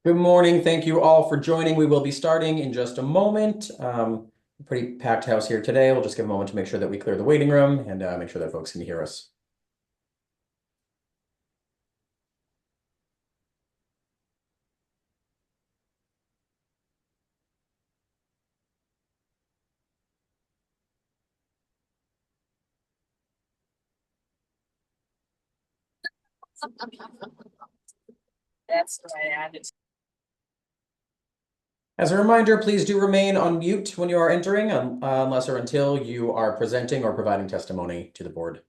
Good morning. Thank you all for joining. We will be starting in just a moment. Pretty packed house here today. We'll just give a moment to make sure that we clear the waiting room and make sure that folks can hear us. That's the way I added. As a reminder, please do remain on mute when you are entering, unless or until you are presenting or providing testimony to the board.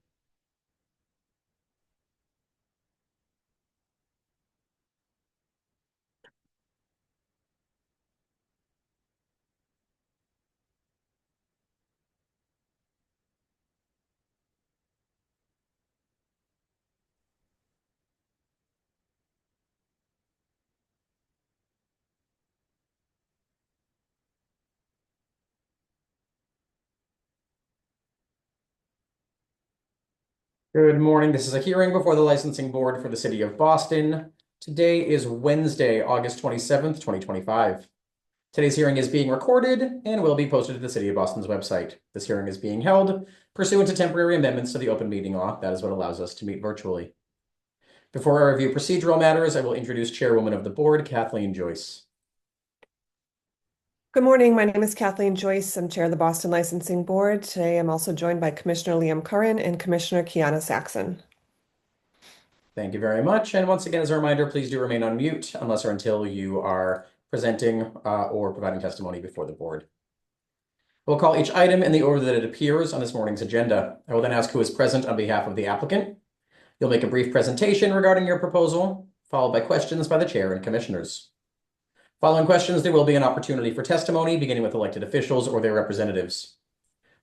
Good morning. This is a hearing before the licensing board for the city of Boston. Today is Wednesday, August 27th, 2025. Today's hearing is being recorded and will be posted to the City of Boston's website. This hearing is being held pursuant to temporary amendments to the open meeting law. That is what allows us to meet virtually. Before I review procedural matters, I will introduce Chairwoman of the Board, Kathleen Joyce. Good morning. My name is Kathleen Joyce. I'm Chair of the Boston Licensing Board. Today I'm also joined by Commissioner Liam Curran and Commissioner Kiana Saxon. Thank you very much. And once again, as a reminder, please do remain on mute unless or until you are presenting or providing testimony before the board. We'll call each item in the order that it appears on this morning's agenda. I will then ask who is present on behalf of the applicant. You'll make a brief presentation regarding your proposal, followed by questions by the chair and commissioners. Following questions, there will be an opportunity for testimony, beginning with elected officials or their representatives.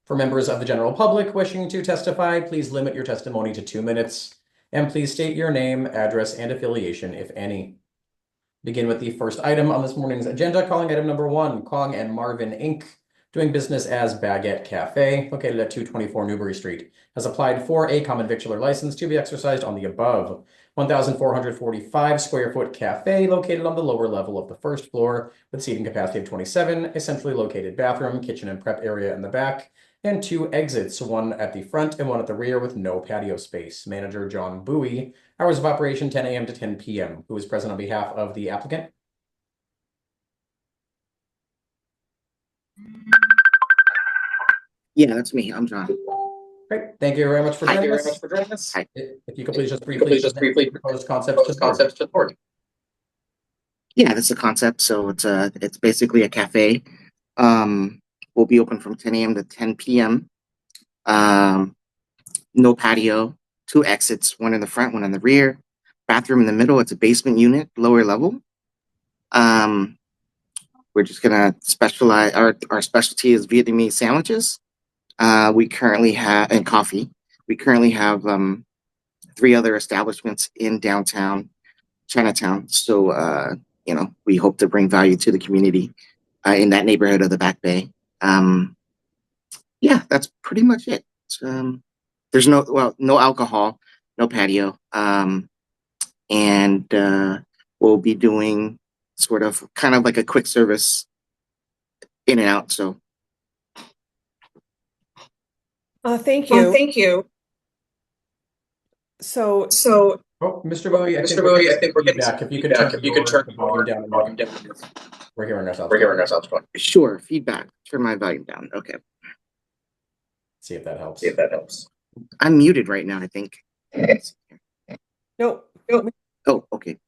For members of the general public wishing to testify, please limit your testimony to 2 minutes, and please state your name, address, and affiliation, if any. Begin with the first item on this morning's agenda, calling item number 1, Kong and Marvin Inc., doing business as Baguette Cafe, located at 224 Newbury Street, has applied for a common victular license to be exercised on the above 1,445 square foot cafe located on the lower level of the first floor with seating capacity of 27, a centrally located bathroom, kitchen, and prep area in the back, and 2 exits, one at the front and one at the rear with no patio space. Manager John Bowie, hours of operation 10 a.m. to 10 p.m. Who is present on behalf of the applicant? Yeah, that's me. I'm John. Great. Thank you very much for joining us. Hi. If you could please just briefly propose concepts to the board. Yeah, this is a concept. So it's basically a cafe. We'll be open from 10 a.m. to 10 p.m. No patio, 2 exits, one in the front, one in the rear. Bathroom in the middle. It's a basement unit, lower level. We're just gonna specialize. Our specialty is Vietnamese sandwiches. We currently have and coffee. We currently have 3 other establishments in downtown Chinatown. So we hope to bring value to the community in that neighborhood of the Back Bay. Yeah, that's pretty much it. There's no alcohol, no patio, and we'll be doing sort of kind of like a quick service in and out. So. Thank you. Thank you. So, Oh, Mr. Bowie, I think we're getting feedback. If you could turn the volume down. We're hearing ourselves. Sure, feedback. Turn my volume down. Okay. See if that helps. I'm muted right now, I think. nope. Oh, okay.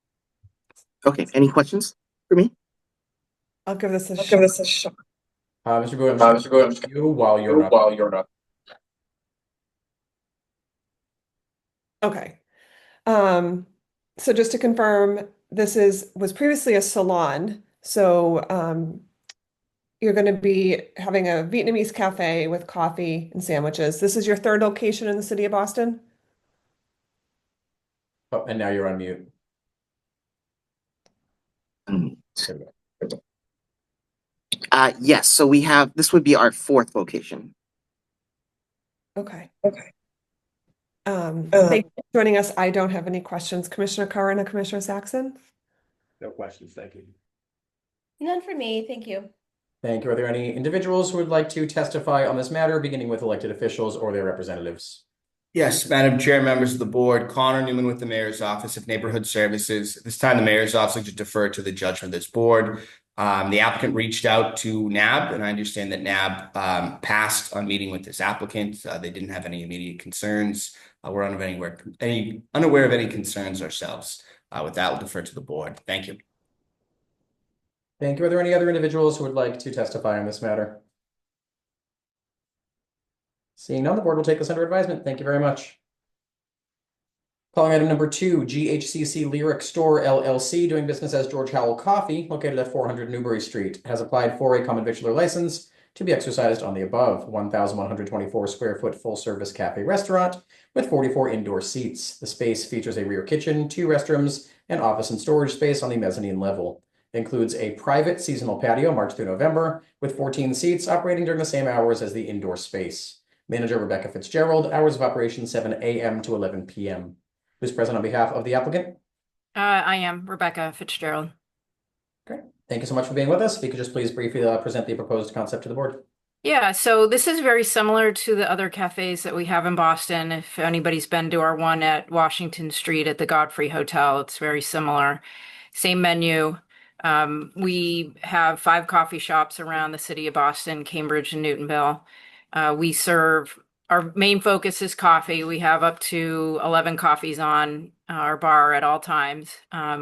Okay. Any questions for me? I'll give this a shot. Mr. Bowie, I'm just going to you while you're not. Okay. So just to confirm, this was previously a salon. So you're going to be having a Vietnamese cafe with coffee and sandwiches. This is your 3rd location in the city of Boston? Oh, and now you're on mute. Yes. So this would be our 4th location. Okay. Thank you for joining us. I don't have any questions. Commissioner Curran and Commissioner Saxon? No questions, thank you. None for me, thank you. Thank you. Are there any individuals who would like to testify on this matter, beginning with elected officials or their representatives? Yes, Madam Chair, members of the board, Connor Newman with the Mayor's Office of Neighborhood Services. At this time, the Mayor's Office would like to defer to the judgment of this board. The applicant reached out to NAB, and I understand that NAB passed on meeting with this applicant. They didn't have any immediate concerns. We're unaware of any concerns ourselves. With that, we'll defer to the board. Thank you. Thank you. Are there any other individuals who would like to testify on this matter? Seeing none, the board will take this under advisement. Thank you very much. Calling item number 2, GHCC Lyric Store LLC, doing business as George Howell Coffee, located at 400 Newbury Street, has applied for a common victular license to be exercised on the above 1,124 square foot full service cafe restaurant with 44 indoor seats. The space features a rear kitchen, 2 restrooms, and office and storage space on the mezzanine level. It includes a private seasonal patio March through November with 14 seats operating during the same hours as the indoor space. Manager Rebecca Fitzgerald, hours of operation 7 a.m. to 11 p.m. Who's present on behalf of the applicant? I am Rebecca Fitzgerald. Great. Thank you so much for being with us. If you could just please briefly present the proposed concept to the board. Yeah, so this is very similar to the other cafes that we have in Boston. If anybody's been to our one at Washington Street at the Godfrey Hotel, it's very similar. Same menu. We have 5 coffee shops around the city of Boston, Cambridge, and Newtonville. Our main focus is coffee. We have up to 11 coffees on our bar at all times.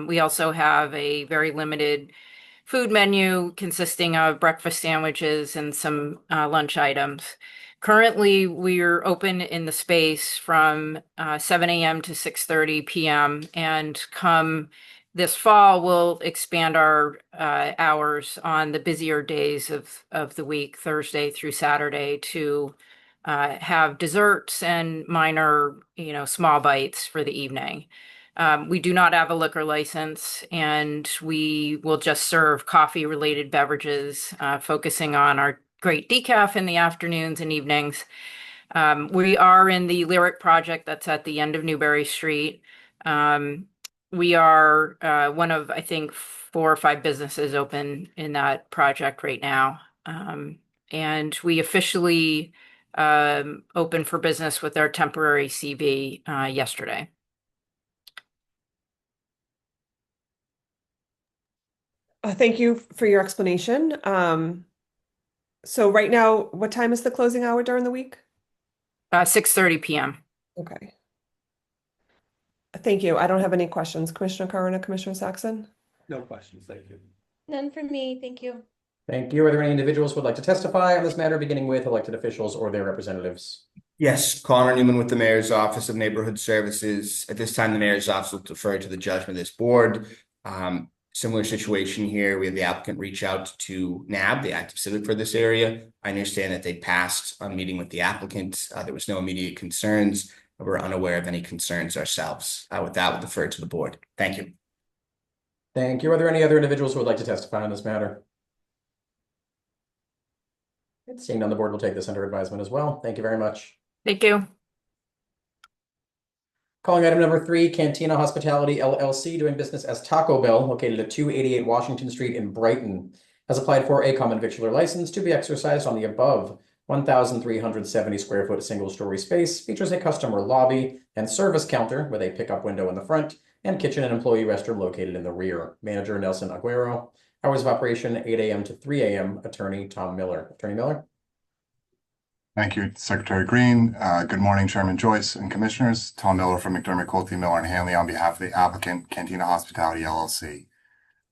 We also have a very limited food menu consisting of breakfast sandwiches and some lunch items. Currently, we're open in the space from 7 a.m. to 6:30 p.m. and come this fall, we'll expand our hours on the busier days of the week, Thursday through Saturday, to have desserts and minor, small bites for the evening. We do not have a liquor license, and we will just serve coffee-related beverages, focusing on our great decaf in the afternoons and evenings. We are in the Lyric project that's at the end of Newbury Street. We are one of, I think, 4 or 5 businesses open in that project right now. And we officially opened for business with our temporary CV yesterday. Thank you for your explanation. So right now, what time is the closing hour during the week? 6:30 p.m. Okay. Thank you. I don't have any questions. Commissioner Corona, Commissioner Saxon? No questions, thank you. None for me, thank you. Thank you. Are there any individuals who would like to testify on this matter, beginning with elected officials or their representatives? Yes, Connor Newman with the Mayor's Office of Neighborhood Services. At this time, the Mayor's Office will defer to the judgment of this board. Similar situation here. We have the applicant reach out to NAB, the active civic for this area. I understand that they passed on meeting with the applicant. There was no immediate concerns. We're unaware of any concerns ourselves. With that, we'll defer to the board. Thank you. Thank you. Are there any other individuals who would like to testify on this matter? Seeing none, the board will take this under advisement as well. Thank you very much. Thank you. Calling item number 3, Cantina Hospitality LLC, doing business as Taco Bell, located at 288 Washington Street in Brighton, has applied for a common victular license to be exercised on the above 1,370 square foot single-story space. Features a customer lobby and service counter with a pickup window in the front and kitchen and employee restroom located in the rear. Manager Nelson Aguero. Hours of operation 8 a.m. to 3 a.m. Attorney Tom Miller. Attorney Miller. Thank you, Secretary Green. Good morning, Chairman Joyce and Commissioners. Tom Miller from McDermott, Colty, Miller and Hanley on behalf of the applicant, Cantina Hospitality LLC.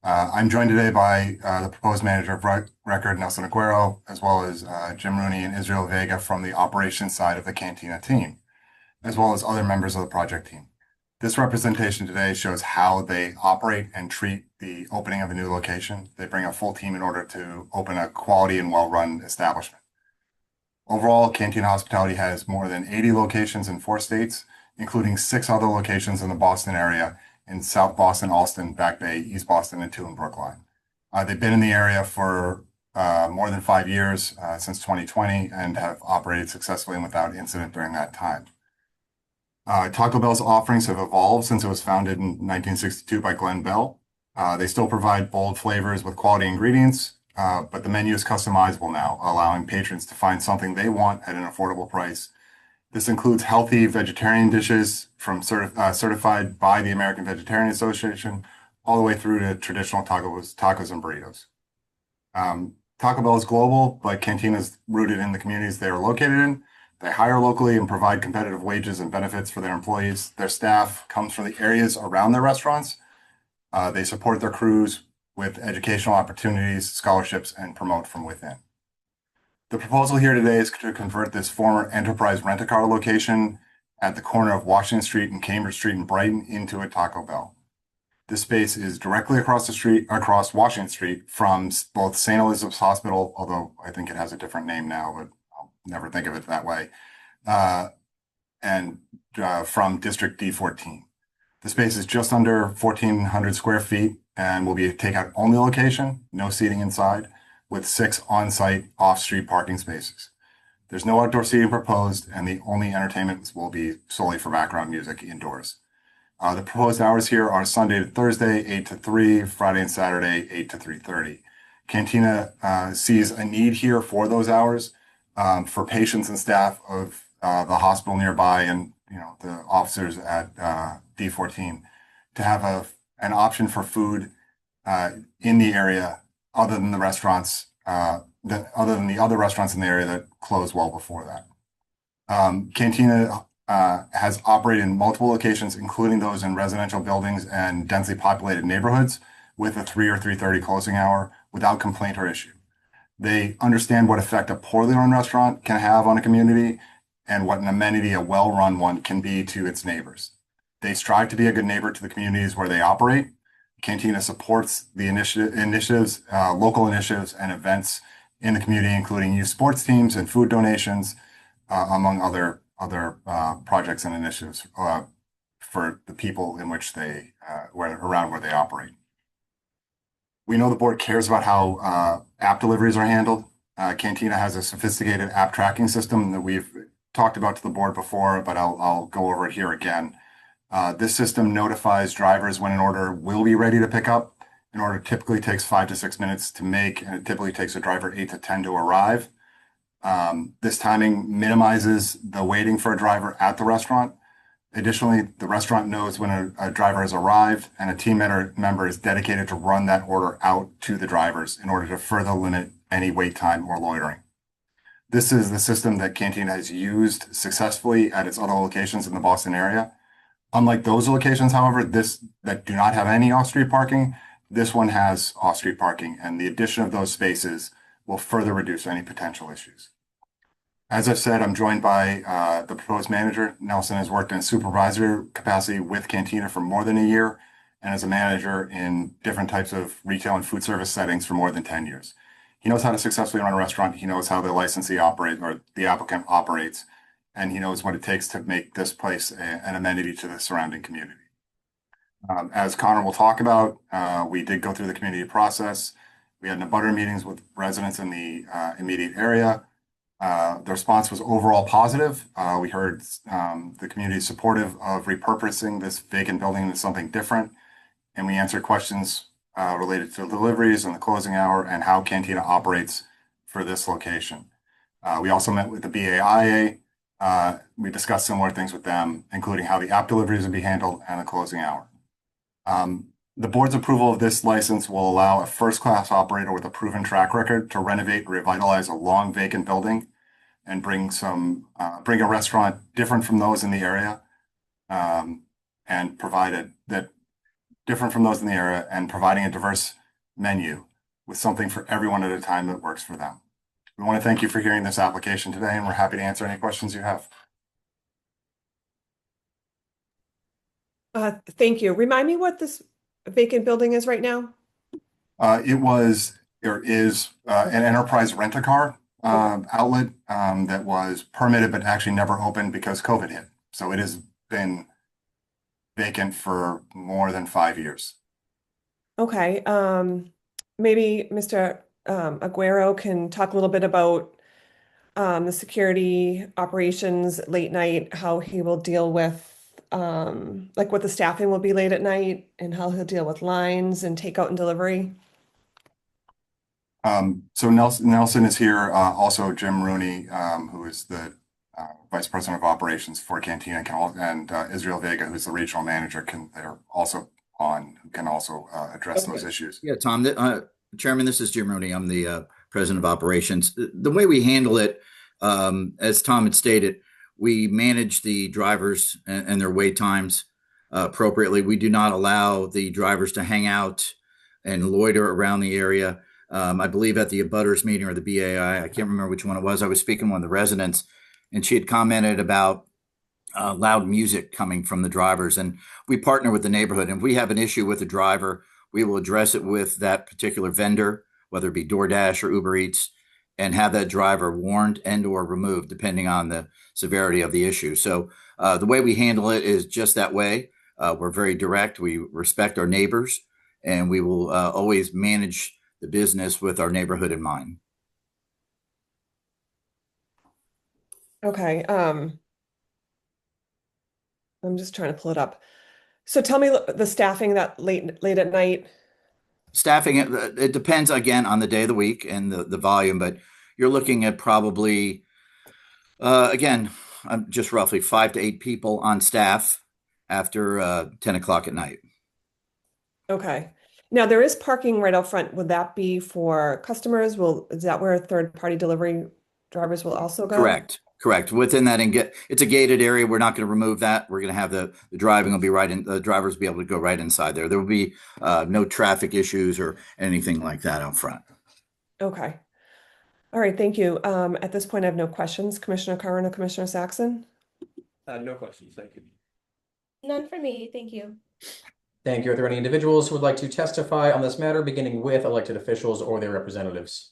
I'm joined today by the proposed manager of record, Nelson Aguero, as well as Jim Rooney and Israel Vega from the operations side of the Cantina team, as well as other members of the project team. This representation today shows how they operate and treat the opening of a new location. They bring a full team in order to open a quality and well-run establishment. Overall, Cantina Hospitality has more than 80 locations in 4 states, including 6 other locations in the Boston area in South Boston, Allston, Back Bay, East Boston, and 2 in Brookline. They've been in the area for more than 5 years, since 2020, and have operated successfully and without incident during that time. Taco Bell's offerings have evolved since it was founded in 1962 by Glenn Bell. They still provide bold flavors with quality ingredients, but the menu is customizable now, allowing patrons to find something they want at an affordable price. This includes healthy vegetarian dishes from certified by the American Vegetarian Association, all the way through to traditional tacos and burritos. Taco Bell is global, but Cantina is rooted in the communities they are located in. They hire locally and provide competitive wages and benefits for their employees. Their staff comes from the areas around their restaurants. They support their crews with educational opportunities, scholarships, and promote from within. The proposal here today is to convert this former Enterprise Rent-A-Car location at the corner of Washington Street and Cambridge Street in Brighton into a Taco Bell. This space is directly across the street, across Washington Street from both St. Elizabeth's Hospital, although I think it has a different name now, but I'll never think of it that way, and from District D14. The space is just under 1,400 square feet and will be a takeout only location, no seating inside, with 6 on-site off-street parking spaces. There's no outdoor seating proposed, and the only entertainment will be solely for background music indoors. The proposed hours here are Sunday to Thursday, 8 to 3, Friday and Saturday, 8 to 3:30. Cantina sees a need here for those hours for patients and staff of the hospital nearby and the officers at D14 to have an option for food in the area other than the restaurants, other than the other restaurants in the area that closed well before that. Cantina has operated in multiple locations, including those in residential buildings and densely populated neighborhoods with a 3 or 3:30 closing hour without complaint or issue. They understand what effect a poorly run restaurant can have on a community and what an amenity a well-run one can be to its neighbors. They strive to be a good neighbor to the communities where they operate. Cantina supports the initiatives, local initiatives and events in the community, including youth sports teams and food donations, among other projects and initiatives for the people in which around where they operate. We know the board cares about how app deliveries are handled. Cantina has a sophisticated app tracking system that we've talked about to the board before, but I'll go over it here again. This system notifies drivers when an order will be ready to pick up. An order typically takes 5 to 6 minutes to make, and it typically takes a driver 8 to 10 to arrive. This timing minimizes the waiting for a driver at the restaurant. Additionally, the restaurant knows when a driver has arrived, and a team member is dedicated to run that order out to the drivers in order to further limit any wait time or loitering. This is the system that Cantina has used successfully at its other locations in the Boston area. Unlike those locations, however, that do not have any off-street parking, this one has off-street parking, and the addition of those spaces will further reduce any potential issues. As I've said, I'm joined by the proposed manager. Nelson has worked in a supervisor capacity with Cantina for more than a year and as a manager in different types of retail and food service settings for more than 10 years. He knows how to successfully run a restaurant. He knows how the licensee operates or the applicant operates, and he knows what it takes to make this place an amenity to the surrounding community. As Connor will talk about, we did go through the community process. We had abutter meetings with residents in the immediate area. The response was overall positive. We heard the community is supportive of repurposing this vacant building into something different, and we answered questions related to deliveries and the closing hour and how Cantina operates for this location. We also met with the BAIA. We discussed similar things with them, including how the app deliveries would be handled and the closing hour. The board's approval of this license will allow a first-class operator with a proven track record to renovate and revitalize a long vacant building and bring a restaurant different from those in the area, and providing a diverse menu with something for everyone at a time that works for them. We want to thank you for hearing this application today, and we're happy to answer any questions you have. Thank you. Remind me what this vacant building is right now? It was or is an enterprise rent-a-car outlet that was permitted but actually never opened because COVID hit. So it has been vacant for more than 5 years. Okay. Maybe Mr. Aguero can talk a little bit about the security operations late night, how he will deal with like what the staffing will be late at night and how he'll deal with lines and takeout and delivery? So Nelson is here, also Jim Rooney, who is the Vice President of Operations for Cantina, and Israel Vega, who's the regional manager, they're also on, who can also address those issues. Yeah, Tom, Chairman, this is Jim Rooney. I'm the President of Operations. The way we handle it, as Tom had stated, we manage the drivers and their wait times appropriately. We do not allow the drivers to hang out and loiter around the area. I believe at the abutters meeting or the BAI, I can't remember which one it was. I was speaking with one of the residents, and she had commented about loud music coming from the drivers. And we partner with the neighborhood. And if we have an issue with a driver, we will address it with that particular vendor, whether it be DoorDash or Uber Eats, and have that driver warned and or removed depending on the severity of the issue. So the way we handle it is just that way. We're very direct. We respect our neighbors, and we will always manage the business with our neighborhood in mind. Okay. I'm just trying to pull it up. So tell me the staffing that late at night. Staffing, it depends again on the day of the week and the volume, but you're looking at probably, again, just roughly 5 to 8 people on staff after 10 o'clock at night. Okay. Now there is parking right out front. Would that be for customers? Is that where third-party delivery drivers will also go? Correct. Within that, it's a gated area. We're not going to remove that. We're going to have the driving will be right in. The drivers will be able to go right inside there. There will be no traffic issues or anything like that out front. Okay. All right. Thank you. At this point, I have no questions. Commissioner Curran or Commissioner Saxon? No questions. Thank you. None for me, thank you. Thank you. Are there any individuals who would like to testify on this matter, beginning with elected officials or their representatives?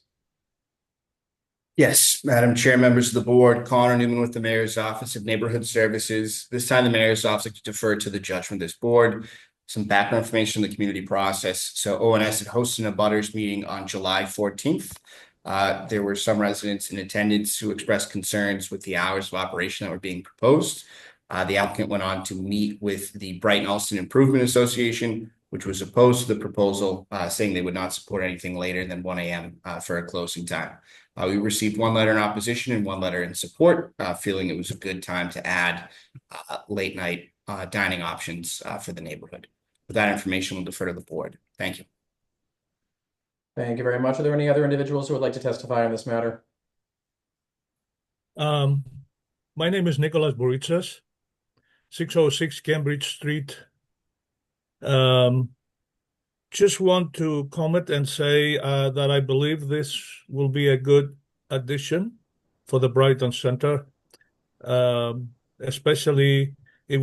Yes, Madam Chair, members of the board, Connor Newman with the Mayor's Office of Neighborhood Services. This time, the Mayor's Office like to defer to the judgment of this board. Some background information on the community process. So ONS had hosted a butters meeting on July 14th. There were some residents in attendance who expressed concerns with the hours of operation that were being proposed. The applicant went on to meet with the Brighton Allston Improvement Association, which was opposed to the proposal, saying they would not support anything later than 1 a.m. For a closing time. We received one letter in opposition and one letter in support, feeling it was a good time to add late night dining options for the neighborhood. With that information, we'll defer to the board. Thank you. Thank you very much. Are there any other individuals who would like to testify on this matter? My name is Nicholas Boritzas, 606 Cambridge Street. Just want to comment and say that I believe this will be a good addition for the Brighton Center. Especially I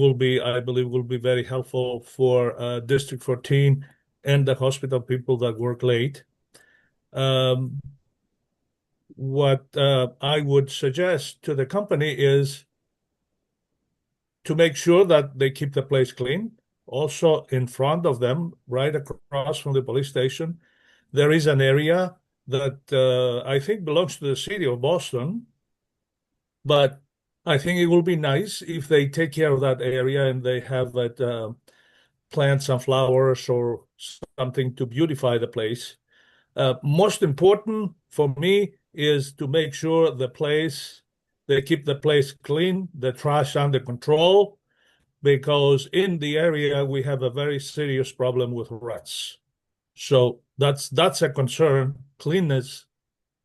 believe will be very helpful for District 14 and the hospital people that work late. What I would suggest to the company is to make sure that they keep the place clean. Also in front of them, right across from the police station, there is an area that I think belongs to the city of Boston, but I think it will be nice if they take care of that area and they have that plant some flowers or something to beautify the place. Most important for me is to make sure they keep the place clean, the trash under control, because in the area we have a very serious problem with rats. So that's a concern. Cleanness,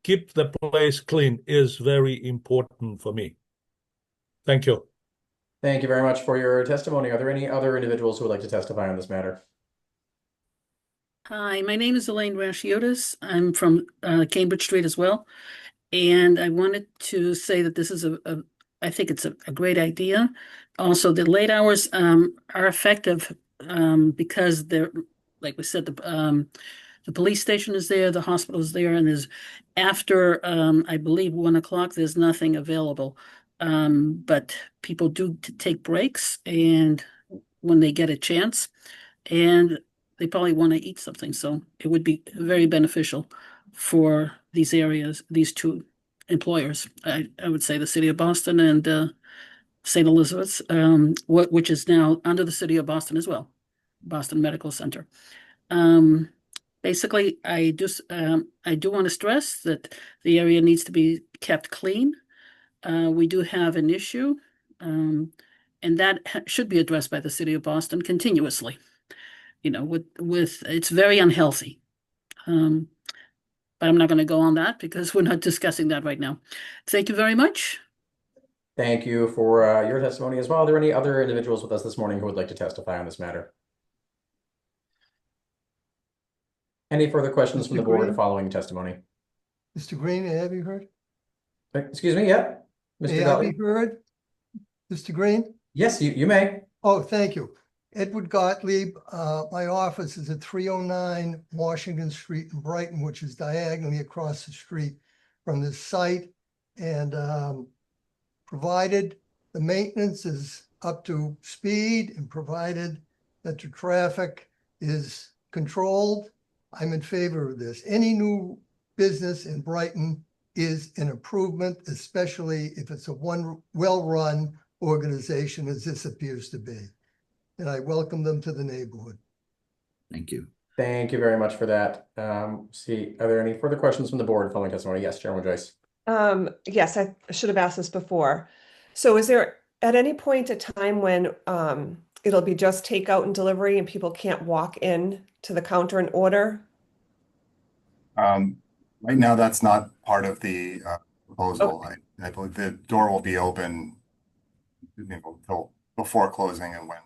keep the place clean is very important for me. Thank you. Thank you very much for your testimony. Are there any other individuals who would like to testify on this matter? Hi, my name is Elaine Rashiotis. I'm from Cambridge Street as well. And I wanted to say that this is I think it's a great idea. Also, the late hours are effective because they're, like we said, the police station is there, the hospital is there, and there's after I believe 1 o'clock, there's nothing available. But people do take breaks and when they get a chance, and they probably want to eat something. So it would be very beneficial for these areas, these two employers. I would say the city of Boston and St. Elizabeth's, which is now under the city of Boston as well, Boston Medical Center. Basically, I do want to stress that the area needs to be kept clean. We do have an issue, and that should be addressed by the city of Boston continuously. You know, with it's very unhealthy. But I'm not going to go on that because we're not discussing that right now. Thank you very much. Thank you for your testimony as well. Are there any other individuals with us this morning who would like to testify on this matter? Any further questions from the board following testimony? Mr. Green, may I be heard? Excuse me, yeah? Mr. May I be Gottlieb? heard? Mr. Green? Yes, you may. Oh, thank you. Edward Gottlieb, my office is at 309 Washington Street in Brighton, which is diagonally across the street from this site. And provided the maintenance is up to speed and provided that the traffic is controlled, I'm in favor of this. Any new business in Brighton is an improvement, especially if it's a well-run organization as this appears to be. And I welcome them to the neighborhood. Thank you. Thank you very much for that. Are there any further questions from the board following testimony? Yes, Chairman Joyce. Yes, I should have asked this before. So is there at any point a time when it'll be just takeout and delivery and people can't walk in to the counter and order? Right now, that's not part of the proposal. Okay. I believe the door will be open, till before closing and when,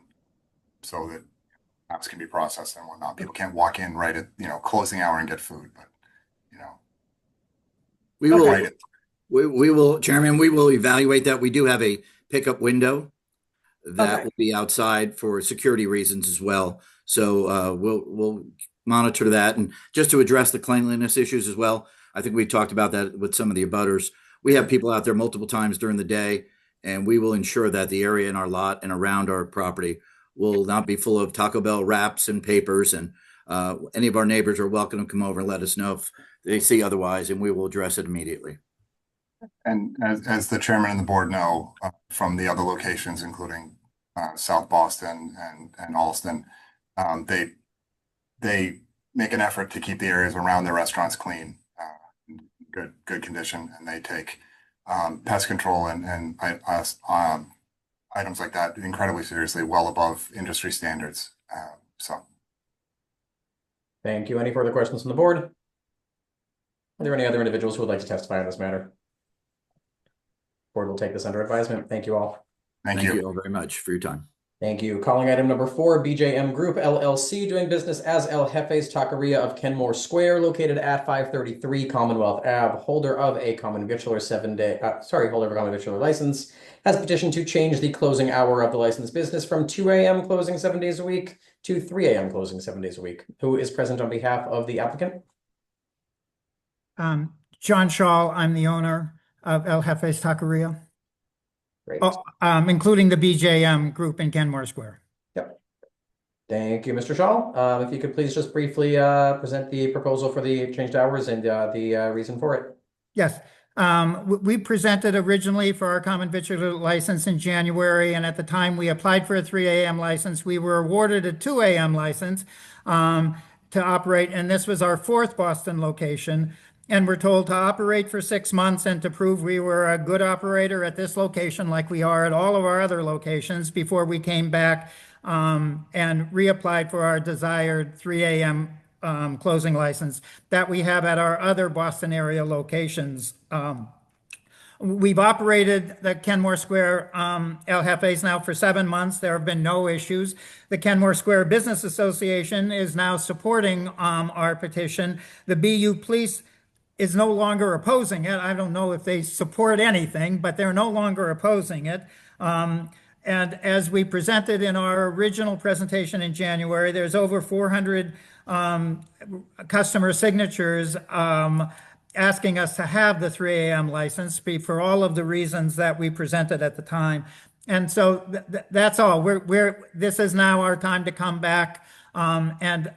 so that apps can be processed and whatnot. People can't walk in right at closing hour and get food, but we will. Right We will, Chairman. We will evaluate that. We do have a pickup window that will be outside for security reasons as well. So we'll monitor that, and just to address the cleanliness issues as well. I think we talked about that with some of the abutters. We have people out there multiple times during the day, and we will ensure that the area in our lot and around our property will not be full of Taco Bell wraps and papers. And any of our neighbors are welcome to come over and let us know if they see otherwise, and we will address it immediately. And as the chairman and the board know from the other locations, including South Boston and Alston, they make an effort to keep the areas around their restaurants clean, good condition, and they take pest control and items like that incredibly seriously, well above industry standards. Thank you. Any further questions from the board? Are there any other individuals who would like to testify on this matter? Board will take this under advisement. Thank you all. Thank you all very much for your time. Thank you. Calling item number 4, BJM Group LLC, doing business as El Jefe's Taqueria of Kenmore Square, located at 533 Commonwealth Ave. Holder of a common victualler holder of a common victualler license, has petitioned to change the closing hour of the licensed business from 2 a.m. closing 7 days a week to 3 a.m. closing 7 days a week. Who is present on behalf of the applicant? John Shaw, I'm the owner of El Jefe's Taqueria. Great. Including the BJM Group in Kenmore Square. Yep. Thank you, Mr. Shaw. If you could please just briefly present the proposal for the changed hours and the reason for it. Yes. We presented originally for our common victualler license in January, and at the time we applied for a 3 a.m. license. We were awarded a 2 a.m. license to operate, and this was our 4th Boston location. And we're told to operate for 6 months and to prove we were a good operator at this location like we are at all of our other locations before we came back and reapplied for our desired 3 a.m. Closing license that we have at our other Boston area locations. We've operated the Kenmore Square El Jefe's now for 7 months. There have been no issues. The Kenmore Square Business Association is now supporting our petition. The BU Police is no longer opposing it. I don't know if they support anything, but they're no longer opposing it. And as we presented in our original presentation in January, there's over 400 customer signatures asking us to have the 3 a.m. license for all of the reasons that we presented at the time. And so that's all. This is now our time to come back and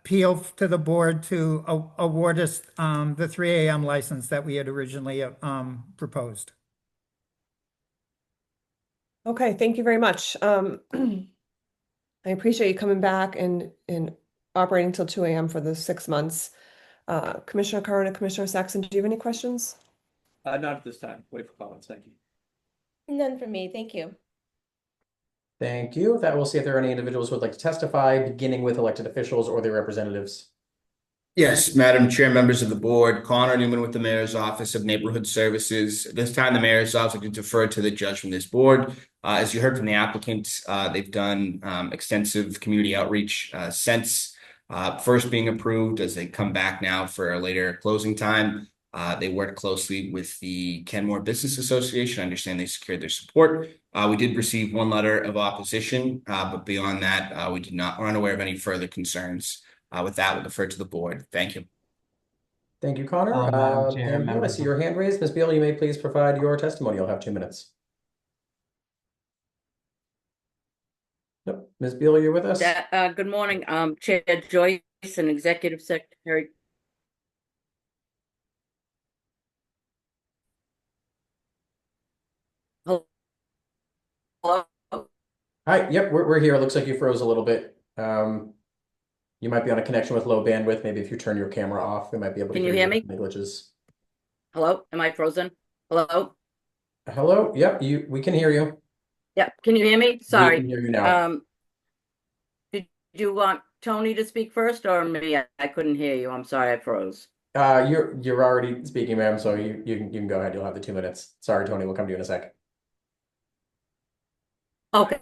appeal to the board to award us the 3 a.m. license that we had originally proposed. Okay, thank you very much. I appreciate you coming back and operating till 2 a.m. for the 6 months. Commissioner Carter, Commissioner Saxon, do you have any questions? Not at this time. Wait for comments. Thank you. None for me, thank you. Thank you. With that, we'll see if there are any individuals who would like to testify, beginning with elected officials or their representatives. Yes, Madam Chair, members of the board, Connor Newman with the Mayor's Office of Neighborhood Services. This time, the Mayor's Office would defer to the judgment of this board. As you heard from the applicants, they've done extensive community outreach since first being approved, as they come back now for a later closing time. They worked closely with the Kenmore Business Association. I understand they secured their support. We did receive one letter of opposition, but beyond that, we're unaware of any further concerns. With that, we'll defer to the board. Thank you. Thank you, Connor. Madam Chair, And Beal, I members see your hand raised. Ms. Beal, you may please provide your testimony. You'll have 2 minutes. Nope. Ms. Beal, you're with us? Good morning, Chair Joyce and Executive Secretary. Hello? Hi, yep, we're here. It looks like you froze a little bit. You might be on a connection with low bandwidth. Maybe if you turn your camera off, we might be able to Can you hear me? any glitches. Hello? Am I frozen? Hello? Hello? Yep, we can hear you. Yeah, can you hear me? Sorry. We can hear you now. Did you want Tony to speak first or me? I couldn't hear you. I'm sorry, I froze. You're already speaking, ma'am, so you can go ahead. You'll have the 2 minutes. Sorry, Tony, we'll come to you in a sec. Okay.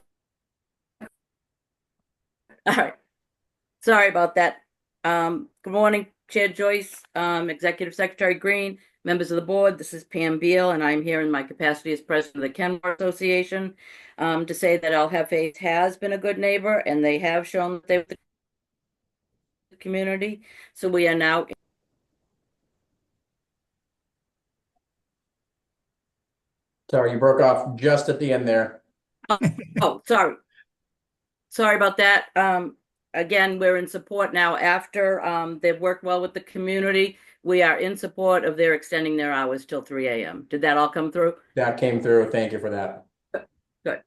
All right. Sorry about that. Good morning, Chair Joyce, Executive Secretary Green, members of the board. This is Pam Beal, and I'm here in my capacity as president of the Kenmore Association to say that El Jefe has been a good neighbor, and they have shown that they're the community. So we are now. Sorry, you broke off just at the end there. Oh, sorry. Sorry about that. Again, we're in support now after they've worked well with the community. We are in support of their extending their hours till 3 a.m. Did that all come through? That came through. Thank you for that. Good.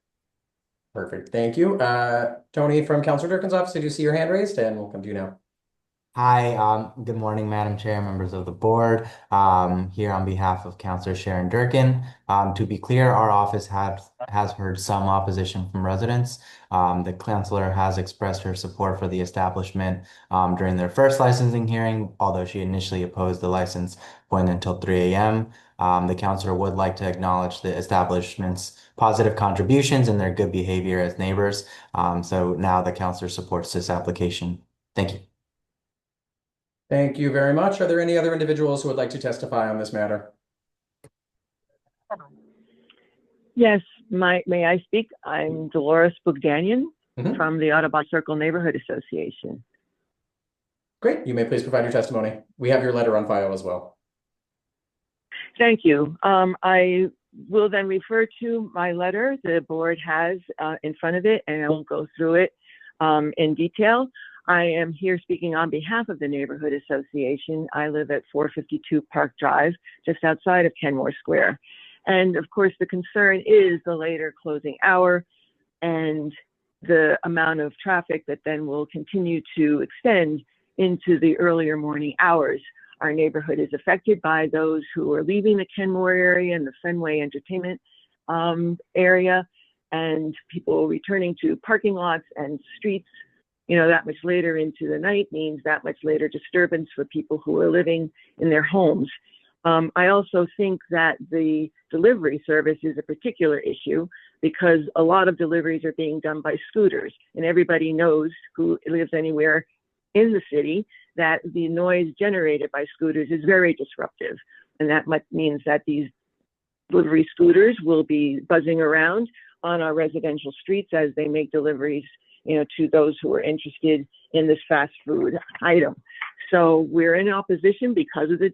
Perfect. Thank you. Tony from Councilor Durkin's office, did you see your hand raised? And we'll come to you now. Hi, good morning, Madam Chair, members of the board. Here on behalf of Councilor Sharon Durkin. To be clear, our office has heard some opposition from residents. The councilor has expressed her support for the establishment during their first licensing hearing, although she initially opposed the license going until 3 a.m. The councilor would like to acknowledge the establishment's positive contributions and their good behavior as neighbors. So now the councilor supports this application. Thank you. Thank you very much. Are there any other individuals who would like to testify on this matter? Yes, may I speak? I'm Dolores Bogdanian from the Audubon Circle Neighborhood Association. Great. You may please provide your testimony. We have your letter on file as well. Thank you. I will then refer to my letter the board has in front of it, and I will go through it in detail. I am here speaking on behalf of the Neighborhood Association. I live at 452 Park Drive, just outside of Kenmore Square. And of course, the concern is the later closing hour and the amount of traffic that then will continue to extend into the earlier morning hours. Our neighborhood is affected by those who are leaving the Kenmore area and the Fenway Entertainment area, and people returning to parking lots and streets. You know, that much later into the night means that much later disturbance for people who are living in their homes. I also think that the delivery service is a particular issue because a lot of deliveries are being done by scooters, and everybody knows who lives anywhere in the city that the noise generated by scooters is very disruptive. And that means that these delivery scooters will be buzzing around on our residential streets as they make deliveries, you know, to those who are interested in this fast food item. So we're in opposition because of the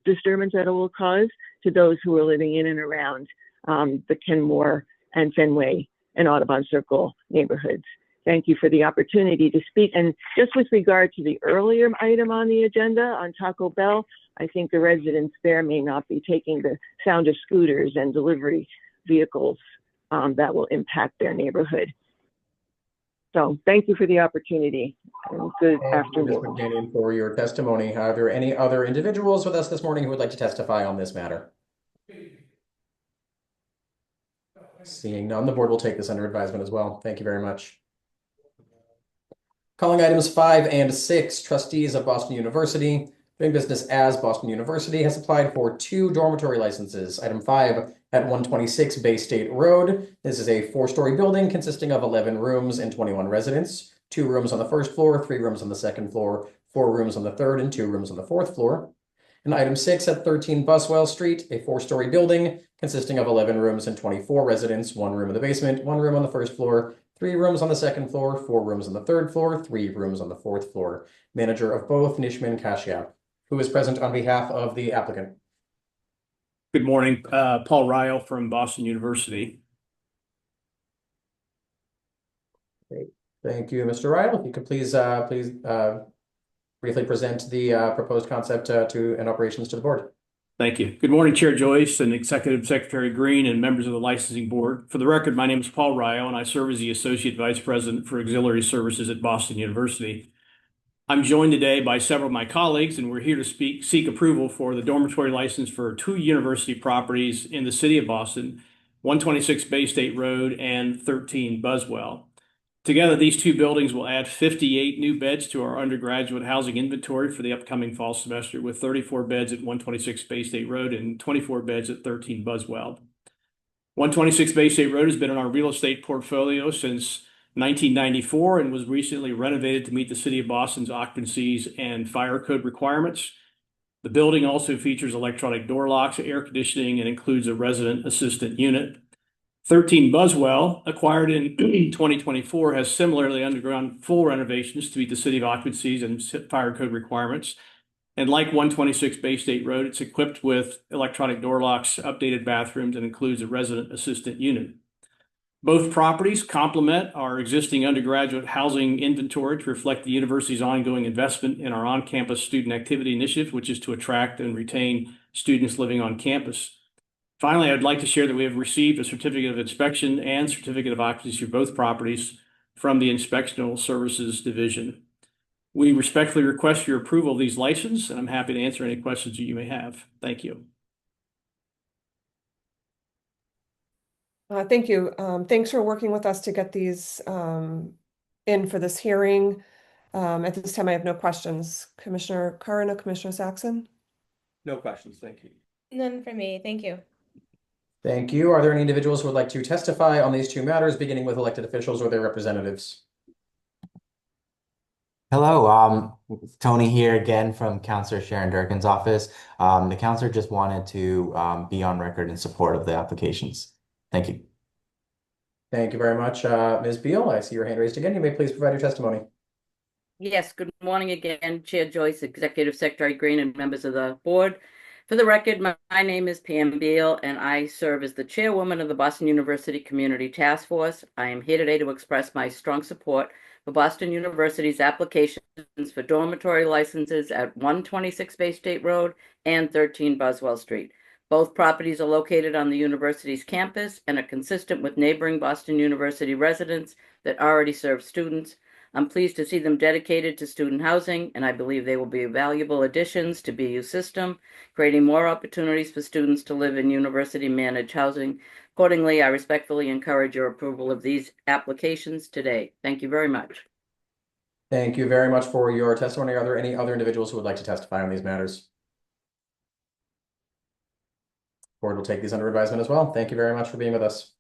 disturbance that it will cause to those who are living in and around the Kenmore and Fenway and Audubon Circle neighborhoods. Thank you for the opportunity to speak. And just with regard to the earlier item on the agenda on Taco Bell, I think the residents there may not be taking the sound of scooters and delivery vehicles that will impact their neighborhood. So thank you for the opportunity, and good afternoon. Ms. McDaniel, for your testimony. Are there any other individuals with us this morning who would like to testify on this matter? Seeing none, the board will take this under advisement as well. Thank you very much. Calling items 5 and 6, trustees of Boston University. Doing business as Boston University has applied for 2 dormitory licenses. Item 5 at 126 Bay State Road. This is a 4-story building consisting of 11 rooms and 21 residents. 2 rooms on the first floor, 3 rooms on the second floor, 4 rooms on the third, and 2 rooms on the fourth floor. And item 6 at 13 Buswell Street, a 4-story building consisting of 11 rooms and 24 residents, 1 room in the basement, 1 room on the first floor, 3 rooms on the second floor, 4 rooms on the third floor, 3 rooms on the fourth floor. Manager of both, Nishman Kashyap, who is present on behalf of the applicant. Good morning, Paul Ryle from Boston University. Great. Thank you, Mr. Ryle. If you could please briefly present the proposed concept and operations to the board. Thank you. Good morning, Chair Joyce and Executive Secretary Green and members of the licensing board. For the record, my name is Paul Ryle, and I serve as the Associate Vice President for Auxiliary Services at Boston University. I'm joined today by several of my colleagues, and we're here to seek approval for the dormitory license for 2 university properties in the city of Boston, 126 Bay State Road and 13 Buswell. Together, these 2 buildings will add 58 new beds to our undergraduate housing inventory for the upcoming fall semester, with 34 beds at 126 Bay State Road and 24 beds at 13 Buswell. 126 Bay State Road has been in our real estate portfolio since 1994 and was recently renovated to meet the City of Boston's occupancies and fire code requirements. The building also features electronic door locks, air conditioning, and includes a resident assistant unit. 13 Buswell, acquired in 2024, has similarly undergone full renovations to meet the City of occupancies and fire code requirements. And like 126 Bay State Road, it's equipped with electronic door locks, updated bathrooms, and includes a resident assistant unit. Both properties complement our existing undergraduate housing inventory to reflect the university's ongoing investment in our on-campus student activity initiative, which is to attract and retain students living on campus. Finally, I'd like to share that we have received a certificate of inspection and certificate of occupancy for both properties from the Inspectional Services Division. We respectfully request your approval of these licenses, and I'm happy to answer any questions that you may have. Thank you. Thank you. Thanks for working with us to get these in for this hearing. At this time, I have no questions. Commissioner Curran or Commissioner Saxon? No questions. Thank you. None for me. Thank you. Thank you. Are there any individuals who would like to testify on these 2 matters, beginning with elected officials or their representatives? Hello, Tony here again from Counselor Sharon Durkin's office. The counselor just wanted to be on record in support of the applications. Thank you. Thank you very much. Ms. Beal, I see your hand raised again. You may please provide your testimony. Yes, good morning again, Chair Joyce, Executive Secretary Green, and members of the board. For the record, my name is Pam Beal, and I serve as the chairwoman of the Boston University Community Task Force. I am here today to express my strong support for Boston University's applications for dormitory licenses at 126 Bay State Road and 13 Buswell Street. Both properties are located on the university's campus and are consistent with neighboring Boston University residents that already serve students. I'm pleased to see them dedicated to student housing, and I believe they will be valuable additions to BU's system, creating more opportunities for students to live in university-managed housing. Accordingly, I respectfully encourage your approval of these applications today. Thank you very much. Thank you very much for your testimony. Are there any other individuals who would like to testify on these matters? Board will take these under advisement as well. Thank you very much for being with us.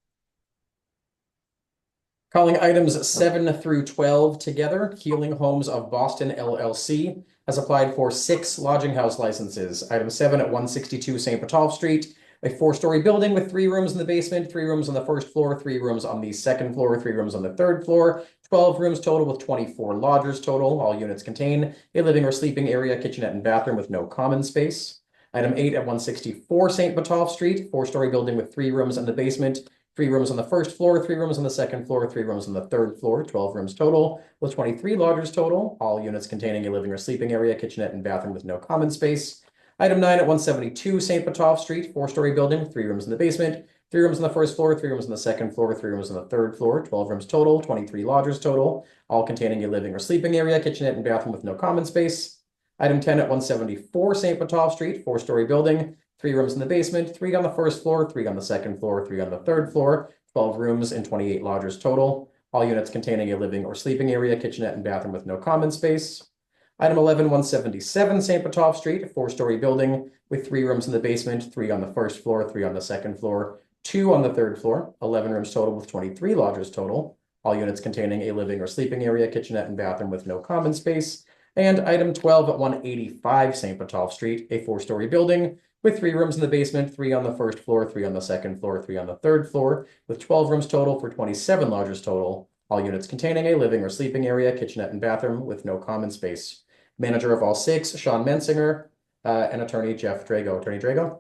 Calling items 7 through 12 together, Healing Homes of Boston LLC has applied for 6 lodging house licenses. Item 7 at 162 St. Botolph Street, a 4-story building with 3 rooms in the basement, 3 rooms on the first floor, 3 rooms on the second floor, 3 rooms on the third floor, 12 rooms total with 24 lodgers total. All units contain a living or sleeping area, kitchenette, and bathroom with no common space. Item 8 at 164 St. Botolph Street, 4-story building with 3 rooms in the basement, 3 rooms on the first floor, 3 rooms on the second floor, 3 rooms on the third floor, 12 rooms total, with 23 lodgers total, all units containing a living or sleeping area, kitchenette, and bathroom with no common space. Item 9 at 172 St. Botolph Street, 4-story building, 3 rooms in the basement, 3 rooms on the first floor, 3 rooms on the second floor, 3 rooms on the third floor, 12 rooms total, 23 lodgers total, all containing a living or sleeping area, kitchenette, and bathroom with no common space. Item 10 at 174 St. Botolph Street, 4-story building, 3 rooms in the basement, 3 on the first floor, 3 on the second floor, 3 on the third floor, 12 rooms and 28 lodgers total, all units containing a living or sleeping area, kitchenette, and bathroom with no common space. Item 11, 177 St. Botolph Street, 4-story building with 3 rooms in the basement, 3 on the first floor, 3 on the second floor, 2 on the third floor, 11 rooms total with 23 lodgers total, all units containing a living or sleeping area, kitchenette, and bathroom with no common space. And item 12 at 185 St. Botolph Street, a 4-story building with 3 rooms in the basement, 3 on the first floor, 3 on the second floor, 3 on the third floor, with 12 rooms total for 27 lodgers total, all units containing a living or sleeping area, kitchenette, and bathroom with no common space. Manager of all 6, Sean Mensinger, and attorney Jeff Drago. Attorney Drago.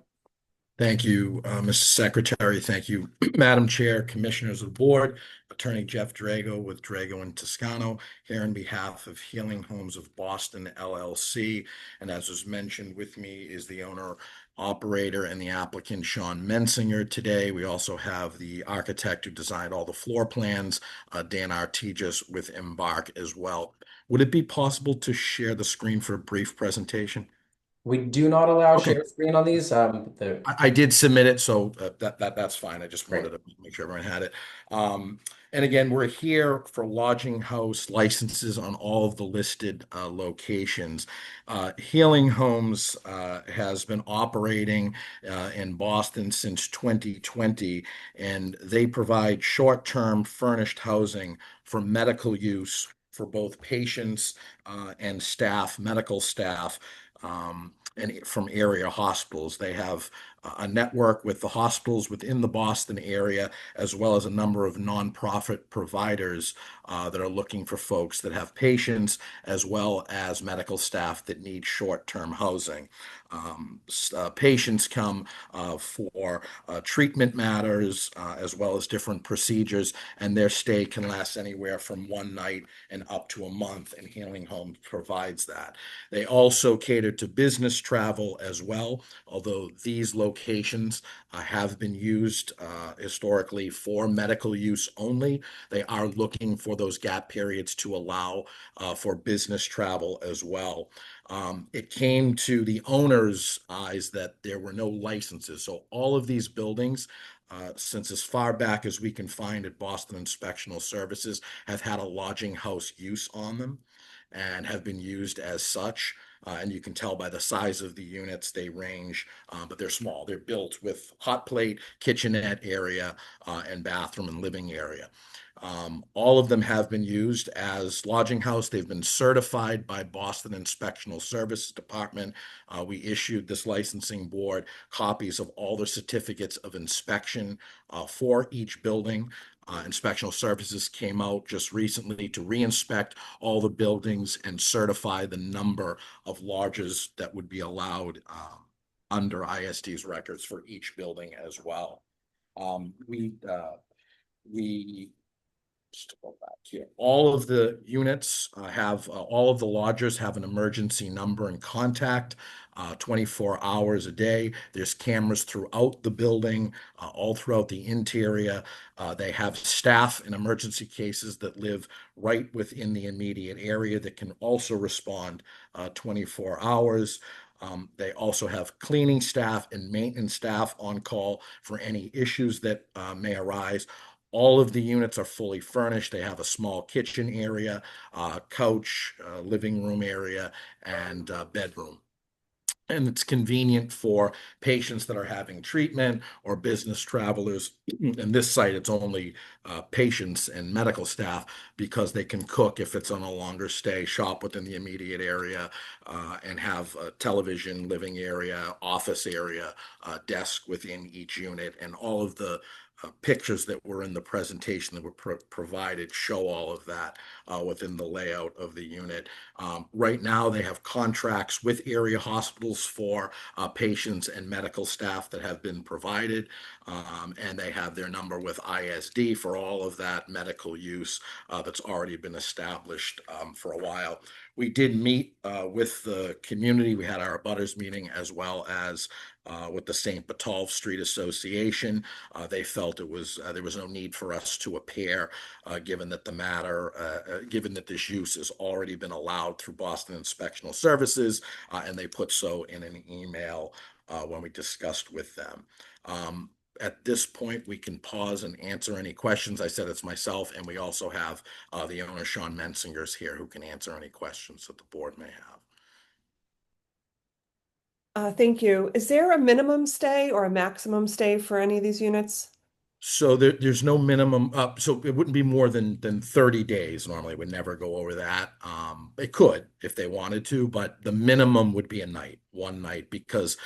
Thank you, Mr. Secretary. Thank you, Madam Chair, Commissioners of the Board, Attorney Jeff Drago with Drago and Toscano here on behalf of Healing Homes of Boston, LLC. And as was mentioned, with me is the owner, operator, and the applicant, Sean Mensinger. Today, we also have the architect who designed all the floor plans, Dan Artigas with Embark as well. Would it be possible to share the screen for a brief presentation? We do not allow share screen on these. I did submit it, so that's fine. I just wanted to make sure everyone had it. And again, we're here for lodging house licenses on all of the listed locations. Healing Homes has been operating in Boston since 2020, and they provide short-term furnished housing for medical use for both patients and staff, medical staff. And from area hospitals. They have a network with the hospitals within the Boston area, as well as a number of nonprofit providers that are looking for folks that have patients, as well as medical staff that need short-term housing. Patients come for treatment matters, as well as different procedures, and their stay can last anywhere from 1 night and up to a month, and Healing Homes provides that. They also cater to business travel as well, although these locations have been used historically for medical use only. They are looking for those gap periods to allow for business travel as well. It came to the owner's eyes that there were no licenses. So all of these buildings, since as far back as we can find at Boston Inspectional Services, have had a lodging house use on them and have been used as such. And you can tell by the size of the units, they range, but they're small. They're built with hot plate, kitchenette area, and bathroom and living area. All of them have been used as lodging house. They've been certified by Boston Inspectional Services Department. We issued this licensing board copies of all the certificates of inspection for each building. Inspectional Services came out just recently to re-inspect all the buildings and certify the number of lodges that would be allowed under ISD's records for each building as well. Just to go back here. All of the units all of the lodgers have an emergency number and contact 24 hours a day. There's cameras throughout the building, all throughout the interior. They have staff in emergency cases that live right within the immediate area that can also respond 24 hours. They also have cleaning staff and maintenance staff on call for any issues that may arise. All of the units are fully furnished. They have a small kitchen area, couch, living room area, and bedroom. And it's convenient for patients that are having treatment or business travelers. In this site, it's only patients and medical staff because they can cook if it's on a longer stay, shop within the immediate area, and have a television, living area, office area, desk within each unit. And all of the pictures that were in the presentation that were provided show all of that within the layout of the unit. Right now, they have contracts with area hospitals for patients and medical staff that have been provided, and they have their number with ISD for all of that medical use that's already been established for a while. We did meet with the community. We had our abutters meeting as well as with the St. Botolph Street Association. They felt it was there was no need for us to appear, given that given that this use has already been allowed through Boston Inspectional Services, and they put so in an email when we discussed with them. At this point, we can pause and answer any questions. I said it's myself, and we also have the owner, Sean Mensingers, here who can answer any questions that the board may have. Thank you. Is there a minimum stay or a maximum stay for any of these units? So there's no minimum up, so it wouldn't be more than 30 days. Normally, it would never go over that. It could if they wanted to, but the minimum would be a night, one night, because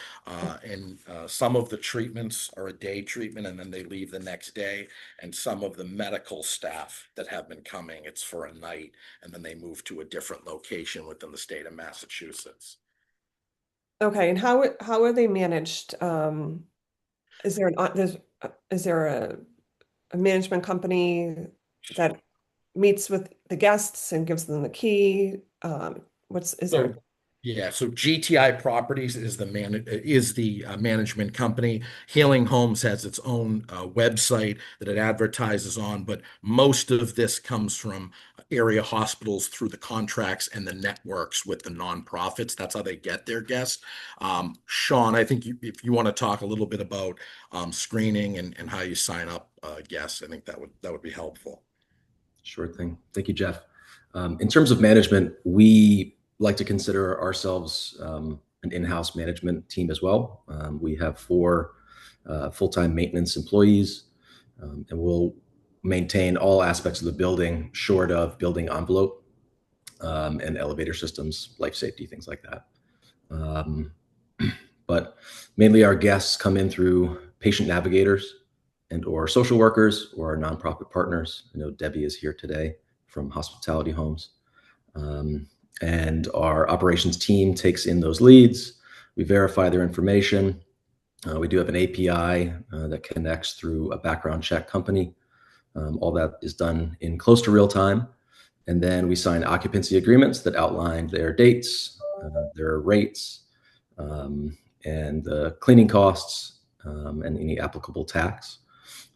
some of the treatments are a day treatment and then they leave the next day. And some of the medical staff that have been coming, it's for a night, and then they move to a different location within the state of Massachusetts. Okay, and how are they managed? Is there a management company that meets with the guests and gives them the key? Is there? Yeah, so GTI Properties is the management company. Healing Homes has its own website that it advertises on, but most of this comes from area hospitals through the contracts and the networks with the nonprofits. That's how they get their guests. Sean, I think if you want to talk a little bit about screening and how you sign up guests, I think that would be helpful. Sure thing. Thank you, Jeff. In terms of management, we like to consider ourselves an in-house management team as well. We have 4 full-time maintenance employees, and we'll maintain all aspects of the building short of building envelope and elevator systems, life safety, things like that. But mainly our guests come in through patient navigators and or social workers or our nonprofit partners. I know Debbie is here today from Hospitality Homes. And our operations team takes in those leads. We verify their information. We do have an API that connects through a background check company. All that is done in close to real time. And then we sign occupancy agreements that outline their dates, their rates, and the cleaning costs, and any applicable tax.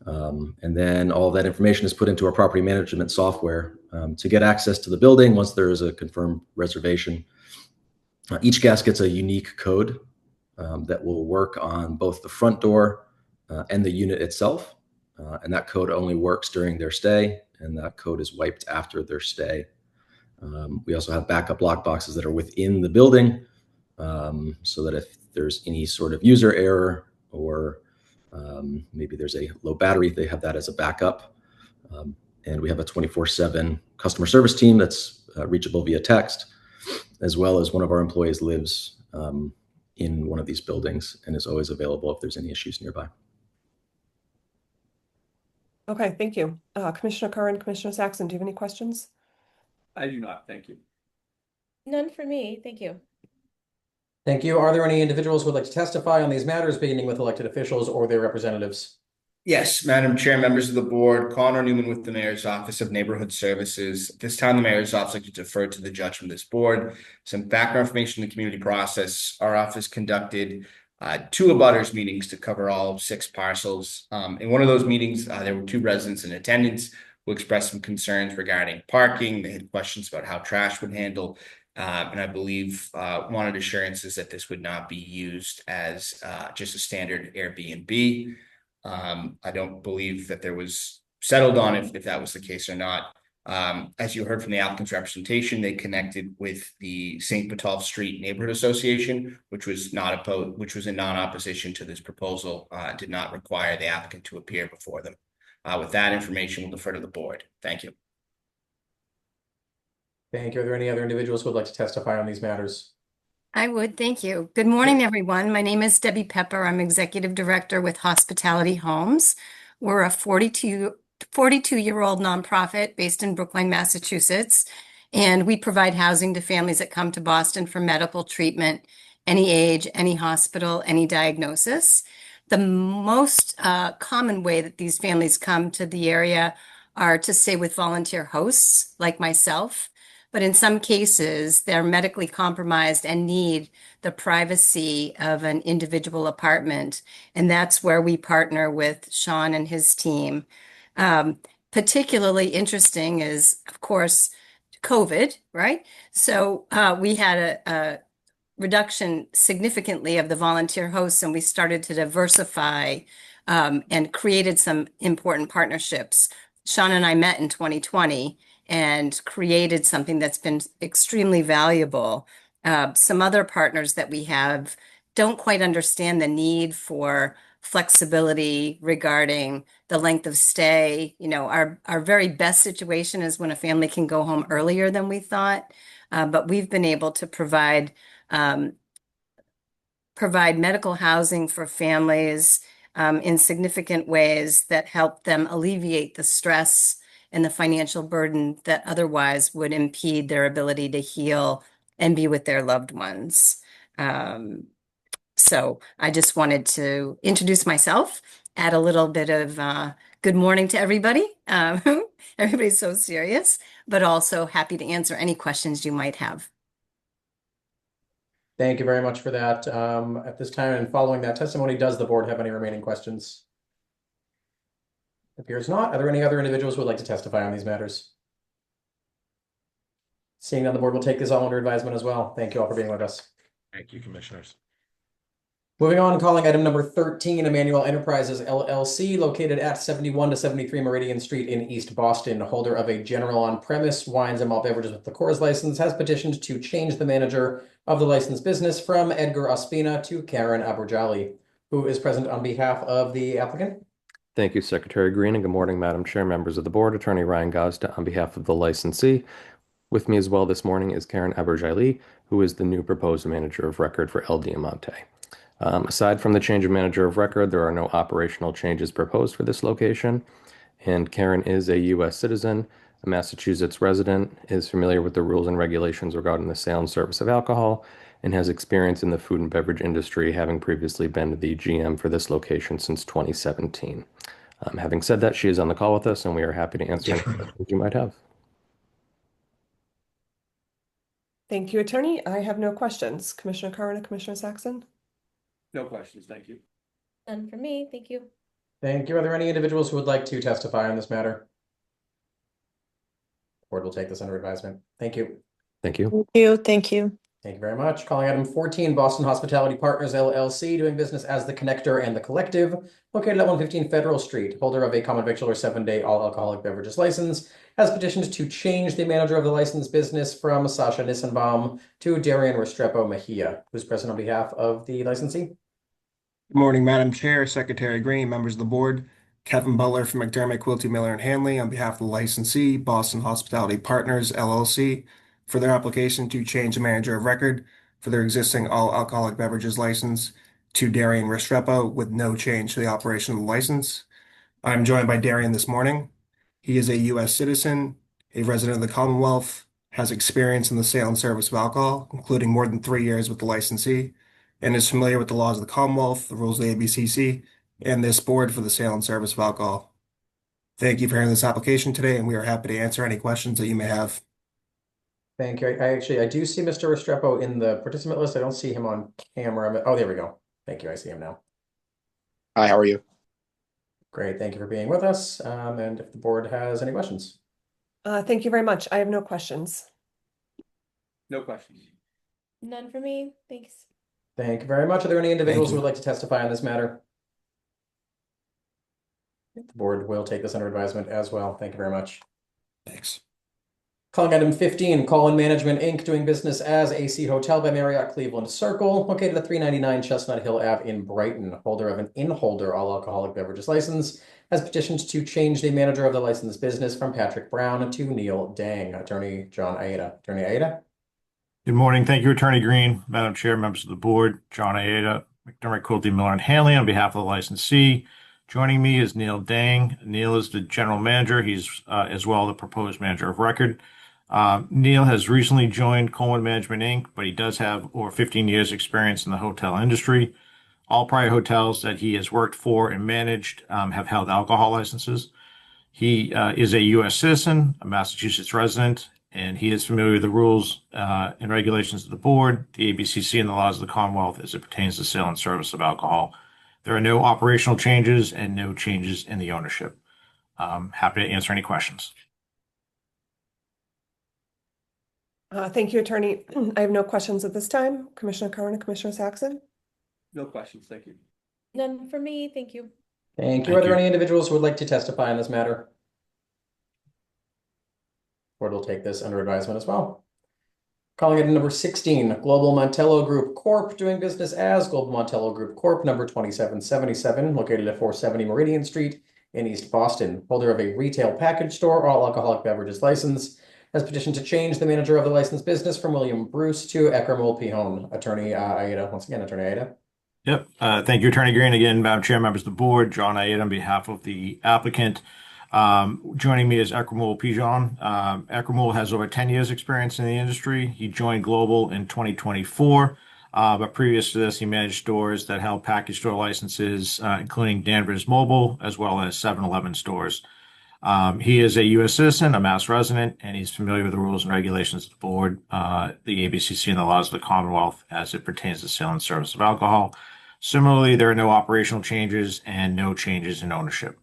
And then all that information is put into our property management software to get access to the building once there is a confirmed reservation. Each guest gets a unique code that will work on both the front door and the unit itself. And that code only works during their stay, and that code is wiped after their stay. We also have backup lock boxes that are within the building so that if there's any sort of user error or maybe there's a low battery, they have that as a backup. And we have a 24/7 customer service team that's reachable via text, as well as one of our employees lives in one of these buildings and is always available if there's any issues nearby. Okay, thank you. Commissioner Curran, Commissioner Saxon, do you have any questions? I do not. Thank you. None for me. Thank you. Thank you. Are there any individuals who would like to testify on these matters, beginning with elected officials or their representatives? Yes, Madam Chair, members of the board, Connor Newman with the Mayor's Office of Neighborhood Services. At this time, the Mayor's Office would like to defer to the judgment of this board. Some background information in the community process. Our office conducted 2 abutters meetings to cover all 6 parcels. In one of those meetings, there were 2 residents in attendance who expressed some concerns regarding parking. They had questions about how trash would handle. And I believe wanted assurances that this would not be used as just a standard Airbnb. I don't believe that there was settled on if that was the case or not. As you heard from the applicant's representation, they connected with the St. Botolph Street Neighborhood Association, which was in non-opposition to this proposal, did not require the applicant to appear before them. With that information, we'll defer to the board. Thank you. Thank you. Are there any other individuals who would like to testify on these matters? I would, thank you. Good morning, everyone. My name is Debbie Pepper. I'm Executive Director with Hospitality Homes. We're a 42-year-old nonprofit based in Brookline, Massachusetts, and we provide housing to families that come to Boston for medical treatment, any age, any hospital, any diagnosis. The most common way that these families come to the area are to stay with volunteer hosts like myself. but in some cases, they're medically compromised and need the privacy of an individual apartment. And that's where we partner with Sean and his team. Particularly interesting is, of course, COVID, right? So we had a reduction significantly of the volunteer hosts, and we started to diversify and created some important partnerships. Sean and I met in 2020 and created something that's been extremely valuable. Some other partners that we have don't quite understand the need for flexibility regarding the length of stay. You know, our very best situation is when a family can go home earlier than we thought, but we've been able to um, provide medical housing for families in significant ways that help them alleviate the stress and the financial burden that otherwise would impede their ability to heal and be with their loved ones. So I just wanted to introduce myself, add a little bit of good morning to everybody. Everybody's so serious, but also happy to answer any questions you might have. Thank you very much for that. At this time and following that testimony, does the board have any remaining questions? Appears not. Are there any other individuals who would like to testify on these matters? Seeing none, the board will take this all under advisement as well. Thank you all for being with us. Thank you, commissioners. Moving on, calling item number 13, Emmanuel Enterprises LLC, located at 71 to 73 Meridian Street in East Boston. Holder of a general on-premise wines and malt beverages with the Coors license has petitioned to change the manager of the licensed business from Edgar Ospina to Karen Aberjali, who is present on behalf of the applicant. Thank you, Secretary Green, and good morning, Madam Chair, members of the board. Attorney Ryan Gazda on behalf of the licensee. With me as well this morning is Karen Aberjali, who is the new proposed manager of record for El Diamante. Aside from the change of manager of record, there are no operational changes proposed for this location. And Karen is a U.S. citizen, a Massachusetts resident, is familiar with the rules and regulations regarding the sale and service of alcohol, and has experience in the food and beverage industry, having previously been the GM for this location since 2017. Having said that, she is on the call with us, and we are happy to answer any questions you might have. Thank you, Attorney. I have no questions. Commissioner Carmona, Commissioner Saxon? No questions, thank you. None for me, thank you. Thank you. Are there any individuals who would like to testify on this matter? The board will take this under advisement. Thank you. Thank you. Thank you. Thank you. Thank you very much. Calling item 14, Boston Hospitality Partners LLC, doing business as The Connector and The Collective, located at 115 Federal Street. Holder of a common victualler 7-day all alcoholic beverages license, has petitioned to change the manager of the licensed business from Sasha Nissenbaum to Darian Restrepo Mejia, who's present on behalf of the licensee. Good morning, Madam Chair, Secretary Green, members of the board. Kevin Butler from McDermott, Quilty, Miller, and Hanley on behalf of the licensee, Boston Hospitality Partners, LLC, for their application to change the manager of record for their existing all alcoholic beverages license to Darian Restrepo with no change to the operation of the license. I'm joined by Darian this morning. He is a U.S. citizen, a resident of the Commonwealth, has experience in the sale and service of alcohol, including more than 3 years with the licensee, and is familiar with the laws of the Commonwealth, the rules of the ABCC, and this board for the sale and service of alcohol. Thank you for hearing this application today, and we are happy to answer any questions that you may have. Thank you. I do see Mr. Restrepo in the participant list. I don't see him on camera. Oh, there we go. Thank you. I see him now. Hi, how are you? Great. Thank you for being with us. And if the board has any questions. Thank you very much. I have no questions. No questions. None for me, thanks. Thank you very much. Are there any individuals who would like to testify on this matter? The board will take this under advisement as well. Thank you very much. Thanks. Calling item 15, Colin Management, Inc., doing business as AC Hotel by Marriott Cleveland Circle, located at 399 Chestnut Hill Ave in Brighton. Holder of an in-holder all alcoholic beverages license, has petitioned to change the manager of the licensed business from Patrick Brown to Neil Dang. Attorney John Aida. Attorney Aida? Good morning. Thank you, Attorney Green, Madam Chair, members of the board, John Aida, McDermott, Quilty, Miller, and Hanley on behalf of the licensee. Joining me is Neil Dang. Neil is the general manager. He's as well the proposed manager of record. Neil has recently joined Coleman Management, Inc., but he does have over 15 years experience in the hotel industry. All prior hotels that he has worked for and managed have held alcohol licenses. He is a U.S. citizen, a Massachusetts resident, and he is familiar with the rules and regulations of the board, the ABCC, and the laws of the Commonwealth as it pertains to sale and service of alcohol. There are no operational changes and no changes in the ownership. Happy to answer any questions. Thank you, Attorney. I have no questions at this time. Commissioner Curran and Commissioner Saxon? No questions, thank you. None for me, thank you. Thank you. Are there any individuals who would like to testify on this matter? Board will take this under advisement as well. Calling item number 16, Global Montello Group Corp. Doing business as Global Montello Group Corp. Number 2777, located at 470 Meridian Street in East Boston. Holder of a retail package store, all alcoholic beverages license, has petitioned to change the manager of the licensed business from William Bruce to Ekramul Pihon. Attorney Aida, once again, Attorney Aida. Yep. Thank you, Attorney Green. Again, Madam Chair, members of the board, John Aida on behalf of the applicant. Joining me is Ekramul Pijon. Ekramul has over 10 years experience in the industry. He joined Global in 2024, but previous to this, he managed stores that held package store licenses, including Danvers Mobile, as well as 7-Eleven stores. He is a U.S. citizen, a Mass resident, and he's familiar with the rules and regulations of the board, the ABCC, and the laws of the Commonwealth as it pertains to sale and service of alcohol. Similarly, there are no operational changes and no changes in ownership.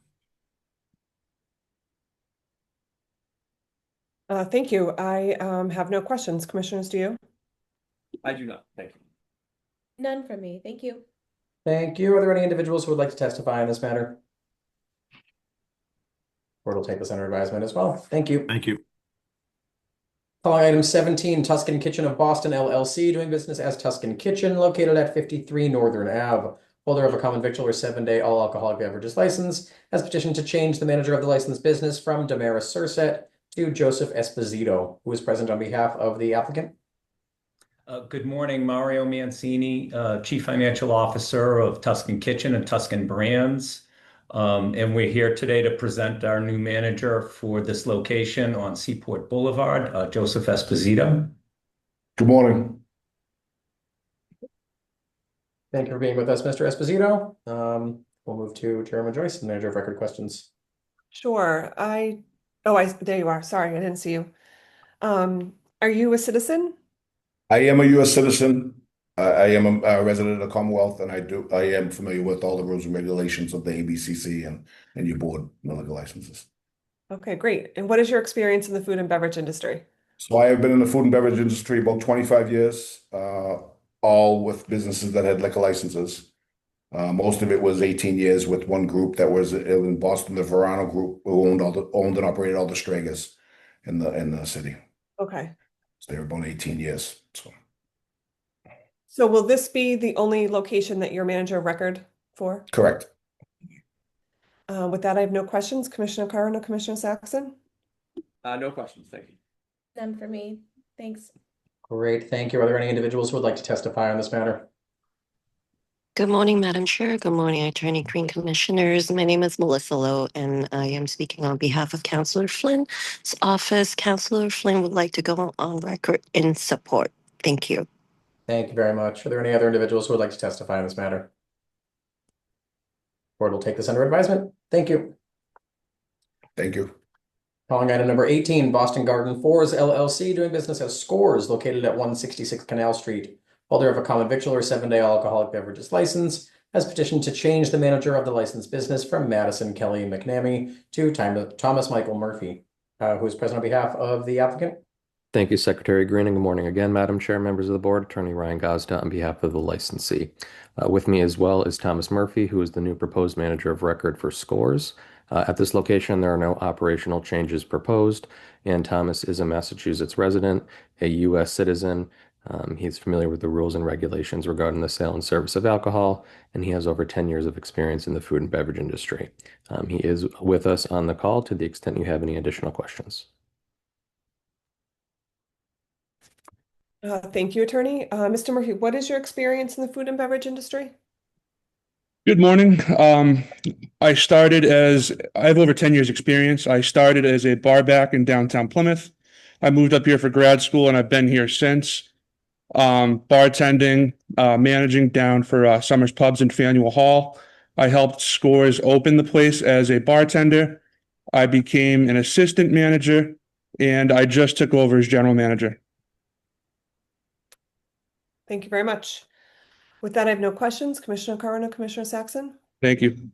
Thank you. I have no questions. Commissioners, do you? I do not, thank you. None for me, thank you. Thank you. Are there any individuals who would like to testify on this matter? Board will take this under advisement as well. Thank you. Thank you. Calling item 17, Tuscan Kitchen of Boston, LLC, doing business as Tuscan Kitchen, located at 53 Northern Ave. Holder of a common victular 7-day all alcoholic beverages license, has petitioned to change the manager of the licensed business from Damaris Surset to Joseph Esposito, who is present on behalf of the applicant. Good morning, Mario Mancini, Chief Financial Officer of Tuscan Kitchen and Tuscan Brands. And we're here today to present our new manager for this location on Seaport Boulevard, Joseph Esposito. Good morning. Thank you for being with us, Mr. Esposito. We'll move to Chairman Joyce, the manager of record questions. Sure. There you are. Sorry, I didn't see you. Are you a citizen? I am a U.S. citizen. I am a resident of the Commonwealth, and I am familiar with all the rules and regulations of the ABCC and your board liquor licenses. Okay, great. And what is your experience in the food and beverage industry? So I have been in the food and beverage industry about 25 years, all with businesses that had liquor licenses. Most of it was 18 years with one group that was in Boston, the Verano Group, who owned and operated all the Stragers in the city. Okay. So they were about 18 years. So will this be the only location that you're manager of record for? Correct. With that, I have no questions. Commissioner Curran or Commissioner Saxon? No questions, thank you. None for me, thanks. Great, thank you. Are there any individuals who would like to testify on this matter? Good morning, Madam Chair. Good morning, Attorney Green Commissioners. My name is Melissa Lowe, and I am speaking on behalf of Councillor Flynn's office. Councillor Flynn would like to go on record in support. Thank you. Thank you very much. Are there any other individuals who would like to testify on this matter? Board will take this under advisement. Thank you. Thank you. Calling item number 18, Boston Garden Fours LLC, doing business as Scores, located at 166 Canal Street. Holder of a common victular 7-day alcoholic beverages license, has petitioned to change the manager of the licensed business from Madison Kelly McNamee to Thomas Michael Murphy, who is present on behalf of the applicant. Thank you, Secretary Green, and good morning again, Madam Chair, members of the board. Attorney Ryan Gosda on behalf of the licensee. With me as well is Thomas Murphy, who is the new proposed manager of record for Scores. At this location, there are no operational changes proposed, and Thomas is a Massachusetts resident, a U.S. citizen. He's familiar with the rules and regulations regarding the sale and service of alcohol, and he has over 10 years of experience in the food and beverage industry. He is with us on the call to the extent you have any additional questions. Thank you, Attorney. Mr. Murphy, what is your experience in the food and beverage industry? Good morning. I have over 10 years experience. I started as a bar back in downtown Plymouth. I moved up here for grad school and I've been here since. Bartending, managing down for Summers Pubs in Faneuil Hall. I helped Scores open the place as a bartender. I became an assistant manager and I just took over as general manager. Thank you very much. With that, I have no questions. Commissioner Carano, Commissioner Saxon? Thank you.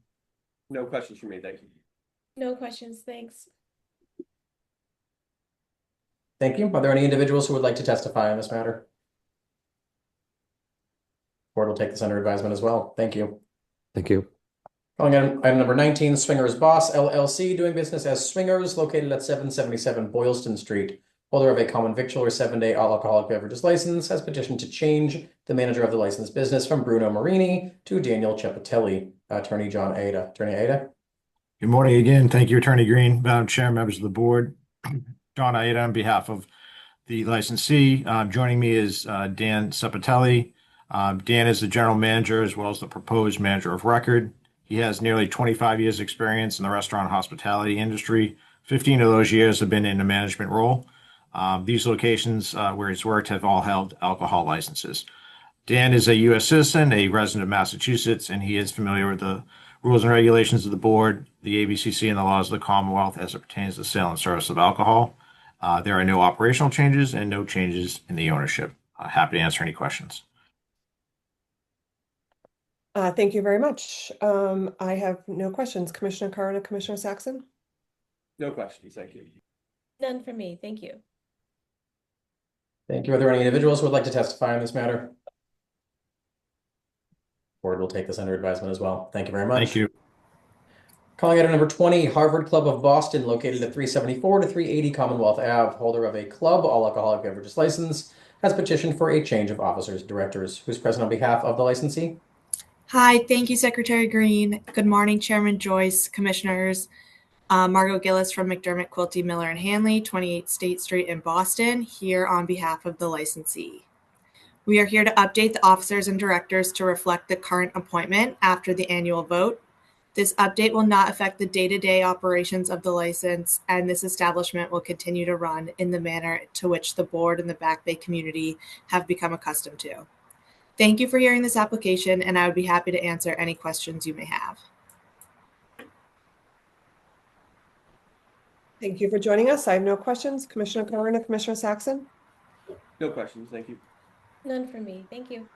No questions for me, thank you. No questions, thanks. Thank you. Are there any individuals who would like to testify on this matter? Board will take this under advisement as well. Thank you. Thank you. Calling item number 19, Swingers Boss LLC, doing business as Swingers, located at 777 Boylston Street. Holder of a common victualler 7-day all alcoholic beverages license has petitioned to change the manager of the licensed business from Bruno Marini to Daniel Cepatelli. Attorney John Ada. Attorney Ada. Good morning again. Thank you, Attorney Green, Madam Chair, members of the board. John Aida on behalf of the licensee. Joining me is Dan Cepatelli. Dan is the general manager as well as the proposed manager of record. He has nearly 25 years experience in the restaurant hospitality industry. 15 of those years have been in a management role. These locations where he's worked have all held alcohol licenses. Dan is a U.S. citizen, a resident of Massachusetts, and he is familiar with the rules and regulations of the board, the ABCC, and the laws of the Commonwealth as it pertains to the sale and service of alcohol. There are no operational changes and no changes in the ownership. Happy to answer any questions. Thank you very much. I have no questions. Commissioner Carano, Commissioner Saxon? No questions, thank you. None for me, thank you. Thank you. Are there any individuals who would like to testify on this matter? Board will take this under advisement as well. Thank you very much. Thank you. Calling item number 20, Harvard Club of Boston, located at 374 to 380 Commonwealth Ave, holder of a club all alcoholic beverages license, has petitioned for a change of officers and directors. Who's present on behalf of the licensee? Hi, thank you, Secretary Green. Good morning, Chairman Joyce, Commissioners. Margot Gillis from McDermott, Quilty, Miller and Hanley, 28 State Street in Boston, here on behalf of the licensee. We are here to update the officers and directors to reflect the current appointment after the annual vote. This update will not affect the day-to-day operations of the license, and this establishment will continue to run in the manner to which the board and the Back Bay community have become accustomed to. Thank you for hearing this application, and I would be happy to answer any questions you may have. Thank you for joining us. I have no questions. Commissioner Carano, Commissioner Saxon? No questions, thank you. None for me, thank you.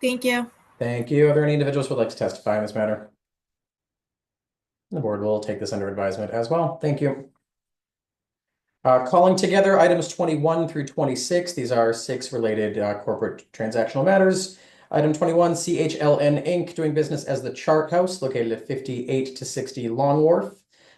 Thank you. Thank you. Are there any individuals who would like to testify on this matter? The board will take this under advisement as well. Thank you. Calling together items 21 through 26. These are 6 related corporate transactional matters. Item 21, CHLN Inc., doing business as the Chart House, located at 58 to 60 Long Wharf.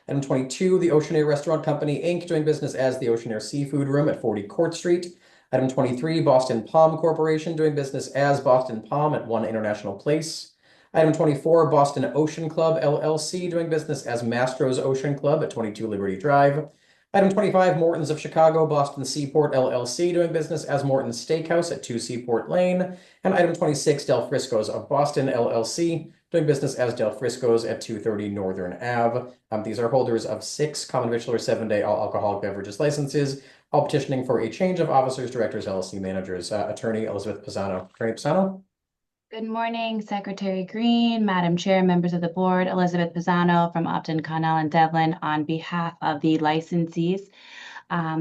Item 22, the Oceanair Restaurant Company Inc., doing business as the Oceanair Seafood Room at 40 Court Street. Item 23, Boston Palm Corporation, doing business as Boston Palm at 1 International Place. Item 24, Boston Ocean Club LLC, doing business as Mastro's Ocean Club at 22 Liberty Drive. Item 25, Morton's of Chicago, Boston Seaport LLC, doing business as Morton's Steakhouse at 2 Seaport Lane. And item 26, Del Frisco's of Boston LLC, doing business as Del Frisco's at 230 Northern Ave. These are holders of 6 common victular 7-day all alcoholic beverages licenses, all petitioning for a change of officers, directors, LLC managers. Attorney Elizabeth Pisano. Attorney Pisano. Good morning, Secretary Green, Madam Chair, members of the board. Elizabeth Pisano from Upton, Connell, and Devlin on behalf of the licensees.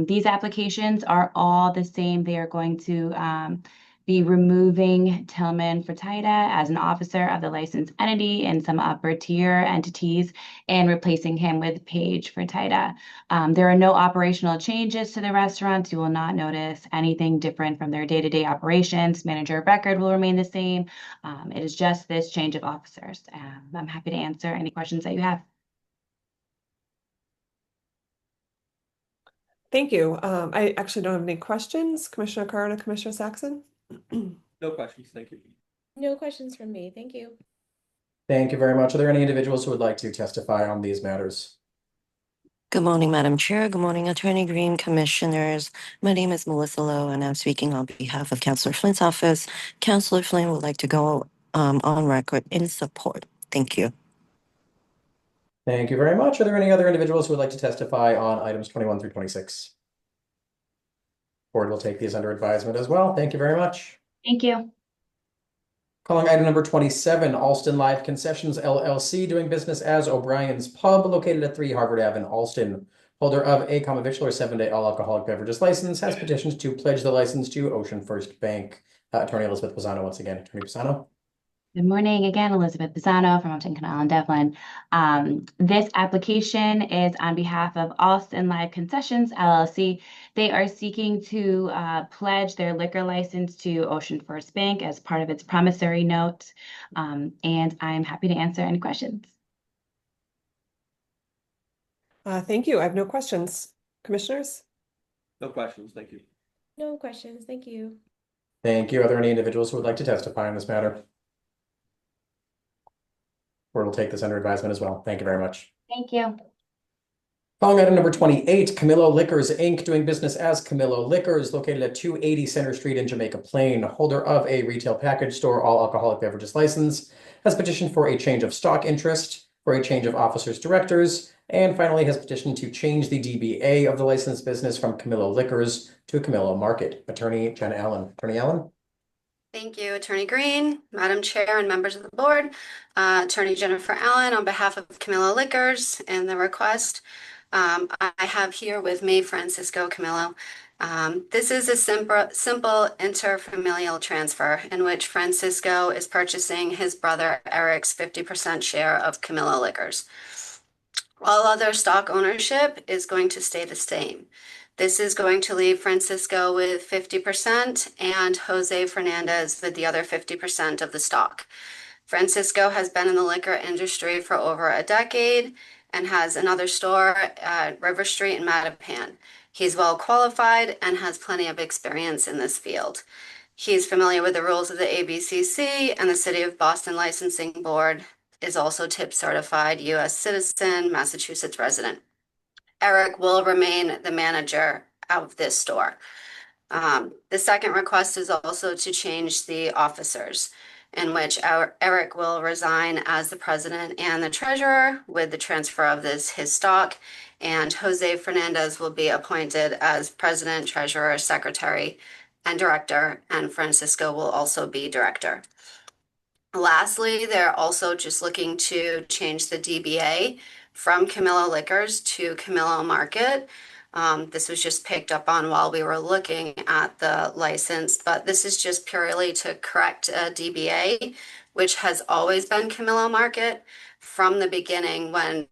These applications are all the same. They are going to be removing Tillman Fertitta as an officer of the licensed entity and some upper tier entities and replacing him with Paige Fertitta. There are no operational changes to the restaurants. You will not notice anything different from their day-to-day operations. Manager of record will remain the same. It is just this change of officers. I'm happy to answer any questions that you have. Thank you. I actually don't have any questions. Commissioner Carano, Commissioner Saxon? No questions, thank you. No questions from me, thank you. Thank you very much. Are there any individuals who would like to testify on these matters? Good morning, Madam Chair. Good morning, Attorney Green, Commissioners. My name is Melissa Lowe, and I'm speaking on behalf of Councillor Flynn's office. Councillor Flynn would like to go on record in support. Thank you. Thank you very much. Are there any other individuals who would like to testify on items 21 through 26? Board will take these under advisement as well. Thank you very much. Thank you. Calling item number 27, Alston Live Concessions LLC, doing business as O'Brien's Pub, located at 3 Harvard Ave in Alston. holder of a common victual or 7-day all alcoholic beverages license, has petitioned to pledge the license to Ocean First Bank. Attorney Elizabeth Pisano once again. Attorney Pisano. Good morning again, Elizabeth Pisano from Upton Canal and Devlin. This application is on behalf of Austin Live Concessions LLC. They are seeking to pledge their liquor license to Ocean First Bank as part of its promissory note. And I'm happy to answer any questions. Thank you. I have no questions. Commissioners? No questions, thank you. No questions, thank you. Thank you. Are there any individuals who would like to testify on this matter? Board will take this under advisement as well. Thank you very much. Thank you. Calling item number 28, Camillo Liquors, Inc., doing business as Camillo Liquors, located at 280 Center Street in Jamaica Plain, holder of a retail package store all alcoholic beverages license, has petitioned for a change of stock interest, for a change of officers directors, and finally has petitioned to change the DBA of the licensed business from Camillo Liquors to Camillo Market. Attorney Jen Allen. Attorney Allen. Thank you, Attorney Green, Madam Chair, and members of the board. Attorney Jennifer Allen on behalf of Camillo Liquors and the request. I have here with me Francisco Camillo. This is a simple interfamilial transfer in which Francisco is purchasing his brother Eric's 50% share of Camillo Liquors. All other stock ownership is going to stay the same. This is going to leave Francisco with 50% and Jose Fernandez with the other 50% of the stock. Francisco has been in the liquor industry for over a decade and has another store at River Street in Mattapan. He's well qualified and has plenty of experience in this field. He's familiar with the rules of the ABCC and the City of Boston Licensing Board, is also TIP certified, U.S. citizen, Massachusetts resident. Eric will remain the manager of this store. The second request is also to change the officers, in which Eric will resign as the president and the treasurer with the transfer of his stock, and Jose Fernandez will be appointed as president, treasurer, secretary, and director, and Francisco will also be director. Lastly, they're also just looking to change the DBA from Camillo Liquors to Camillo Market. This was just picked up on while we were looking at the license, but this is just purely to correct a DBA, which has always been Camillo Market. From the beginning, when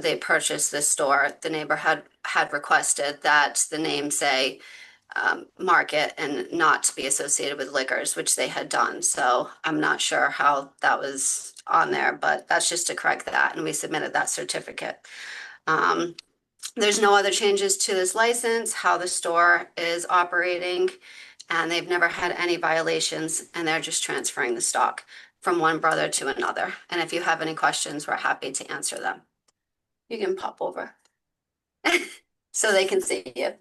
they purchased this store, the neighbor had requested that the name say Market and not to be associated with liquors, which they had done. So I'm not sure how that was on there, but that's just to correct that, and we submitted that certificate. There's no other changes to this license, how the store is operating, and they've never had any violations, and they're just transferring the stock from one brother to another. And if you have any questions, we're happy to answer them. You can pop over so they can see you.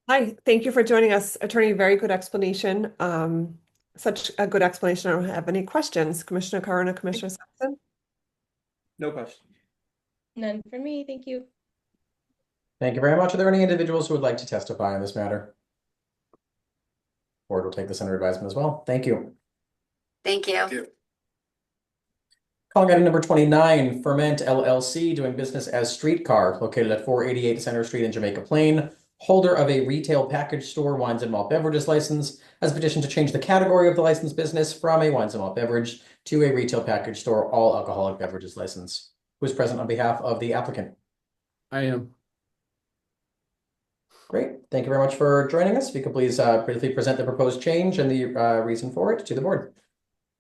Hi, thank you for joining us, Attorney. Very good explanation. Such a good explanation. I don't have any questions. Commissioner Carona, Commissioner Sampson? No questions. None for me, thank you. Thank you very much. Are there any individuals who would like to testify on this matter? Board will take this under advisement as well. Thank you. Thank you. Calling item number 29, Ferment LLC, doing business as Streetcar, located at 488 Center Street in Jamaica Plain, holder of a retail package store wines and malt beverages license, has petitioned to change the category of the licensed business from a wines and malt beverage to a retail package store all alcoholic beverages license. Who is present on behalf of the applicant? I am. Great. Thank you very much for joining us. If you could please briefly present the proposed change and the reason for it to the board.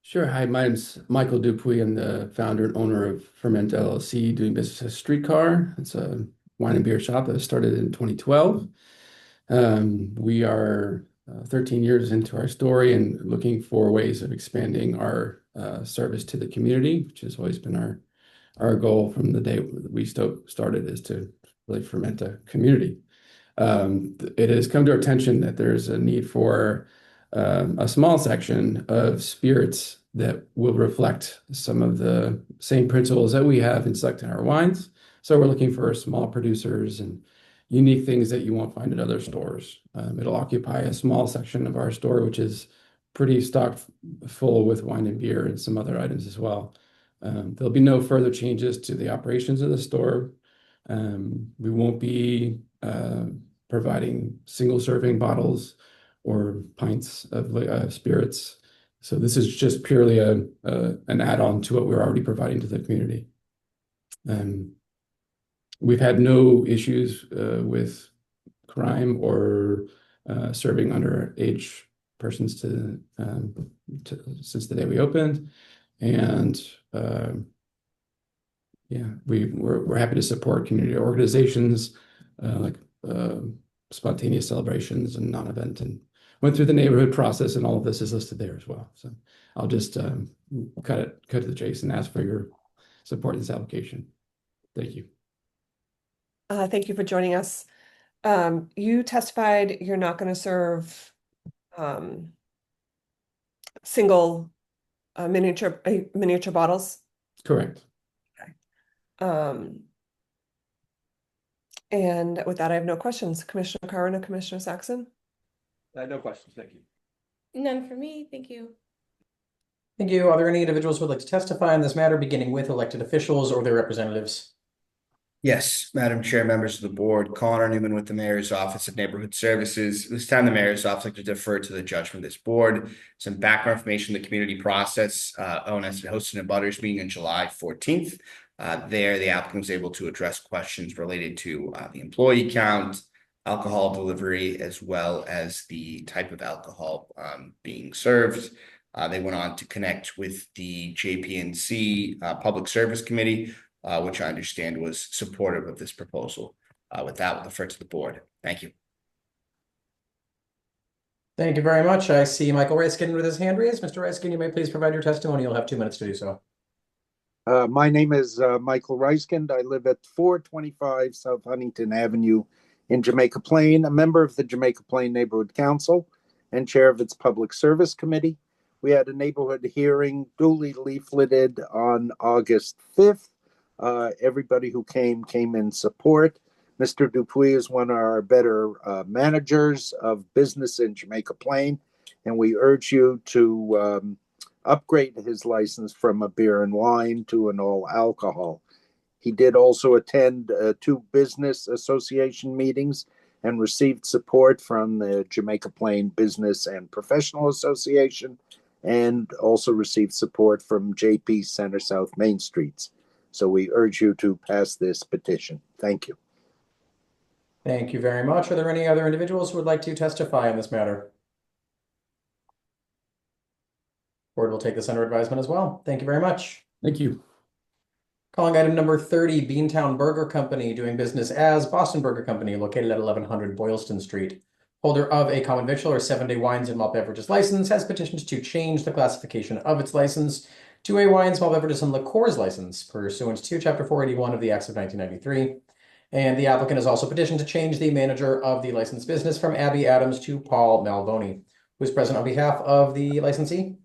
Sure. Hi, my name's Michael Dupuy. I'm the founder and owner of Ferment LLC, doing business as Streetcar. It's a wine and beer shop that started in 2012. We are 13 years into our story and looking for ways of expanding our service to the community, which has always been our goal from the day we started, is to really ferment a community. It has come to our attention that there's a need for a small section of spirits that will reflect some of the same principles that we have in selecting our wines. So we're looking for small producers and unique things that you won't find at other stores. It'll occupy a small section of our store, which is pretty stocked full with wine and beer and some other items as well. There'll be no further changes to the operations of the store. We won't be providing single serving bottles or pints of spirits. So this is just purely an add-on to what we're already providing to the community. We've had no issues with crime or serving underage persons since the day we opened. And yeah, we're happy to support community organizations like spontaneous celebrations and non-event, and went through the neighborhood process, and all of this is listed there as well. So I'll just cut to the chase and ask for your support in this application. Thank you. Thank you for joining us. You testified you're not going to serve single miniature bottles. Correct. And with that, I have no questions. Commissioner Curran and Commissioner Saxon? No questions, thank you. None for me, thank you. Thank you. Are there any individuals who would like to testify on this matter, beginning with elected officials or their representatives? Yes, Madam Chair, members of the board, Connor Newman with the Mayor's Office of Neighborhood Services. This time, the Mayor's Office would like to defer to the judgment of this board. Some background information, the community process. ONS hosted a butters meeting on July 14th. There, the applicant was able to address questions related to the employee count, alcohol delivery, as well as the type of alcohol being served. They went on to connect with the JP&C Public Service Committee, which I understand was supportive of this proposal. With that, we'll defer to the board. Thank you. Thank you very much. I see Michael Reiskin with his hand raised. Mr. Reiskin, you may please provide your testimony. You'll have 2 minutes to do so. My name is Michael Reiskind. I live at 425 South Huntington Avenue in Jamaica Plain, a member of the Jamaica Plain Neighborhood Council and chair of its Public Service Committee. We had a neighborhood hearing duly leafleted on August 5th. Everybody who came in support. Mr. Dupuy is one of our better managers of business in Jamaica Plain, and we urge you to upgrade his license from a beer and wine to an all alcohol. He did also attend 2 business association meetings and received support from the Jamaica Plain Business and Professional Association, and also received support from JP Center South Main Streets. So we urge you to pass this petition. Thank you. Thank you very much. Are there any other individuals who would like to testify on this matter? Board will take this under advisement as well. Thank you very much. Thank you. Calling item number 30, Beantown Burger Company, doing business as Boston Burger Company, located at 1100 Boylston Street. Holder of a common victual or 7-day wines and malt beverages license has petitioned to change the classification of its license to a wines, malt beverages, and liqueurs license pursuant to Chapter 481 of the Acts of 1993. And the applicant has also petitioned to change the manager of the licensed business from Abby Adams to Paul Malvoni, who is present on behalf of the licensee.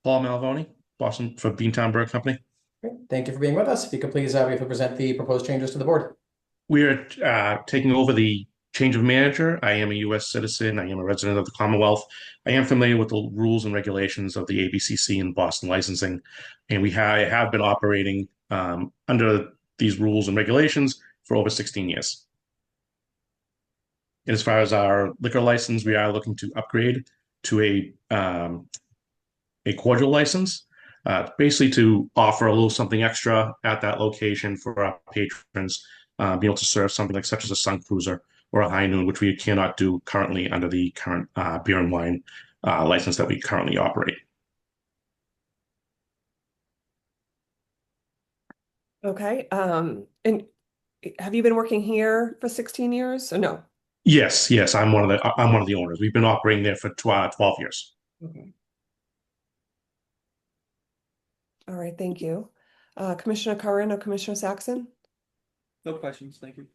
Paul Malvoni, Boston for Beantown Burger Company. Great. Thank you for being with us. If you could please briefly present the proposed changes to the board. We are taking over the change of manager. I am a U.S. citizen. I am a resident of the Commonwealth. I am familiar with the rules and regulations of the ABCC and Boston licensing, and we have been operating under these rules and regulations for over 16 years. And as far as our liquor license, we are looking to upgrade to a cordial license, basically to offer a little something extra at that location for our patrons, be able to serve something like such as a Sun Cruiser or a High Noon, which we cannot do currently under the current beer and wine license that we currently operate. Okay. And have you been working here for 16 years or no? Yes, I'm one of the owners. We've been operating there for 12 years. Okay. All right, thank you. Commissioner Curran or Commissioner Saxon? No questions, thank you.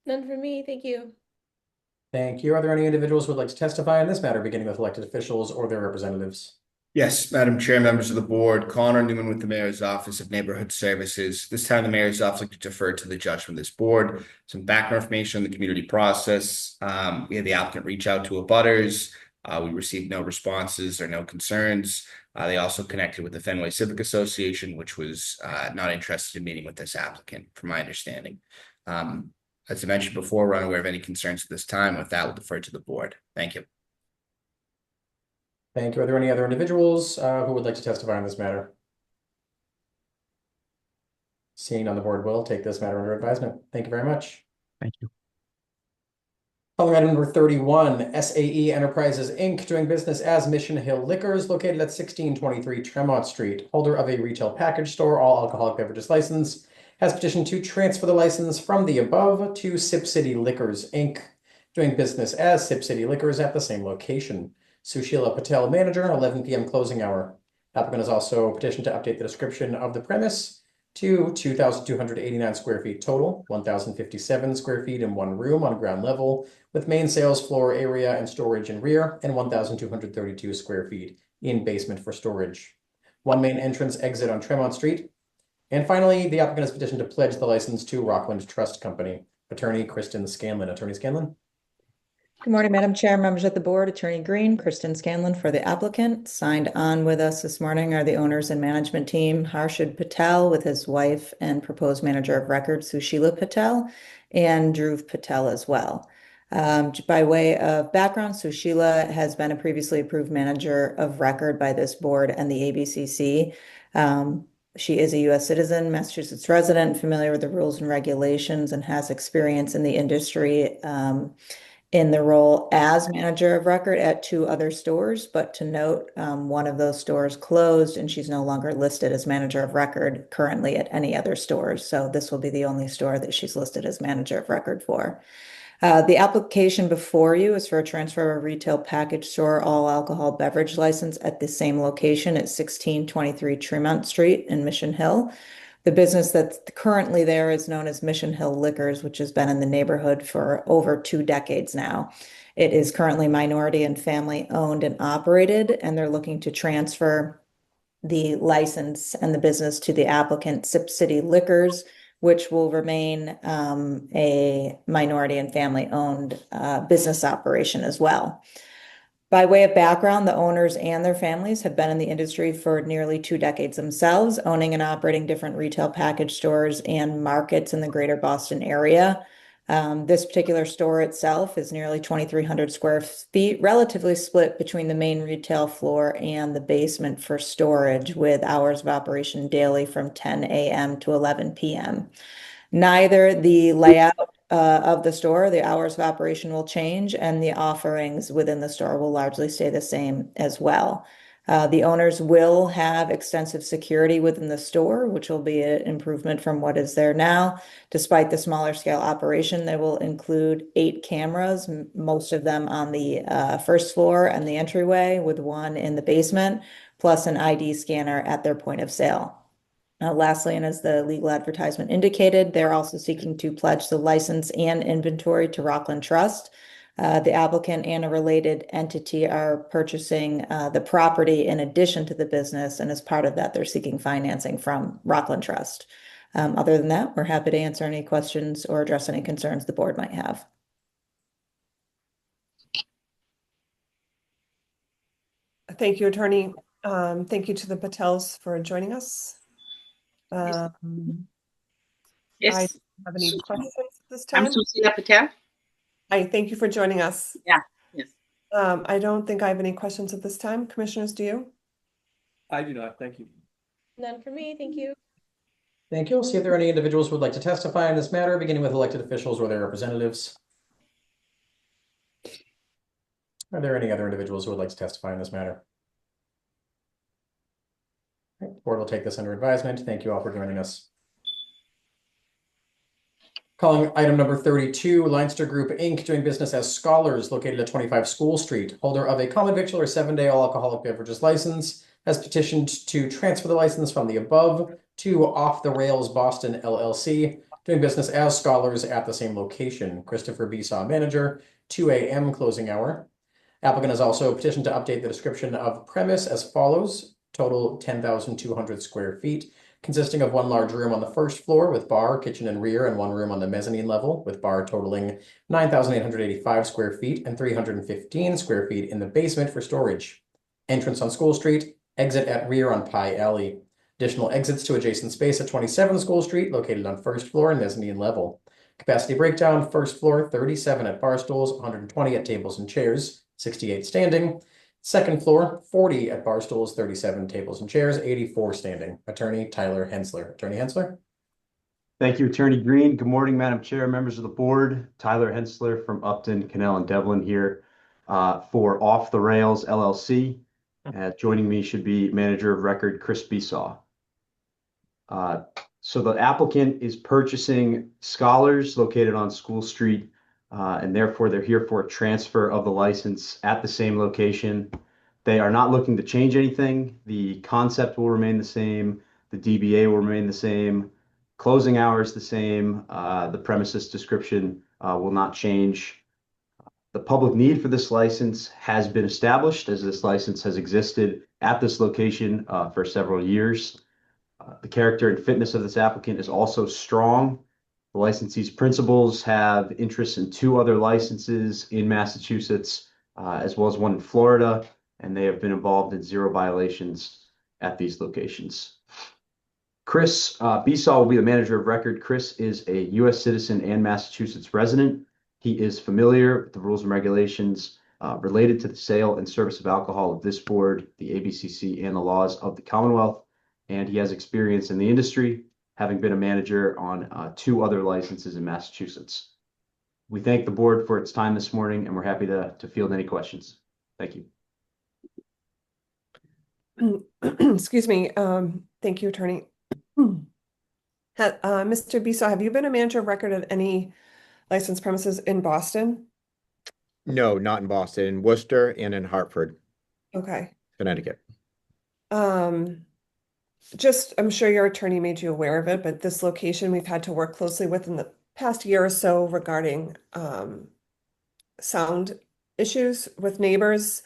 None for me, thank you. Thank you. Are there any individuals who would like to testify on this matter, beginning with elected officials or their representatives? Yes, Madam Chair, members of the board, Connor Newman with the Mayor's Office of Neighborhood Services. This time, the Mayor's Office would like to defer to the judgment of this board. Some background information on the community process. We had the applicant reach out to abutters. We received no responses or no concerns. They also connected with the Fenway Civic Association, which was not interested in meeting with this applicant, from my understanding. As I mentioned before, we're unaware of any concerns at this time. With that, we'll defer to the board. Thank you. Thank you. Are there any other individuals who would like to testify on this matter? Seeing none, the board will take this matter under advisement. Thank you very much. Thank you. Calling item number 31, SAE Enterprises, Inc., doing business as Mission Hill Liquors, located at 1623 Tremont Street, holder of a retail package store, all alcoholic beverages license, has petitioned to transfer the license from the above to Sip City Liquors, Inc., doing business as Sip City Liquors at the same location. Sushila Patel, manager, 11 p.m. closing hour. Applicant has also petitioned to update the description of the premise to 2,289 square feet total, 1,057 square feet in one room on ground level, with main sales floor area and storage in rear, and 1,232 square feet in basement for storage. One main entrance exit on Tremont Street. And finally, the applicant has petitioned to pledge the license to Rockland Trust Company. Attorney Kristen Scanlon. Attorney Scanlon. Good morning, Madam Chair, members of the board, Attorney Green, Kristen Scanlon for the applicant. Signed on with us this morning are the owners and management team, Harshad Patel with his wife and proposed manager of record, Sushila Patel, and Dhruv Patel as well. By way of background, Sushila has been a previously approved manager of record by this board and the ABCC. She is a U.S. citizen, Massachusetts resident, familiar with the rules and regulations, and has experience in the industry in the role as manager of record at 2 other stores. But to note, one of those stores closed and she's no longer listed as manager of record currently at any other stores. So this will be the only store that she's listed as manager of record for. The application before you is for a transfer of a retail package store all alcohol beverage license at the same location at 1623 Tremont Street in Mission Hill. The business that's currently there is known as Mission Hill Liquors, which has been in the neighborhood for over 2 decades now. It is currently minority and family owned and operated, and they're looking to transfer the license and the business to the applicant, Sip City Liquors, which will remain a minority and family owned business operation as well. By way of background, the owners and their families have been in the industry for nearly 2 decades themselves, owning and operating different retail package stores and markets in the greater Boston area. This particular store itself is nearly 2,300 square feet, relatively split between the main retail floor and the basement for storage, with hours of operation daily from 10 a.m. to 11 p.m. Neither the layout of the store, the hours of operation will change, and the offerings within the store will largely stay the same as well. The owners will have extensive security within the store, which will be an improvement from what is there now. Despite the smaller scale operation, they will include 8 cameras, most of them on the first floor and the entryway, with 1 in the basement, plus an ID scanner at their point of sale. Lastly, and as the legal advertisement indicated, they're also seeking to pledge the license and inventory to Rockland Trust. The applicant and a related entity are purchasing the property in addition to the business, and as part of that, they're seeking financing from Rockland Trust. Other than that, we're happy to answer any questions or address any concerns the board might have. Thank you, Attorney. Thank you to the Patels for joining us. I Yes. don't have any questions at this time. I'm Sushila Patel. Hi, thank you for joining us. Yeah, yes. I don't think I have any questions at this time. Commissioners, do you? I do not. Thank you. None for me, thank you. Thank you. We'll see if there are any individuals who would like to testify on this matter, beginning with elected officials or their representatives. Are there any other individuals who would like to testify on this matter? All right, the board will take this under advisement. Thank you all for joining us. Calling item number 32, Leinster Group, Inc., doing business as Scholars, located at 25 School Street, holder of a common victual or 7-day all alcoholic beverages license, has petitioned to transfer the license from the above to Off the Rails Boston LLC, doing business as Scholars at the same location. Christopher Besaw, manager, 2 a.m. closing hour. Applicant has also petitioned to update the description of premise as follows: total 10,200 square feet, consisting of one large room on the first floor with bar, kitchen, and rear, and one room on the mezzanine level with bar totaling 9,885 square feet and 315 square feet in the basement for storage. Entrance on School Street, exit at rear on Pie Alley. Additional exits to adjacent space at 27 School Street, located on first floor and mezzanine level. Capacity breakdown, first floor, 37 at bar stools, 120 at tables and chairs, 68 standing. Second floor, 40 at bar stools, 37 tables and chairs, 84 standing. Attorney Tyler Hensler. Attorney Hensler. Thank you, Attorney Green. Good morning, Madam Chair, members of the board. Tyler Hensler from Upton, Canal, and Devlin here for Off the Rails LLC. Joining me should be Manager of Record Chris Besaw. So the applicant is purchasing Scholars located on School Street, and therefore they're here for a transfer of the license at the same location. They are not looking to change anything. The concept will remain the same. The DBA will remain the same. Closing hours the same. The premises description will not change. The public need for this license has been established, as this license has existed at this location for several years. The character and fitness of this applicant is also strong. The licensee's principals have interests in 2 other licenses in Massachusetts, as well as one in Florida, and they have been involved in 0 violations at these locations. Chris Besaw will be the manager of record. Chris is a U.S. citizen and Massachusetts resident. He is familiar with the rules and regulations related to the sale and service of alcohol of this board, the ABCC, and the laws of the Commonwealth. And he has experience in the industry, having been a manager on 2 other licenses in Massachusetts. We thank the board for its time this morning, and we're happy to field any questions. Thank you. Excuse me. Thank you, Attorney. Mr. Besaw, have you been a manager of record at any licensed premises in Boston? No, not in Boston, in Worcester and in Hartford, Okay. Connecticut. I'm sure your attorney made you aware of it, but this location we've had to work closely with in the past year or so regarding sound issues with neighbors.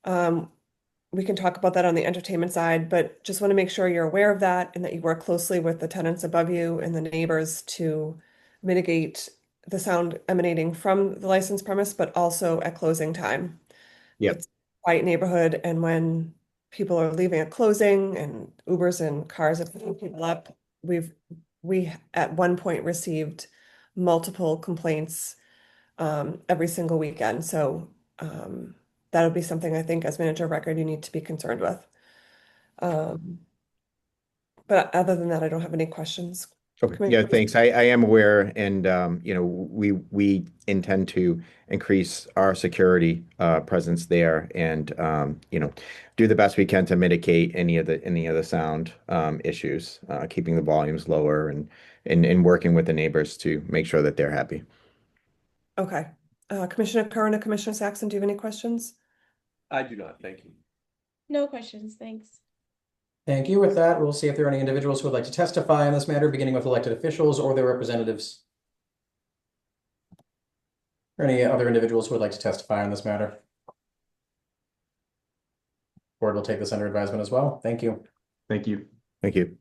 We can talk about that on the entertainment side, but just want to make sure you're aware of that and that you work closely with the tenants above you and the neighbors to mitigate the sound emanating from the licensed premise, but also at closing time. Yep. It's a quiet neighborhood, and when people are leaving at closing and Ubers and cars are picking people up, we at one point received multiple complaints every single weekend. So that would be something I think as manager of record you need to be concerned with. But other than that, I don't have any questions. Okay. Yeah, thanks. I am aware, and we intend to increase our security presence there, and do the best we can to mitigate any of the sound issues, keeping the volumes lower and working with the neighbors to make sure that they're happy. Okay. Commissioner Curran and Commissioner Saxon, do you have any questions? I do not, thank you. No questions, thanks. Thank you. With that, we'll see if there are any individuals who would like to testify on this matter, beginning with elected officials or their representatives. Or any other individuals who would like to testify on this matter? Board will take this under advisement as well. Thank you. Thank you. Thank you.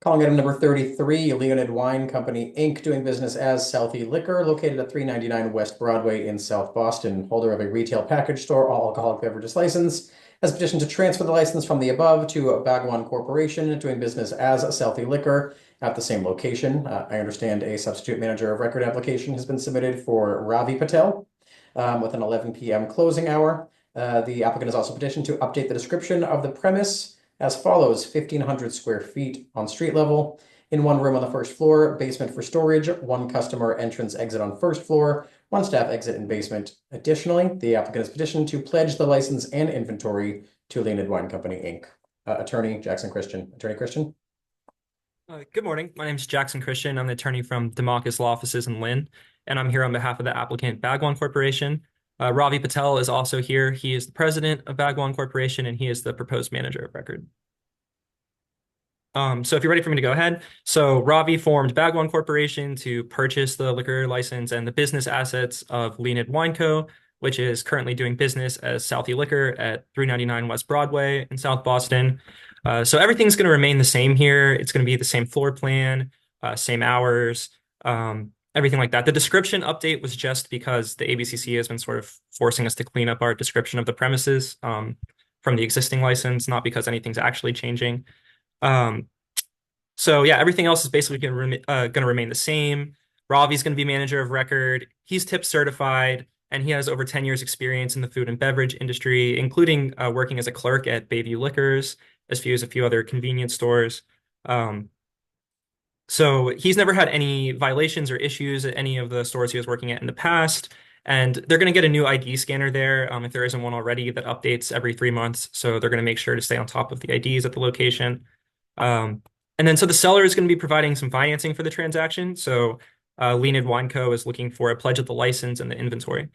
Calling item number 33, Leonid Wine Company, Inc., doing business as Southie Liquor, located at 399 West Broadway in South Boston, holder of a retail package store all alcoholic beverages license, has petitioned to transfer the license from the above to Bagwan Corporation, doing business as Southie Liquor at the same location. I understand a substitute manager of record application has been submitted for Ravi Patel with an 11 p.m. closing hour. The applicant has also petitioned to update the description of the premise as follows: 1,500 square feet on street level, in one room on the first floor, basement for storage, one customer entrance exit on first floor, one staff exit in basement. Additionally, the applicant has petitioned to pledge the license and inventory to Leonid Wine Company, Inc. Attorney Jackson Christian. Attorney Christian. Good morning. My name is Jackson Christian. I'm the attorney from Democus Law Offices in Lynn, and I'm here on behalf of the applicant Bagwan Corporation. Ravi Patel is also here. He is the president of Bagwan Corporation, and he is the proposed manager of record. So if you're ready for me to go ahead. So Ravi formed Bagwan Corporation to purchase the liquor license and the business assets of Leonid Wine Co., which is currently doing business as Southie Liquor at 399 West Broadway in South Boston. So everything's going to remain the same here. It's going to be the same floor plan, same hours, everything like that. The description update was just because the ABCC has been sort of forcing us to clean up our description of the premises from the existing license, not because anything's actually changing. So yeah, everything else is basically going to remain the same. Ravi's going to be manager of record. He's tip certified, and he has over 10 years experience in the food and beverage industry, including working as a clerk at Bayview Liquors, as few as a few other convenience stores. So he's never had any violations or issues at any of the stores he was working at in the past. And they're going to get a new ID scanner there if there isn't one already that updates every 3 months. So they're going to make sure to stay on top of the IDs at the location. And then so the seller is going to be providing some financing for the transaction. So Leonid Wine Co. is looking for a pledge of the license and the inventory.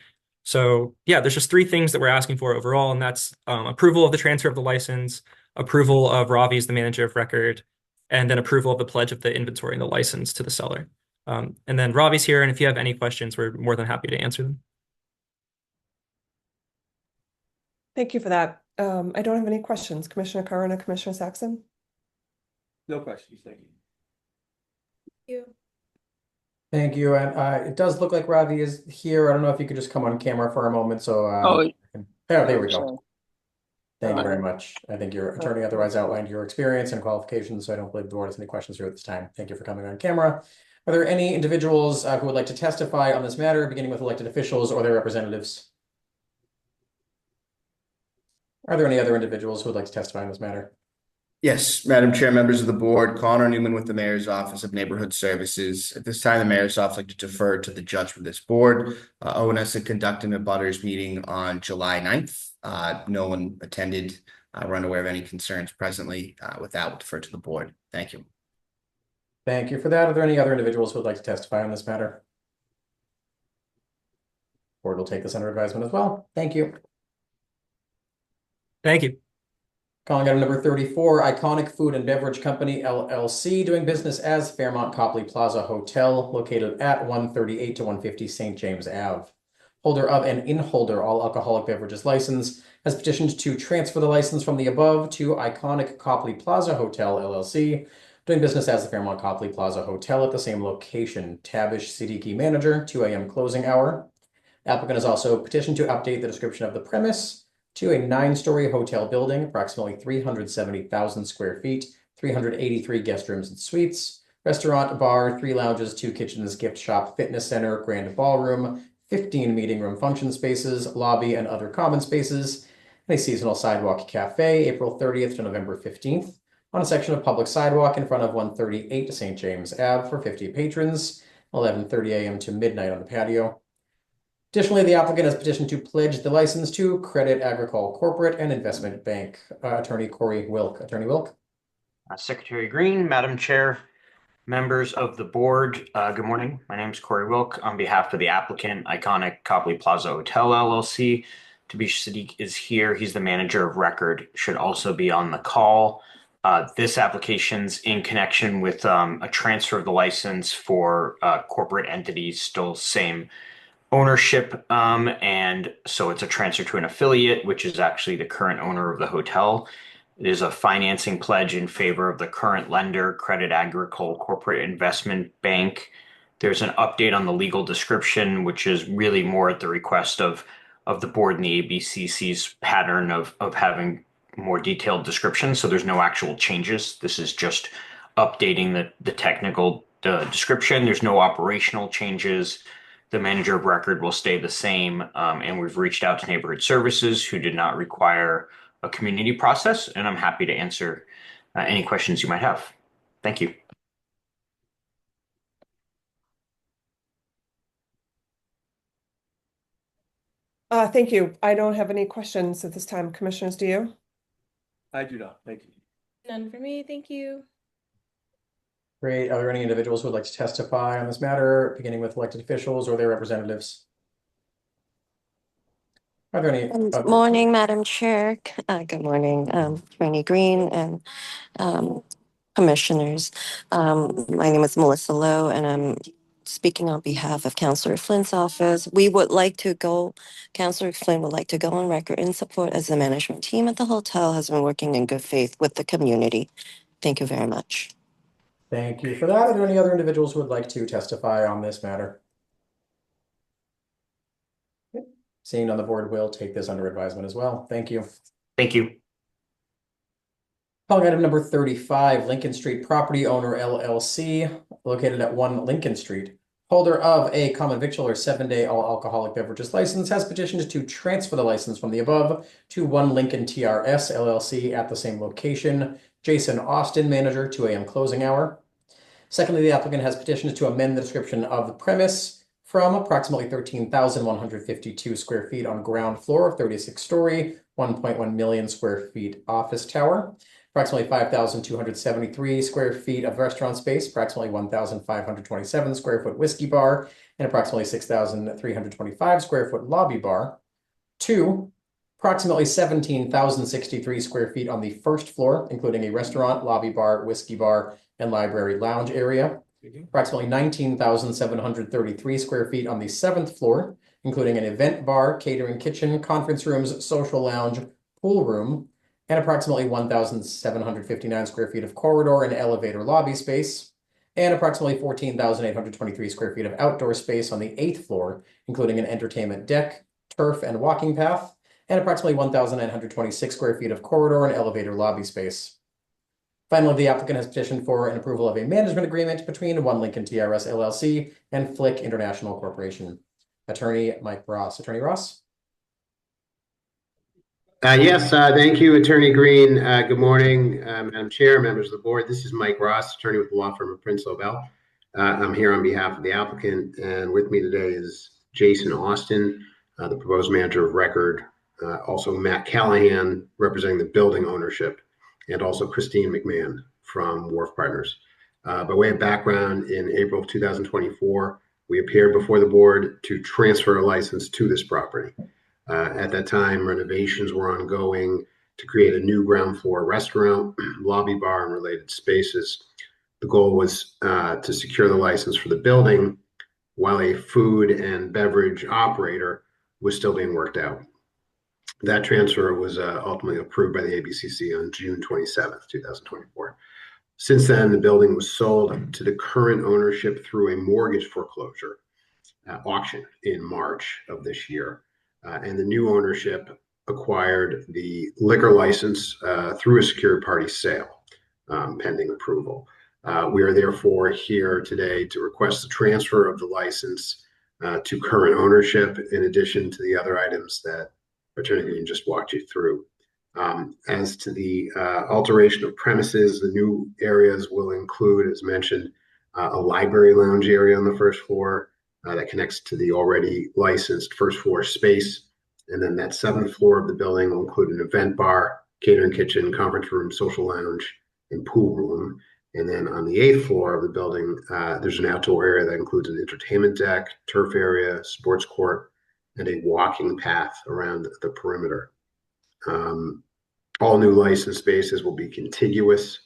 So yeah, there's just three things that we're asking for overall, and that's approval of the transfer of the license, approval of Ravi as the manager of record, and then approval of the pledge of the inventory and the license to the seller. And then Ravi's here, and if you have any questions, we're more than happy to answer them. Thank you for that. I don't have any questions. Commissioner Curran and Commissioner Saxon? No questions, thank you. You. Thank you. And it does look like Ravi is here. I don't know if you could just come on camera for a moment. So there we go. Thank you very much. I think your attorney otherwise outlined your experience and qualifications, so I don't believe the board has any questions here at this time. Thank you for coming on camera. Are there any individuals who would like to testify on this matter, beginning with elected officials or their representatives? Are there any other individuals who would like to testify on this matter? Yes, Madam Chair, members of the board, Connor Newman with the Mayor's Office of Neighborhood Services. At this time, the Mayor's Office would like to defer to the judgment of this board. ONS had conducted a butters meeting on July 9th. No one attended. We're unaware of any concerns presently. With that, we'll defer to the board. Thank you. Thank you for that. Are there any other individuals who would like to testify on this matter? Board will take this under advisement as well. Thank you. Thank you. Calling item number 34, Iconic Food and Beverage Company, LLC, doing business as Fairmont Copley Plaza Hotel, located at 138 to 150 St. James Ave. Holder of an in-holder all alcoholic beverages license has petitioned to transfer the license from the above to Iconic Copley Plaza Hotel, LLC, doing business as the Fairmont Copley Plaza Hotel at the same location. Tabish Siddiqui manager, 2 a.m. closing hour. Applicant has also petitioned to update the description of the premise to a 9-story hotel building, approximately 370,000 square feet, 383 guest rooms and suites, restaurant, bar, 3 lounges, 2 kitchens, gift shop, fitness center, grand ballroom, 15 meeting room function spaces, lobby and other common spaces, and a seasonal sidewalk cafe, April 30th to November 15th, on a section of public sidewalk in front of 138 St. James Ave for 50 patrons, 11:30 a.m. to midnight on the patio. Additionally, the applicant has petitioned to pledge the license to Credit Agricole Corporate and Investment Bank. Attorney Corey Wilk. Attorney Wilk. Secretary Green, Madam Chair, members of the board, good morning. My name is Corey Wilk on behalf of the applicant, Iconic Copley Plaza Hotel LLC. Tabish Siddiq is here. He's the manager of record, should also be on the call. This application's in connection with a transfer of the license for corporate entities, still same ownership, and so it's a transfer to an affiliate, which is actually the current owner of the hotel. It is a financing pledge in favor of the current lender, Credit Agricole Corporate Investment Bank. There's an update on the legal description, which is really more at the request of the board and the ABCC's pattern of having more detailed description. So there's no actual changes. This is just updating the technical description. There's no operational changes. The manager of record will stay the same, and we've reached out to neighborhood services who did not require a community process, and I'm happy to answer any questions you might have. Thank you. Thank you. I don't have any questions at this time. Commissioners, do you? I do not, thank you. None for me, thank you. Great. Are there any individuals who would like to testify on this matter, beginning with elected officials or their representatives? Are there any? Good morning, Madam Chair. Good morning, Attorney Green and commissioners. My name is Melissa Lowe, and I'm speaking on behalf of Councillor Flynn's office, Councillor Flynn would like to go on record in support as the management team at the hotel has been working in good faith with the community. Thank you very much. Thank you for that. Are there any other individuals who would like to testify on this matter? Seeing none, the board will take this under advisement as well. Thank you. Thank you. Calling item number 35, Lincoln Street Property Owner LLC, located at 1 Lincoln Street. Holder of a common victualler 7-day all alcoholic beverages license has petitioned to transfer the license from the above to 1 Lincoln TRS LLC at the same location. Jason Austin, manager, 2 a.m. closing hour. Secondly, the applicant has petitioned to amend the description of the premise from approximately 13,152 square feet on ground floor of 36-story, 1.1 million square feet office tower, approximately 5,273 square feet of restaurant space, approximately 1,527 square foot whiskey bar, and approximately 6,325 square foot lobby bar. 2, approximately 17,063 square feet on the first floor, including a restaurant, lobby bar, whiskey bar, and library lounge area. Approximately 19,733 square feet on the 7th floor, including an event bar, catering kitchen, conference rooms, social lounge, pool room, and approximately 1,759 square feet of corridor and elevator lobby space, and approximately 14,823 square feet of outdoor space on the 8th floor, including an entertainment deck, turf, and walking path, and approximately 1,926 square feet of corridor and elevator lobby space. Finally, the applicant has petitioned for an approval of a management agreement between 1 Lincoln TRS LLC and Flick International Corporation. Attorney Mike Ross. Attorney Ross? Yes, thank you, Attorney Green. Good morning, Madam Chair, members of the board. This is Mike Ross, attorney with the law firm of Prince Lobel. I'm here on behalf of the applicant, and with me today is Jason Austin, the proposed manager of record, also Matt Callahan, representing the building ownership, and also Christine McMahon from Wharf Partners. By way of background, in April of 2024, we appeared before the board to transfer a license to this property. At that time, renovations were ongoing to create a new ground floor restaurant, lobby bar, and related spaces. The goal was to secure the license for the building while a food and beverage operator was still being worked out. That transfer was ultimately approved by the ABCC on June 27th, 2024. Since then, the building was sold to the current ownership through a mortgage foreclosure auction in March of this year. And the new ownership acquired the liquor license through a secured party sale, pending approval. We are therefore here today to request the transfer of the license to current ownership, in addition to the other items that Attorney Green just walked you through. As to the alteration of premises, the new areas will include, as mentioned, a library lounge area on the first floor that connects to the already licensed first floor space. And then that 7th floor of the building will include an event bar, catering kitchen, conference room, social lounge, and pool room. And then on the 8th floor of the building, there's an outdoor area that includes an entertainment deck, turf area, sports court, and a walking path around the perimeter. All new licensed spaces will be contiguous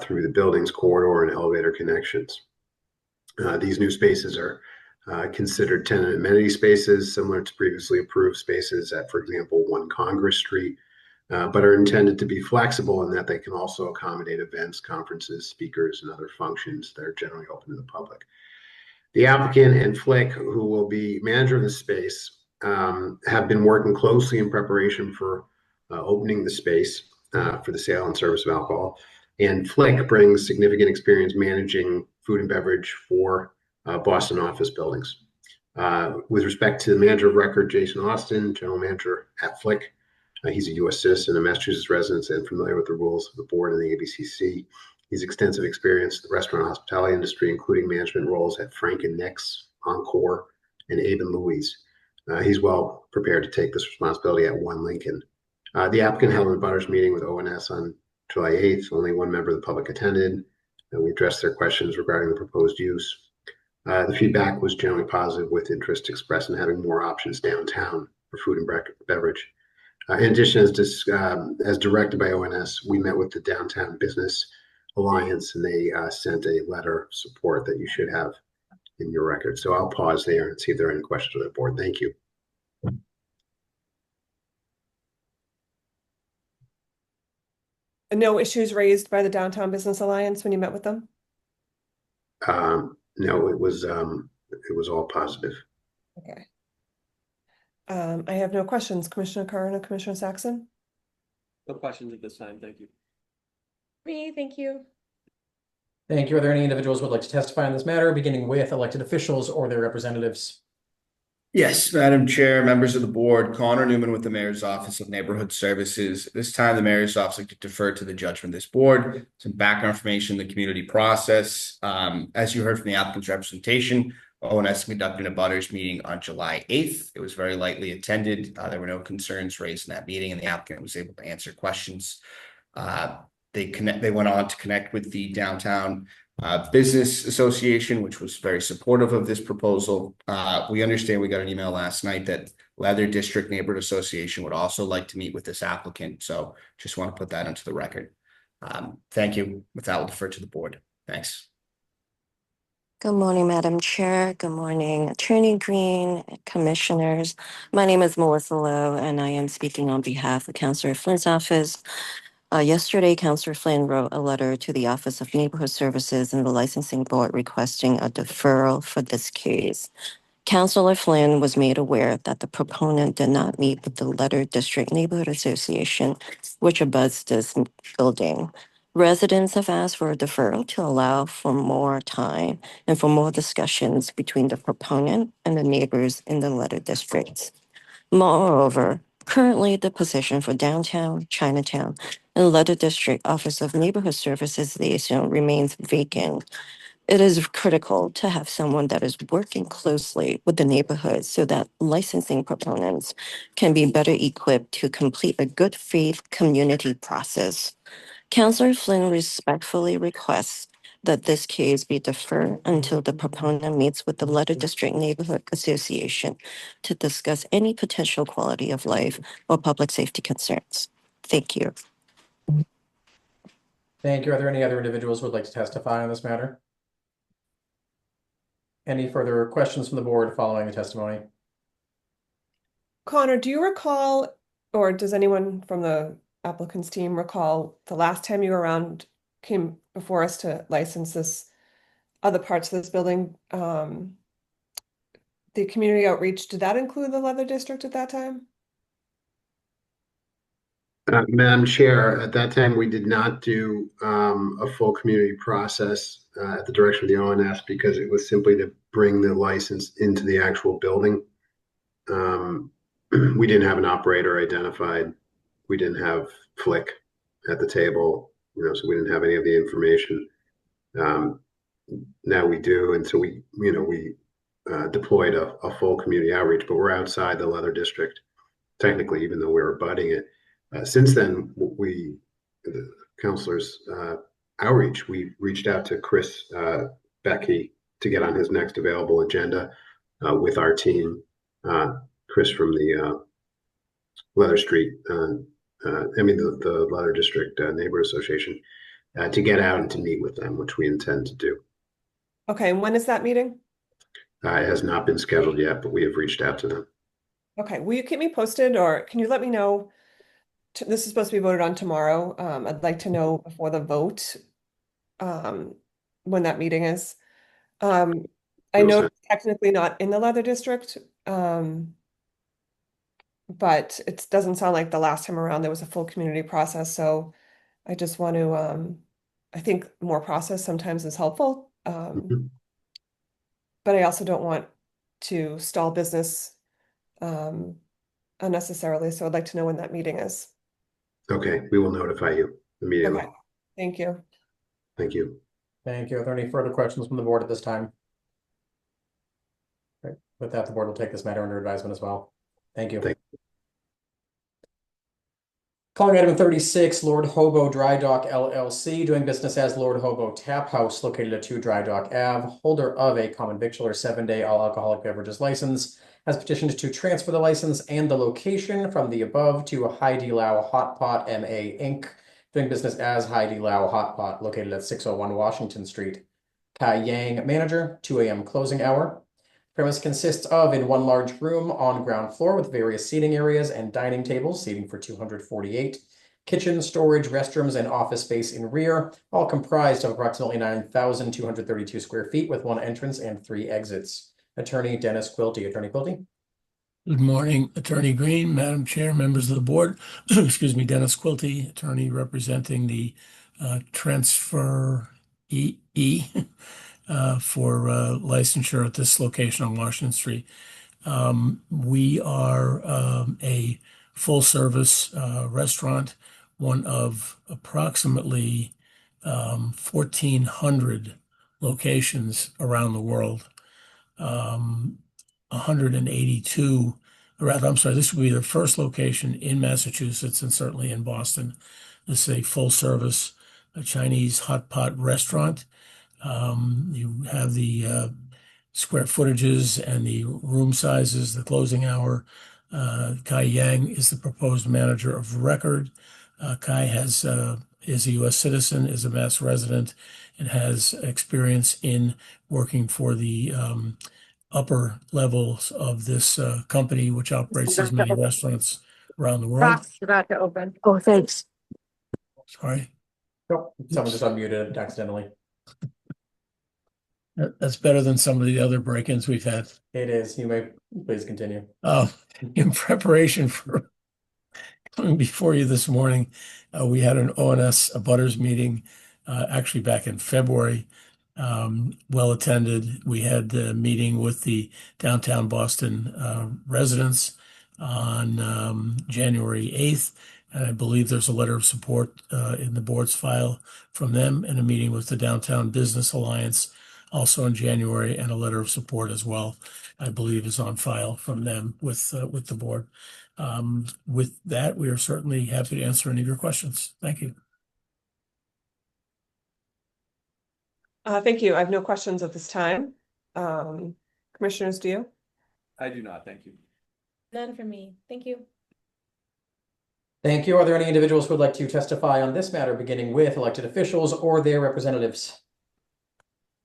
through the building's corridor and elevator connections. These new spaces are considered tenant amenity spaces, similar to previously approved spaces at, for example, 1 Congress Street, but are intended to be flexible in that they can also accommodate events, conferences, speakers, and other functions that are generally open to the public. The applicant and Flick, who will be manager of the space, have been working closely in preparation for opening the space for the sale and service of alcohol. And Flick brings significant experience managing food and beverage for Boston office buildings. With respect to the manager of record, Jason Austin, general manager at Flick, he's a U.S. citizen, a Massachusetts resident, and familiar with the rules of the board and the ABCC. He's extensive experience in the restaurant and hospitality industry, including management roles at Frank and Nick's, Encore, and Abe and Louie's. He's well prepared to take this responsibility at 1 Lincoln. The applicant held a butters meeting with ONS on July 8th. Only one member of the public attended. We addressed their questions regarding the proposed use. The feedback was generally positive, with interest expressed in having more options downtown for food and beverage. In addition, as directed by ONS, we met with the Downtown Business Alliance, and they sent a letter of support that you should have in your record. So I'll pause there and see if there are any questions on the board. Thank you. No issues raised by the Downtown Business Alliance when you met with them? No, it was all positive. Okay. I have no questions. Commissioner Curran and Commissioner Saxon? No questions at this time. Thank you. Me, thank you. Thank you. Are there any individuals who would like to testify on this matter, beginning with elected officials or their representatives? Yes, Madam Chair, members of the board, Connor Newman with the Mayor's Office of Neighborhood Services. This time, the Mayor's Office would like to defer to the judgment of this board. Some background information, the community process. As you heard from the applicant's representation, ONS conducted a butters meeting on July 8th. It was very lightly attended. There were no concerns raised in that meeting, and the applicant was able to answer questions. They went on to connect with the Downtown Business Association, which was very supportive of this proposal. We understand, we got an email last night that Leather District Neighborhood Association would also like to meet with this applicant. So just want to put that into the record. Thank you. With that, we'll defer to the board. Thanks. Good morning, Madam Chair. Good morning, Attorney Green, Commissioners. My name is Melissa Lowe, and I am speaking on behalf of Councillor Flynn's office. Yesterday, Councillor Flynn wrote a letter to the Office of Neighborhood Services and the Licensing Board requesting a deferral for this case. Councillor Flynn was made aware that the proponent did not meet with the Leather District Neighborhood Association, which abuts this building. Residents have asked for a deferral to allow for more time and for more discussions between the proponent and the neighbors in the Leather Districts. Moreover, currently the position for Downtown, Chinatown, and Leather District Office of Neighborhood Services liaison remains vacant. It is critical to have someone that is working closely with the neighborhood so that licensing proponents can be better equipped to complete a good faith community process. Councillor Flynn respectfully requests that this case be deferred until the proponent meets with the Leather District Neighborhood Association to discuss any potential quality of life or public safety concerns. Thank you. Thank you. Are there any other individuals who would like to testify on this matter? Any further questions from the board following the testimony? Connor, do you recall, or does anyone from the applicant's team recall the last time you were around, came before us to license this, other parts of this building? The community outreach, did that include the Leather District at that time? Madam Chair, at that time, we did not do a full community process at the direction of the ONS because it was simply to bring the license into the actual building. We didn't have an operator identified. We didn't have Flick at the table, so we didn't have any of the information. Now we do, and so we deployed a full community outreach, but we're outside the Leather District, technically, even though we're abutting it. Since then, the councilors outreach, we reached out to Chris Becky to get on his next available agenda with our team. Chris from the Leather Street, the Leather District Neighborhood Association, to get out and to meet with them, which we intend to do. Okay, and when is that meeting? It has not been scheduled yet, but we have reached out to them. Okay, will you keep me posted, or can you let me know? This is supposed to be voted on tomorrow. I'd like to know before the vote when that meeting is. I know it's technically not in the Leather District, but it doesn't sound like the last time around there was a full community process. So I just want to, I think more process sometimes is helpful. But I also don't want to stall business unnecessarily. So I'd like to know when that meeting is. Okay, we will notify you immediately. Okay, thank you. Thank you. Thank you. Are there any further questions from the board at this time? Okay. With that, the board will take this matter under advisement as well. Thank you. Calling item 36, Lord Hobo Dry Dock LLC, doing business as Lord Hobo Tap House, located at 2 Dry Dock Ave, holder of a common victualler 7-day all alcoholic beverages license, has petitioned to transfer the license and the location from the above to Heidi Lau Hot Pot MA Inc., doing business as Heidi Lau Hot Pot, located at 601 Washington Street. Kai Yang, manager, 2 a.m. closing hour. Premise consists of in one large room on ground floor with various seating areas and dining tables, seating for 248. Kitchen, storage, restrooms, and office space in rear, all comprised of approximately 9,232 square feet with one entrance and 3 exits. Attorney Dennis Quilty. Attorney Quilty. Good morning, Attorney Green, Madam Chair, members of the board. Excuse me, Dennis Quilty, attorney representing the transfer for licensure at this location on Washington Street. We are a full-service restaurant, one of approximately 1,400 locations around the world. 182, or rather, I'm sorry, this would be the first location in Massachusetts and certainly in Boston. This is a full-service Chinese hot pot restaurant. You have the square footages and the room sizes, the closing hour. Kai Yang is the proposed manager of record. Kai is a U.S. citizen, is a Mass resident, and has experience in working for the upper levels of this company, which operates as many restaurants around the world. About to open. Oh, thanks. Sorry. Nope, someone just unmuted accidentally. That's better than some of the other break-ins we've had. It is. You may please continue. In preparation for coming before you this morning, we had an ONS Butters meeting, actually back in February. Well attended. We had a meeting with the downtown Boston residents on January 8th. And I believe there's a letter of support in the board's file from them, and a meeting with the Downtown Business Alliance also in January, and a letter of support as well, I believe, is on file from them with the board. With that, we are certainly happy to answer any of your questions. Thank you. Thank you. I have no questions at this time. Commissioners, do you? I do not, thank you. None from me. Thank you. Thank you. Are there any individuals who would like to testify on this matter, beginning with elected officials or their representatives?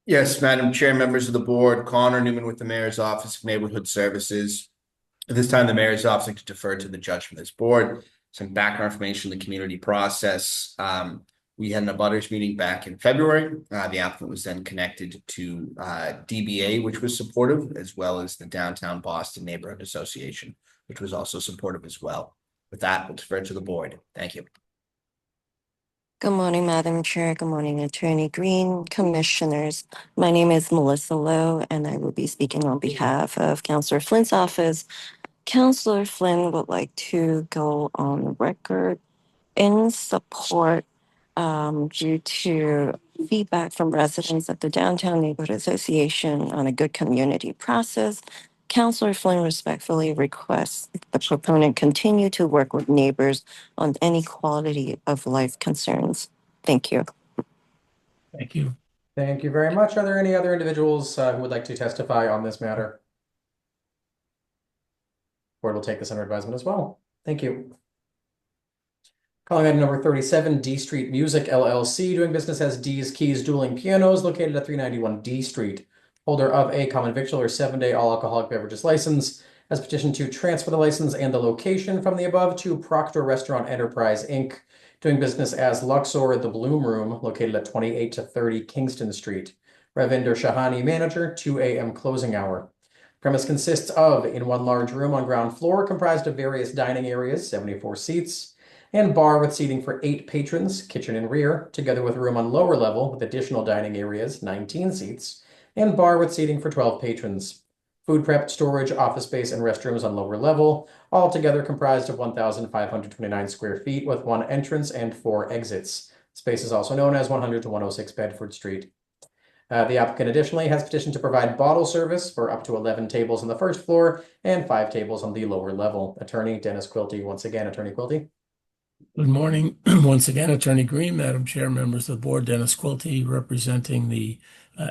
Yes, Madam Chair, members of the board, Connor Newman with the Mayor's Office of Neighborhood Services. At this time, the Mayor's Office like to defer to the judgment of this board. Some background information on the community process. We had an abutters meeting back in February. The applicant was then connected to DBA, which was supportive, as well as the Downtown Boston Neighborhood Association, which was also supportive as well. With that, we'll defer to the board. Thank you. Good morning, Madam Chair. Good morning, Attorney Green, Commissioners. My name is Melissa Lowe, and I will be speaking on behalf of Councillor Flynn's office. Councillor Flynn would like to go on record in support due to feedback from residents of the Downtown Neighborhood Association on a good community process. Councillor Flynn respectfully requests the proponent continue to work with neighbors on any quality of life concerns. Thank you. Thank you. Thank you very much. Are there any other individuals who would like to testify on this matter? Board will take this under advisement as well. Thank you. Calling item number 37, D Street Music LLC, doing business as D's Keys Dueling Pianos, located at 391 D Street. Holder of a common victual or 7-day all alcoholic beverages license, has petitioned to transfer the license and the location from the above to Proctor Restaurant Enterprise, Inc., doing business as Luxor The Bloom Room, located at 28 to 30 Kingston Street. Ravinder Shahani, manager, 2 a.m. closing hour. Premise consists of in one large room on ground floor, comprised of various dining areas, 74 seats, and bar with seating for 8 patrons, kitchen and rear, together with a room on lower level with additional dining areas, 19 seats, and bar with seating for 12 patrons. Food prep, storage, office space, and restrooms on lower level, all together comprised of 1,529 square feet with 1 entrance and 4 exits. Space is also known as 100 to 106 Bedford Street. The applicant additionally has petitioned to provide bottle service for up to 11 tables on the first floor and 5 tables on the lower level. Attorney Dennis Quilty, once again, Attorney Quilty. Good morning. Once again, Attorney Green, Madam Chair, members of the board, Dennis Quilty, representing the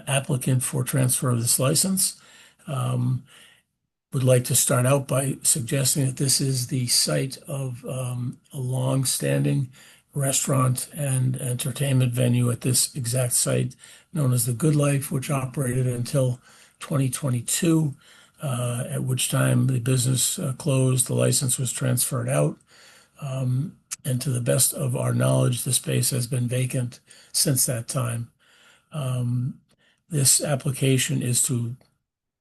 applicant for transfer of this license. Would like to start out by suggesting that this is the site of a long-standing restaurant and entertainment venue at this exact site known as the Good Life, which operated until 2022, at which time the business closed, the license was transferred out. And to the best of our knowledge, the space has been vacant since that time. This application is to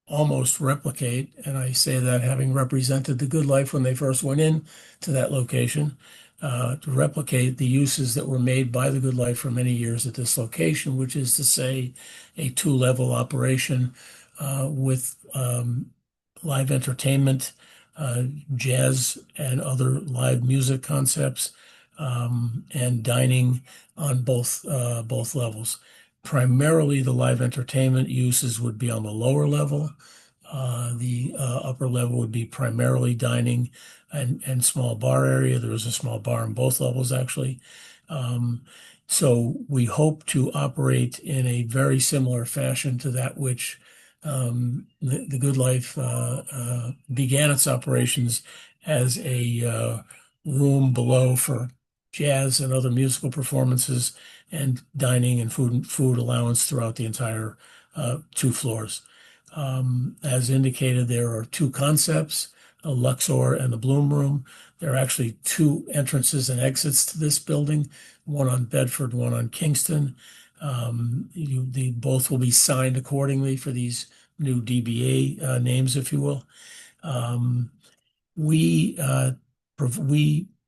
almost replicate, and I say that having represented the Good Life when they first went in to that location, to replicate the uses that were made by the Good Life for many years at this location, which is to say a two-level operation with live entertainment, jazz and other live music concepts, and dining on both levels. Primarily, the live entertainment uses would be on the lower level. The upper level would be primarily dining and small bar area. There is a small bar on both levels, actually. So we hope to operate in a very similar fashion to that which the Good Life began its operations as a room below for jazz and other musical performances and dining and food allowance throughout the entire 2 floors. As indicated, there are 2 concepts, a Luxor and the Bloom Room. There are actually 2 entrances and exits to this building, one on Bedford, one on Kingston. Both will be signed accordingly for these new DBA names, if you will. We,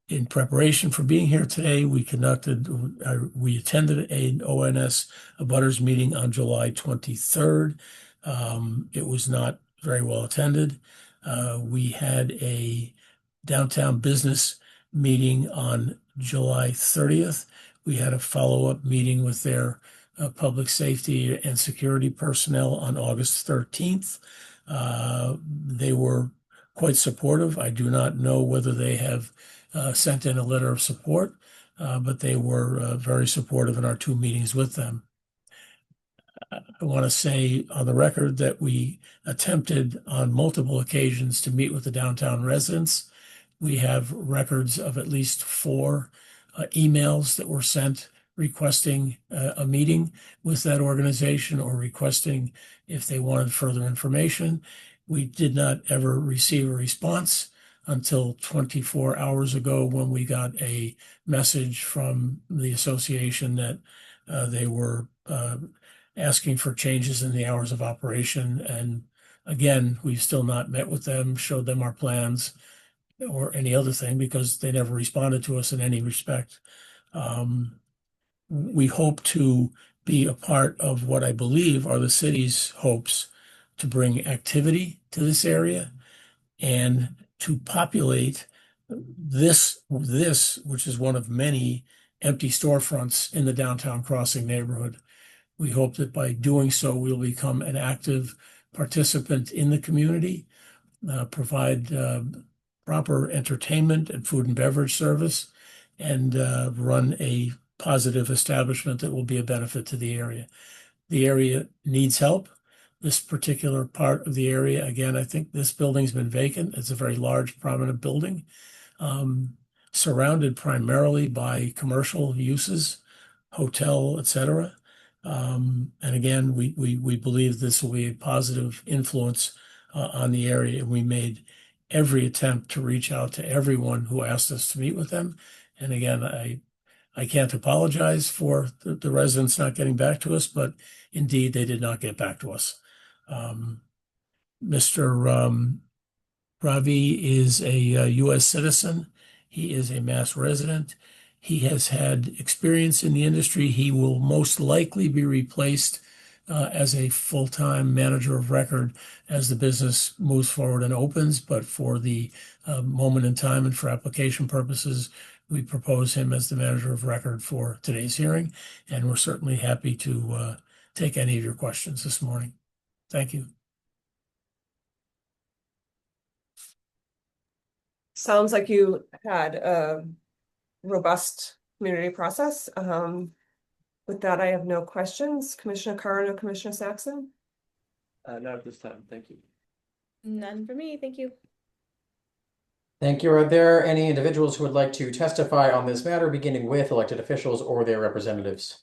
in preparation for being here today, we attended an ONS abutters meeting on July 23rd. It was not very well attended. We had a downtown business meeting on July 30th. We had a follow-up meeting with their public safety and security personnel on August 13th. They were quite supportive. I do not know whether they have sent in a letter of support, but they were very supportive in our 2 meetings with them. I want to say on the record that we attempted on multiple occasions to meet with the downtown residents. We have records of at least 4 emails that were sent requesting a meeting with that organization or requesting if they wanted further information. We did not ever receive a response until 24 hours ago when we got a message from the association that they were asking for changes in the hours of operation. And again, we've still not met with them, showed them our plans or any other thing because they never responded to us in any respect. We hope to be a part of what I believe are the city's hopes to bring activity to this area and to populate this, which is one of many empty storefronts in the downtown Crossing neighborhood. We hope that by doing so, we'll become an active participant in the community, provide proper entertainment and food and beverage service, and run a positive establishment that will be a benefit to the area. The area needs help. This particular part of the area, again, I think this building's been vacant. It's a very large, prominent building, surrounded primarily by commercial uses, hotel, etc. And again, we believe this will be a positive influence on the area. We made every attempt to reach out to everyone who asked us to meet with them. And again, I can't apologize for the residents not getting back to us, but indeed they did not get back to us. Mr. Ravi is a U.S. citizen. He is a Mass resident. He has had experience in the industry. He will most likely be replaced as a full-time manager of record as the business moves forward and opens. But for the moment in time and for application purposes, we propose him as the manager of record for today's hearing. And we're certainly happy to take any of your questions this morning. Thank you. Sounds like you had a robust community process. With that, I have no questions. Commissioner Curran or Commissioner Saxon? Not at this time, thank you. None for me, thank you. Thank you. Are there any individuals who would like to testify on this matter, beginning with elected officials or their representatives?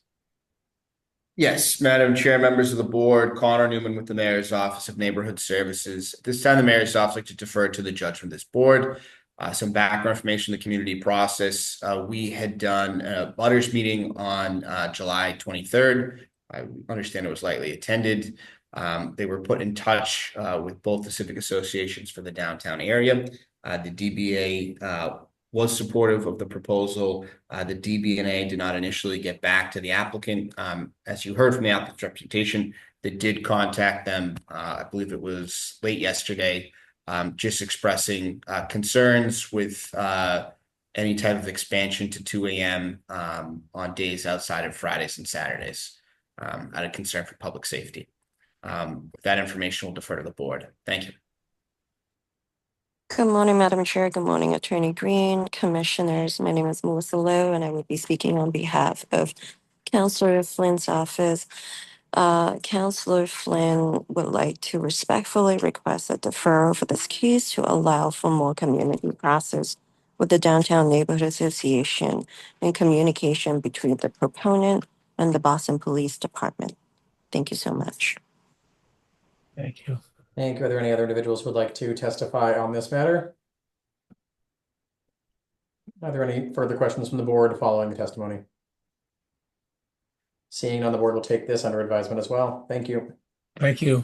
Yes, Madam Chair, members of the board, Connor Newman with the Mayor's Office of Neighborhood Services. At this time, the Mayor's Office would like to defer to the judgment of this board. Some background information on the community process. We had done a butters meeting on July 23rd. I understand it was lightly attended. They were put in touch with both the civic associations for the downtown area. The DBA was supportive of the proposal. The DBNA did not initially get back to the applicant. As you heard from the applicant's representation, they did contact them. I believe it was late yesterday, just expressing concerns with any type of expansion to 2 a.m. On days outside of Fridays and Saturdays, out of concern for public safety. With that information, we'll defer to the board. Thank you. Good morning, Madam Chair. Good morning, Attorney Green, Commissioners. My name is Melissa Lowe, and I will be speaking on behalf of Councillor Flynn's office. Councillor Flynn would like to respectfully request a deferral for this case to allow for more community process with the Downtown Neighborhood Association and communication between the proponent and the Boston Police Department. Thank you so much. Thank you. Thank you. Are there any other individuals who would like to testify on this matter? Are there any further questions from the board following the testimony? Seeing none, the board will take this under advisement as well. Thank you. Thank you.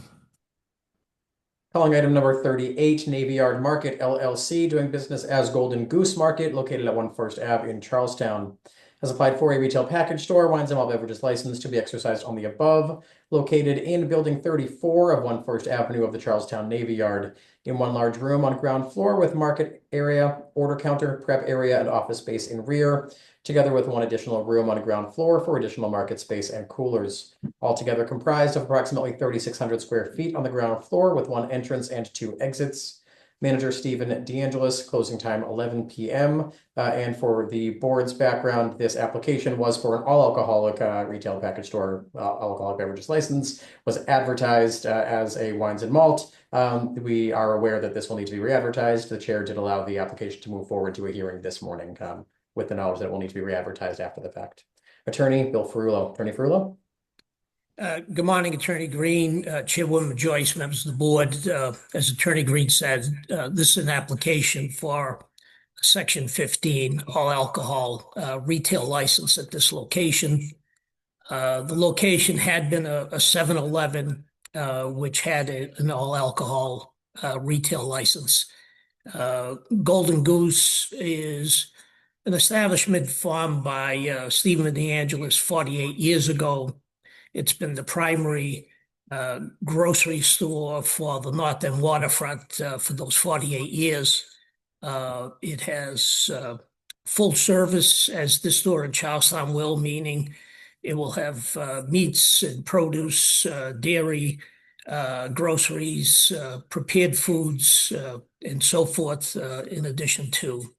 Calling item number 38, Navy Yard Market LLC, doing business as Golden Goose Market, located at 1 First Ave in Charlestown. Has applied for a retail package store, wines and malt beverages license to be exercised on the above, located in building 34 of 1 First Avenue of the Charlestown Navy Yard, in one large room on ground floor with market area, order counter, prep area, and office space in rear, together with one additional room on ground floor for additional market space and coolers. Altogether comprised of approximately 3,600 square feet on the ground floor with one entrance and 2 exits. Manager Stephen DeAngelis, closing time 11 p.m. And for the board's background, this application was for an all-alcoholic retail package store, alcoholic beverages license, was advertised as a wines and malt. We are aware that this will need to be re-advertised. The chair did allow the application to move forward to a hearing this morning with the knowledge that it will need to be re-advertised after the fact. Attorney Bill Ferrulo. Attorney Ferrulo. Good morning, Attorney Green, Chairwoman Joyce, members of the board. As Attorney Green said, this is an application for Section 15 all alcohol retail license at this location. The location had been a 7-Eleven, which had an all alcohol retail license. Golden Goose is an establishment formed by Stephen DeAngelis 48 years ago. It's been the primary grocery store for the North End waterfront for those 48 years. It has full service, as this store in Charlestown will, meaning it will have meats and produce, dairy, groceries, prepared foods, and so forth, in addition to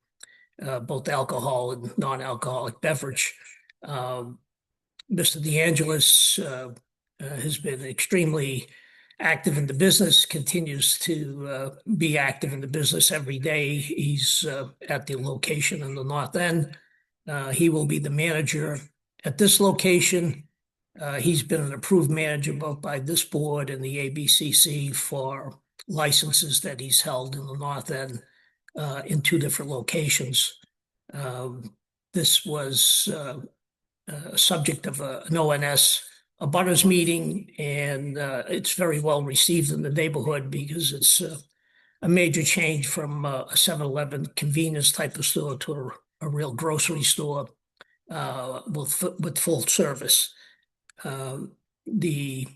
both alcohol and non-alcoholic beverage. Mr. DeAngelis has been extremely active in the business, continues to be active in the business every day. He's at the location in the North End. He will be the manager at this location. He's been an approved manager both by this board and the ABCC for licenses that he's held in the North End in 2 different locations. This was subject of an ONS, a butters meeting, and it's very well received in the neighborhood because it's a major change from a 7-Eleven convenience type of store to a real grocery store with full service. The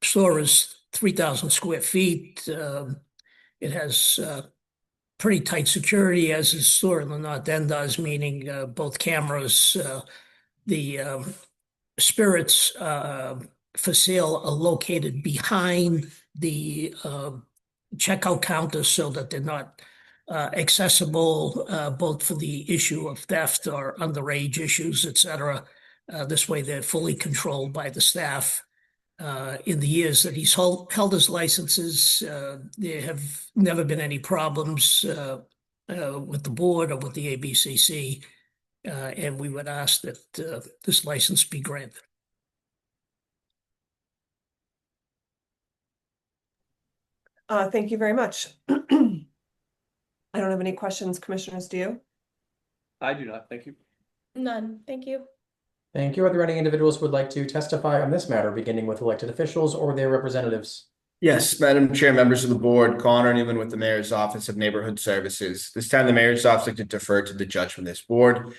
store is 3,000 square feet. It has pretty tight security, as the store in the North End does, meaning both cameras. The spirits for sale are located behind the checkout counter so that they're not accessible, both for the issue of theft or underage issues, etc. This way, they're fully controlled by the staff. In the years that he's held his licenses, there have never been any problems. with the board or with the ABCC, and we would ask that this license be granted. Thank you very much. I don't have any questions, commissioners, do you? I do not, thank you. None. Thank you. Thank you. Are there any individuals who would like to testify on this matter, beginning with elected officials or their representatives? Yes, Madam Chair, members of the board, Connor Newman with the Mayor's Office of Neighborhood Services. This time, the Mayor's Office like to defer to the judgment of this board.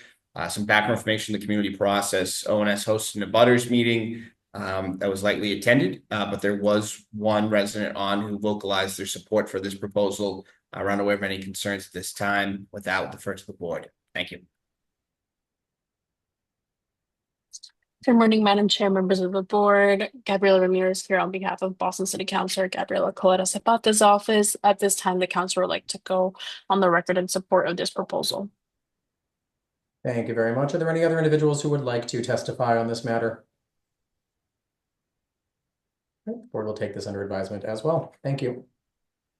Some background information on the community process. ONS hosted a butters meeting that was lightly attended, but there was one resident on who vocalized their support for this proposal. We're unaware of any concerns at this time. With that, we'll defer to the board. Thank you. Good morning, Madam Chair, members of the board. Gabriela Ramirez here on behalf of Boston City Councilor Gabriela Coletta Zapata's office. At this time, the council would like to go on the record in support of this proposal. Thank you very much. Are there any other individuals who would like to testify on this matter? The board will take this under advisement as well. Thank you.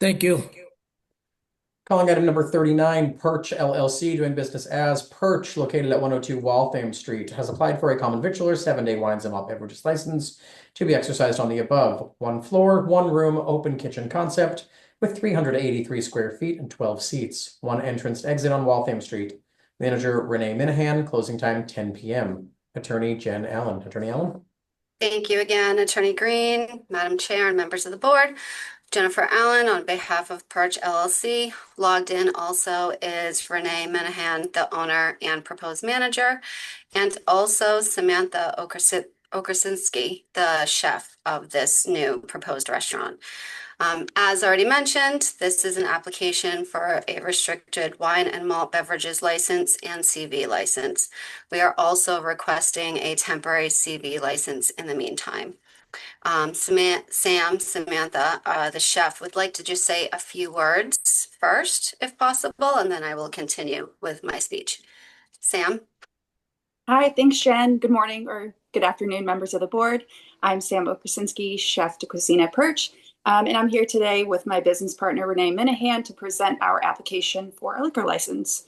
Thank you. Calling item number 39, Perch LLC, doing business as Perch, located at 102 Waltham Street, has applied for a common victualler 7-day wines and malt beverages license to be exercised on the above. 1 floor, 1 room, open kitchen concept with 383 square feet and 12 seats. 1 entrance exit on Waltham Street. Manager Renee Minahan, closing time 10 p.m. Attorney Jen Allen. Attorney Allen. Thank you again, Attorney Green, Madam Chair, and members of the board. Jennifer Allen on behalf of Perch LLC. Logged in also is Renee Minahan, the owner and proposed manager, and also Samantha Okersinski, the chef of this new proposed restaurant. As already mentioned, this is an application for a restricted wine and malt beverages license and CV license. We are also requesting a temporary CV license in the meantime. Samantha, the chef, would like to just say a few words first, if possible, and then I will continue with my speech. Sam? Hi, thanks, Jen. Good morning or good afternoon, members of the board. I'm Sam Okersinski, chef de cuisine at Perch, and I'm here today with my business partner, Renee Minahan, to present our application for a liquor license.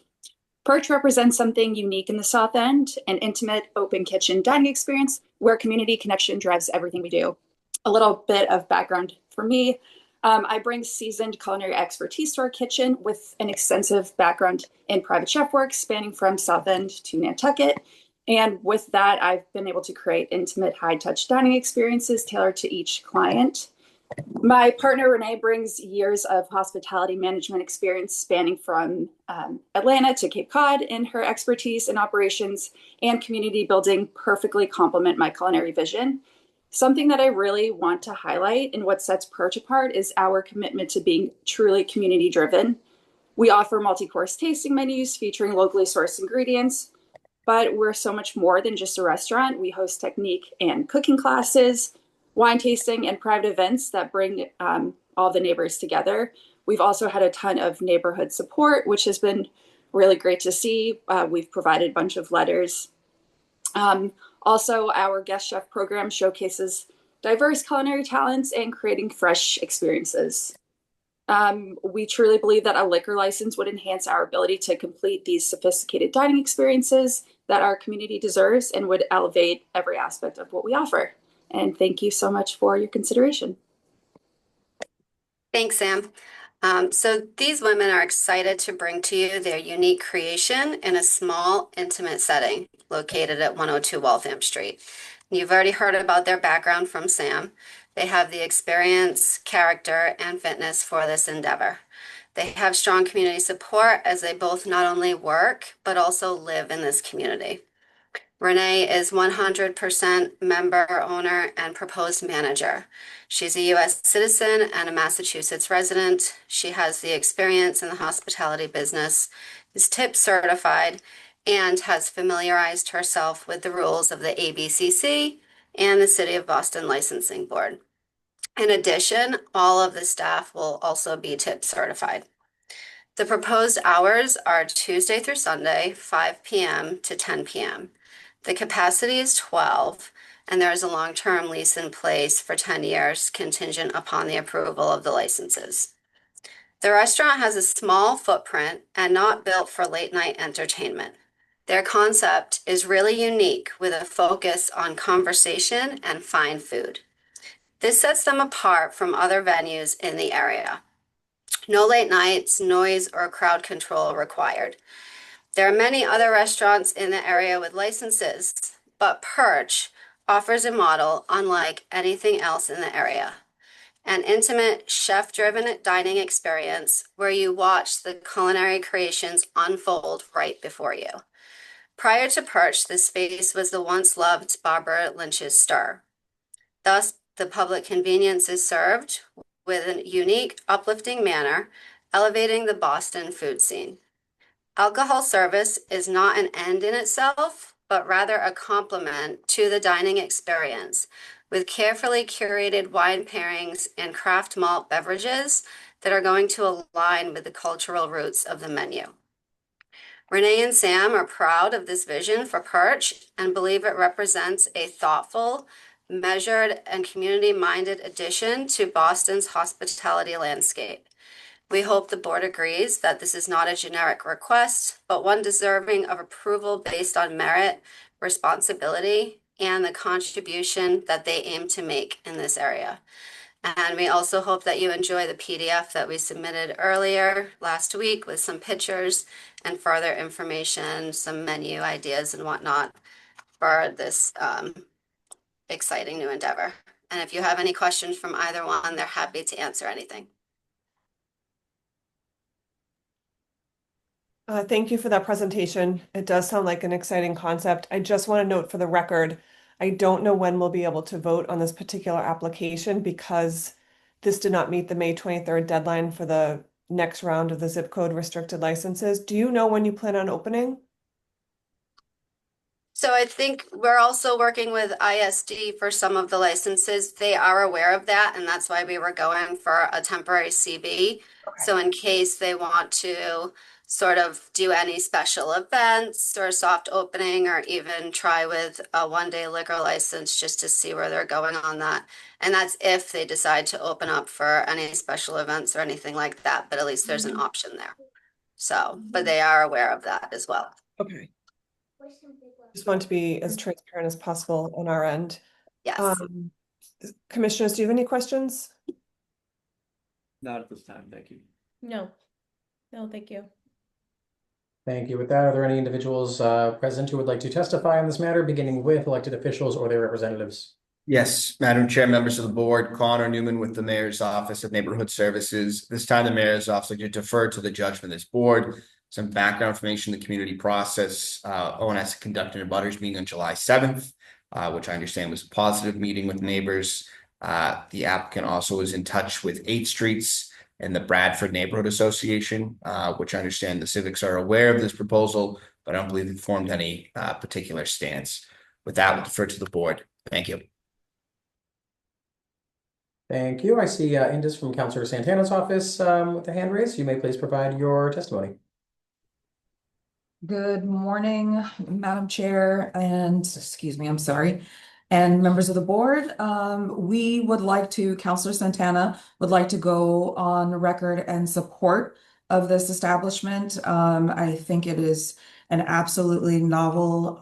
Perch represents something unique in the South End, an intimate open kitchen dining experience where community connection drives everything we do. A little bit of background for me. I bring seasoned culinary expertise to our kitchen with an extensive background in private chef work spanning from South End to Nantucket. And with that, I've been able to create intimate, high-touch dining experiences tailored to each client. My partner, Renee, brings years of hospitality management experience spanning from Atlanta to Cape Cod, and her expertise in operations and community building perfectly complement my culinary vision. Something that I really want to highlight and what sets Perch apart is our commitment to being truly community driven. We offer multi-course tasting menus featuring locally sourced ingredients, but we're so much more than just a restaurant. We host technique and cooking classes, wine tasting, and private events that bring all the neighbors together. We've also had a ton of neighborhood support, which has been really great to see. We've provided a bunch of letters. Also, our guest chef program showcases diverse culinary talents and creating fresh experiences. We truly believe that a liquor license would enhance our ability to complete these sophisticated dining experiences that our community deserves and would elevate every aspect of what we offer. And thank you so much for your consideration. Thanks, Sam. So these women are excited to bring to you their unique creation in a small, intimate setting located at 102 Waltham Street. You've already heard about their background from Sam. They have the experience, character, and fitness for this endeavor. They have strong community support as they both not only work, but also live in this community. Renee is 100% member, owner, and proposed manager. She's a U.S. citizen and a Massachusetts resident. She has the experience in the hospitality business, is tip certified, and has familiarized herself with the rules of the ABCC and the City of Boston Licensing Board. In addition, all of the staff will also be tip certified. The proposed hours are Tuesday through Sunday, 5 p.m. to 10 p.m. The capacity is 12, and there is a long-term lease in place for 10 years contingent upon the approval of the licenses. The restaurant has a small footprint and not built for late night entertainment. Their concept is really unique with a focus on conversation and fine food. This sets them apart from other venues in the area. No late nights, noise, or crowd control required. There are many other restaurants in the area with licenses, but Perch offers a model unlike anything else in the area. An intimate, chef-driven dining experience where you watch the culinary creations unfold right before you. Prior to Perch, this space was the once loved Barbara Lynch's Stir. Thus, the public convenience is served with a unique, uplifting manner, elevating the Boston food scene. Alcohol service is not an end in itself, but rather a complement to the dining experience, with carefully curated wine pairings and craft malt beverages that are going to align with the cultural roots of the menu. Renee and Sam are proud of this vision for Perch and believe it represents a thoughtful, measured, and community-minded addition to Boston's hospitality landscape. We hope the board agrees that this is not a generic request, but one deserving of approval based on merit, responsibility, and the contribution that they aim to make in this area. And we also hope that you enjoy the PDF that we submitted earlier last week with some pictures and further information, some menu ideas and whatnot for this exciting new endeavor. And if you have any questions from either one, they're happy to answer anything. Thank you for that presentation. It does sound like an exciting concept. I just want to note for the record, I don't know when we'll be able to vote on this particular application because this did not meet the May 23rd deadline for the next round of the zip code restricted licenses. Do you know when you plan on opening? So I think we're also working with ISD for some of the licenses. They are aware of that, and that's why we were going for a temporary CB. So in case they want to sort of do any special events or soft opening, or even try with a one-day liquor license just to see where they're going on that. And that's if they decide to open up for any special events or anything like that, but at least there's an option there. So, but they are aware of that as well. Okay. Just want to be as transparent as possible on our end. Yes. Commissioners, do you have any questions? Not at this time, thank you. No. No, thank you. Thank you. With that, are there any individuals present who would like to testify on this matter, beginning with elected officials or their representatives? Yes, Madam Chair, members of the board, Connor Newman with the Mayor's Office of Neighborhood Services. This time, the Mayor's Office like to defer to the judgment of this board. Some background information, the community process, ONS conducted a butters meeting on July 7th, which I understand was a positive meeting with neighbors. The applicant also was in touch with 8th Streets and the Bradford Neighborhood Association, which I understand the civics are aware of this proposal, but I don't believe they've formed any particular stance. With that, we'll defer to the board. Thank you. Thank you. I see Indus from Councillor Santana's office with the hand raised. You may please provide your testimony. Good morning, Madam Chair, and excuse me, I'm sorry, and members of the board. We would like to, Councillor Santana would like to go on record and support of this establishment. I think it is an absolutely novel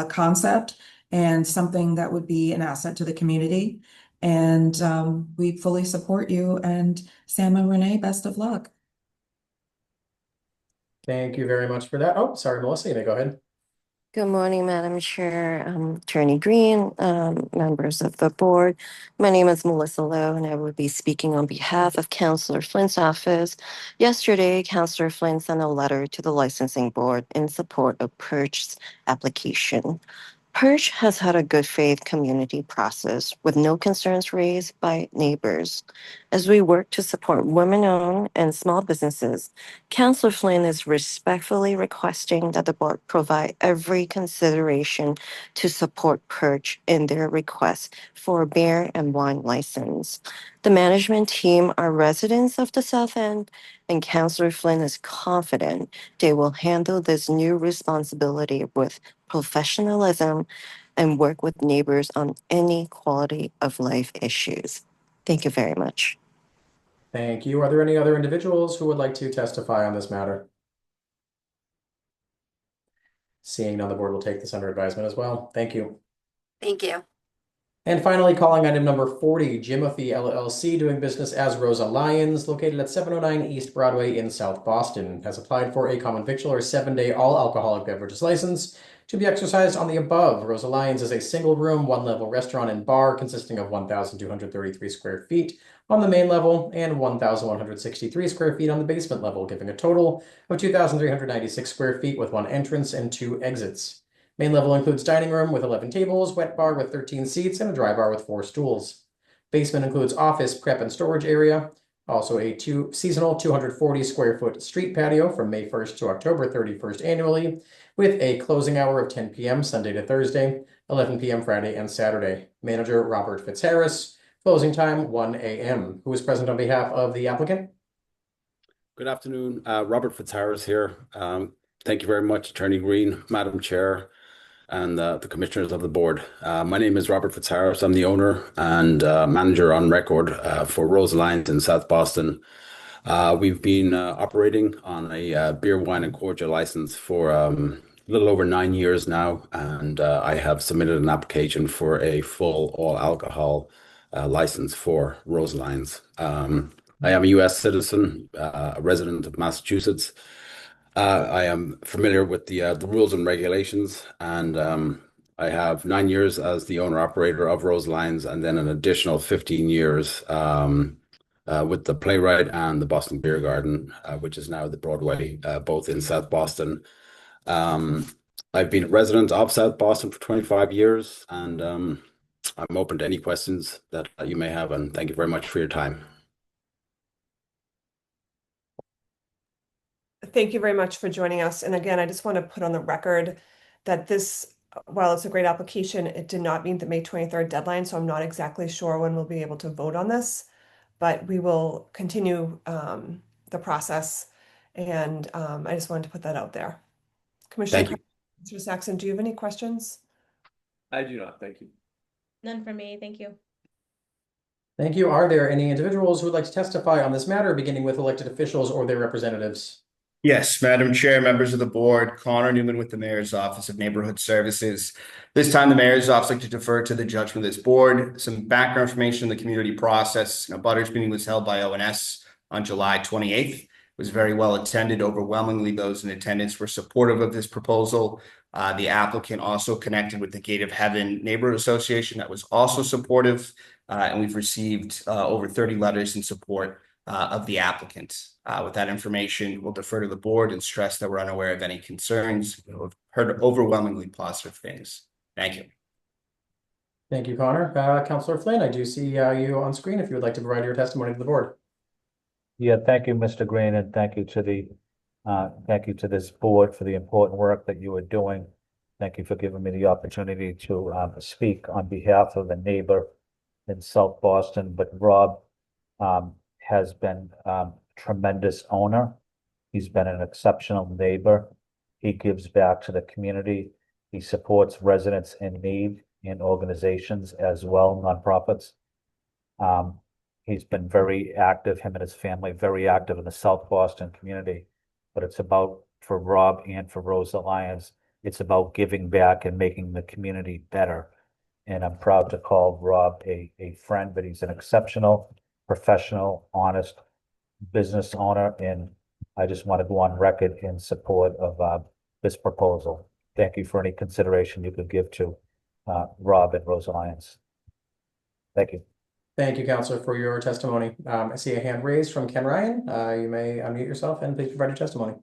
concept and something that would be an asset to the community. And we fully support you. And Sam and Renee, best of luck. Thank you very much for that. Oh, sorry, Melissa, you may go ahead. Good morning, Madam Chair, Attorney Green, members of the board. My name is Melissa Lowe, and I will be speaking on behalf of Councillor Flynn's office. Yesterday, Councillor Flynn sent a letter to the licensing board in support of Perch's application. Perch has had a good faith community process with no concerns raised by neighbors. As we work to support women-owned and small businesses, Councillor Flynn is respectfully requesting that the board provide every consideration to support Perch in their request for a beer and wine license. The management team are residents of the South End, and Councillor Flynn is confident they will handle this new responsibility with professionalism and work with neighbors on any quality of life issues. Thank you very much. Thank you. Are there any other individuals who would like to testify on this matter? Seeing none, the board will take this under advisement as well. Thank you. Thank you. And finally, calling item number 40, Jimothy LLC, doing business as Rosa Lyons, located at 709 East Broadway in South Boston, has applied for a common victual or 7-day all alcoholic beverages license to be exercised on the above. Rosa Lyons is a single room, one level restaurant and bar consisting of 1,233 square feet on the main level and 1,163 square feet on the basement level, giving a total of 2,396 square feet with one entrance and 2 exits. Main level includes dining room with 11 tables, wet bar with 13 seats, and a dry bar with 4 stools. Basement includes office, prep, and storage area. Also a seasonal 240 square foot street patio from May 1st to October 31st annually, with a closing hour of 10 p.m. Sunday to Thursday, 11 p.m. Friday and Saturday. Manager Robert Fitzharris. Closing time 1 a.m. Who is present on behalf of the applicant? Good afternoon. Robert Fitzharris here. Thank you very much, Attorney Green, Madam Chair, and the commissioners of the board. My name is Robert Fitzharris. I'm the owner and manager on record for Rose Lyons in South Boston. We've been operating on a beer, wine, and cordial license for a little over 9 years now, and I have submitted an application for a full all alcohol license for Rose Lyons. I am a U.S. citizen, a resident of Massachusetts. I am familiar with the rules and regulations, and I have 9 years as the owner operator of Rose Lyons, and then an additional 15 years with the Playwright and the Boston Beer Garden, which is now the Broadway, both in South Boston. I've been a resident of South Boston for 25 years, and I'm open to any questions that you may have, and thank you very much for your time. Thank you very much for joining us. And again, I just want to put on the record that this, while it's a great application, it did not meet the May 23rd deadline. So I'm not exactly sure when we'll be able to vote on this, but we will continue the process. And I just wanted to put that out there. Thank you. Commissioner Saxon, do you have any questions? I do not, thank you. None for me, thank you. Thank you. Are there any individuals who would like to testify on this matter, beginning with elected officials or their representatives? Yes, Madam Chair, members of the board, Connor Newman with the Mayor's Office of Neighborhood Services. This time, the Mayor's Office would like to defer to the judgment of this board. Some background information on the community process. Butters meeting was held by ONS on July 28th. It was very well attended. Overwhelmingly, those in attendance were supportive of this proposal. The applicant also connected with the Gate of Heaven Neighborhood Association that was also supportive. And we've received over 30 letters in support of the applicant. With that information, we'll defer to the board and stress that we're unaware of any concerns. We've heard overwhelmingly positive things. Thank you. Thank you, Connor. Councillor Flynn, I do see you on screen if you would like to provide your testimony to the board. Yeah, thank you, Mr. Green, and thank you to this board for the important work that you are doing. Thank you for giving me the opportunity to speak on behalf of a neighbor in South Boston. But Rob has been tremendous owner. He's been an exceptional neighbor. He gives back to the community. He supports residents in need and organizations as well, nonprofits. He's been very active, him and his family, very active in the South Boston community. But it's about, for Rob and for Rosa Lyons, it's about giving back and making the community better. And I'm proud to call Rob a friend, but he's an exceptional, professional, honest business owner. And I just want to go on record in support of this proposal. Thank you for any consideration you could give to Rob and Rosa Lyons. Thank you. Thank you, Councillor, for your testimony. I see a hand raised from Ken Ryan. You may unmute yourself and please provide your testimony.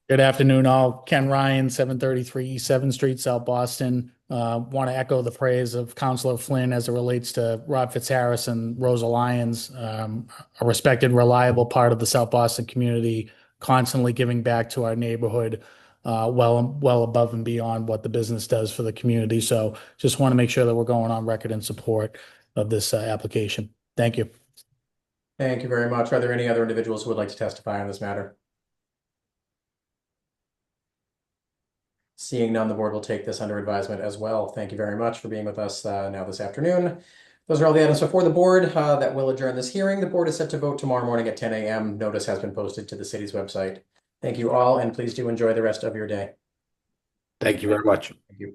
Good afternoon, all. Ken Ryan, 733 East 7th Street, South Boston. Want to echo the praise of Councillor Flynn as it relates to Rob Fitzharris and Rosa Lyons, a respected, reliable part of the South Boston community, constantly giving back to our neighborhood, well above and beyond what the business does for the community. So just want to make sure that we're going on record in support of this application. Thank you. Thank you very much. Are there any other individuals who would like to testify on this matter? Seeing none, the board will take this under advisement as well. Thank you very much for being with us now this afternoon. Those are all the items before the board that will adjourn this hearing. The board is set to vote tomorrow morning at 10 a.m. Notice has been posted to the city's website. Thank you all, and please do enjoy the rest of your day. Thank you very much. Thank you.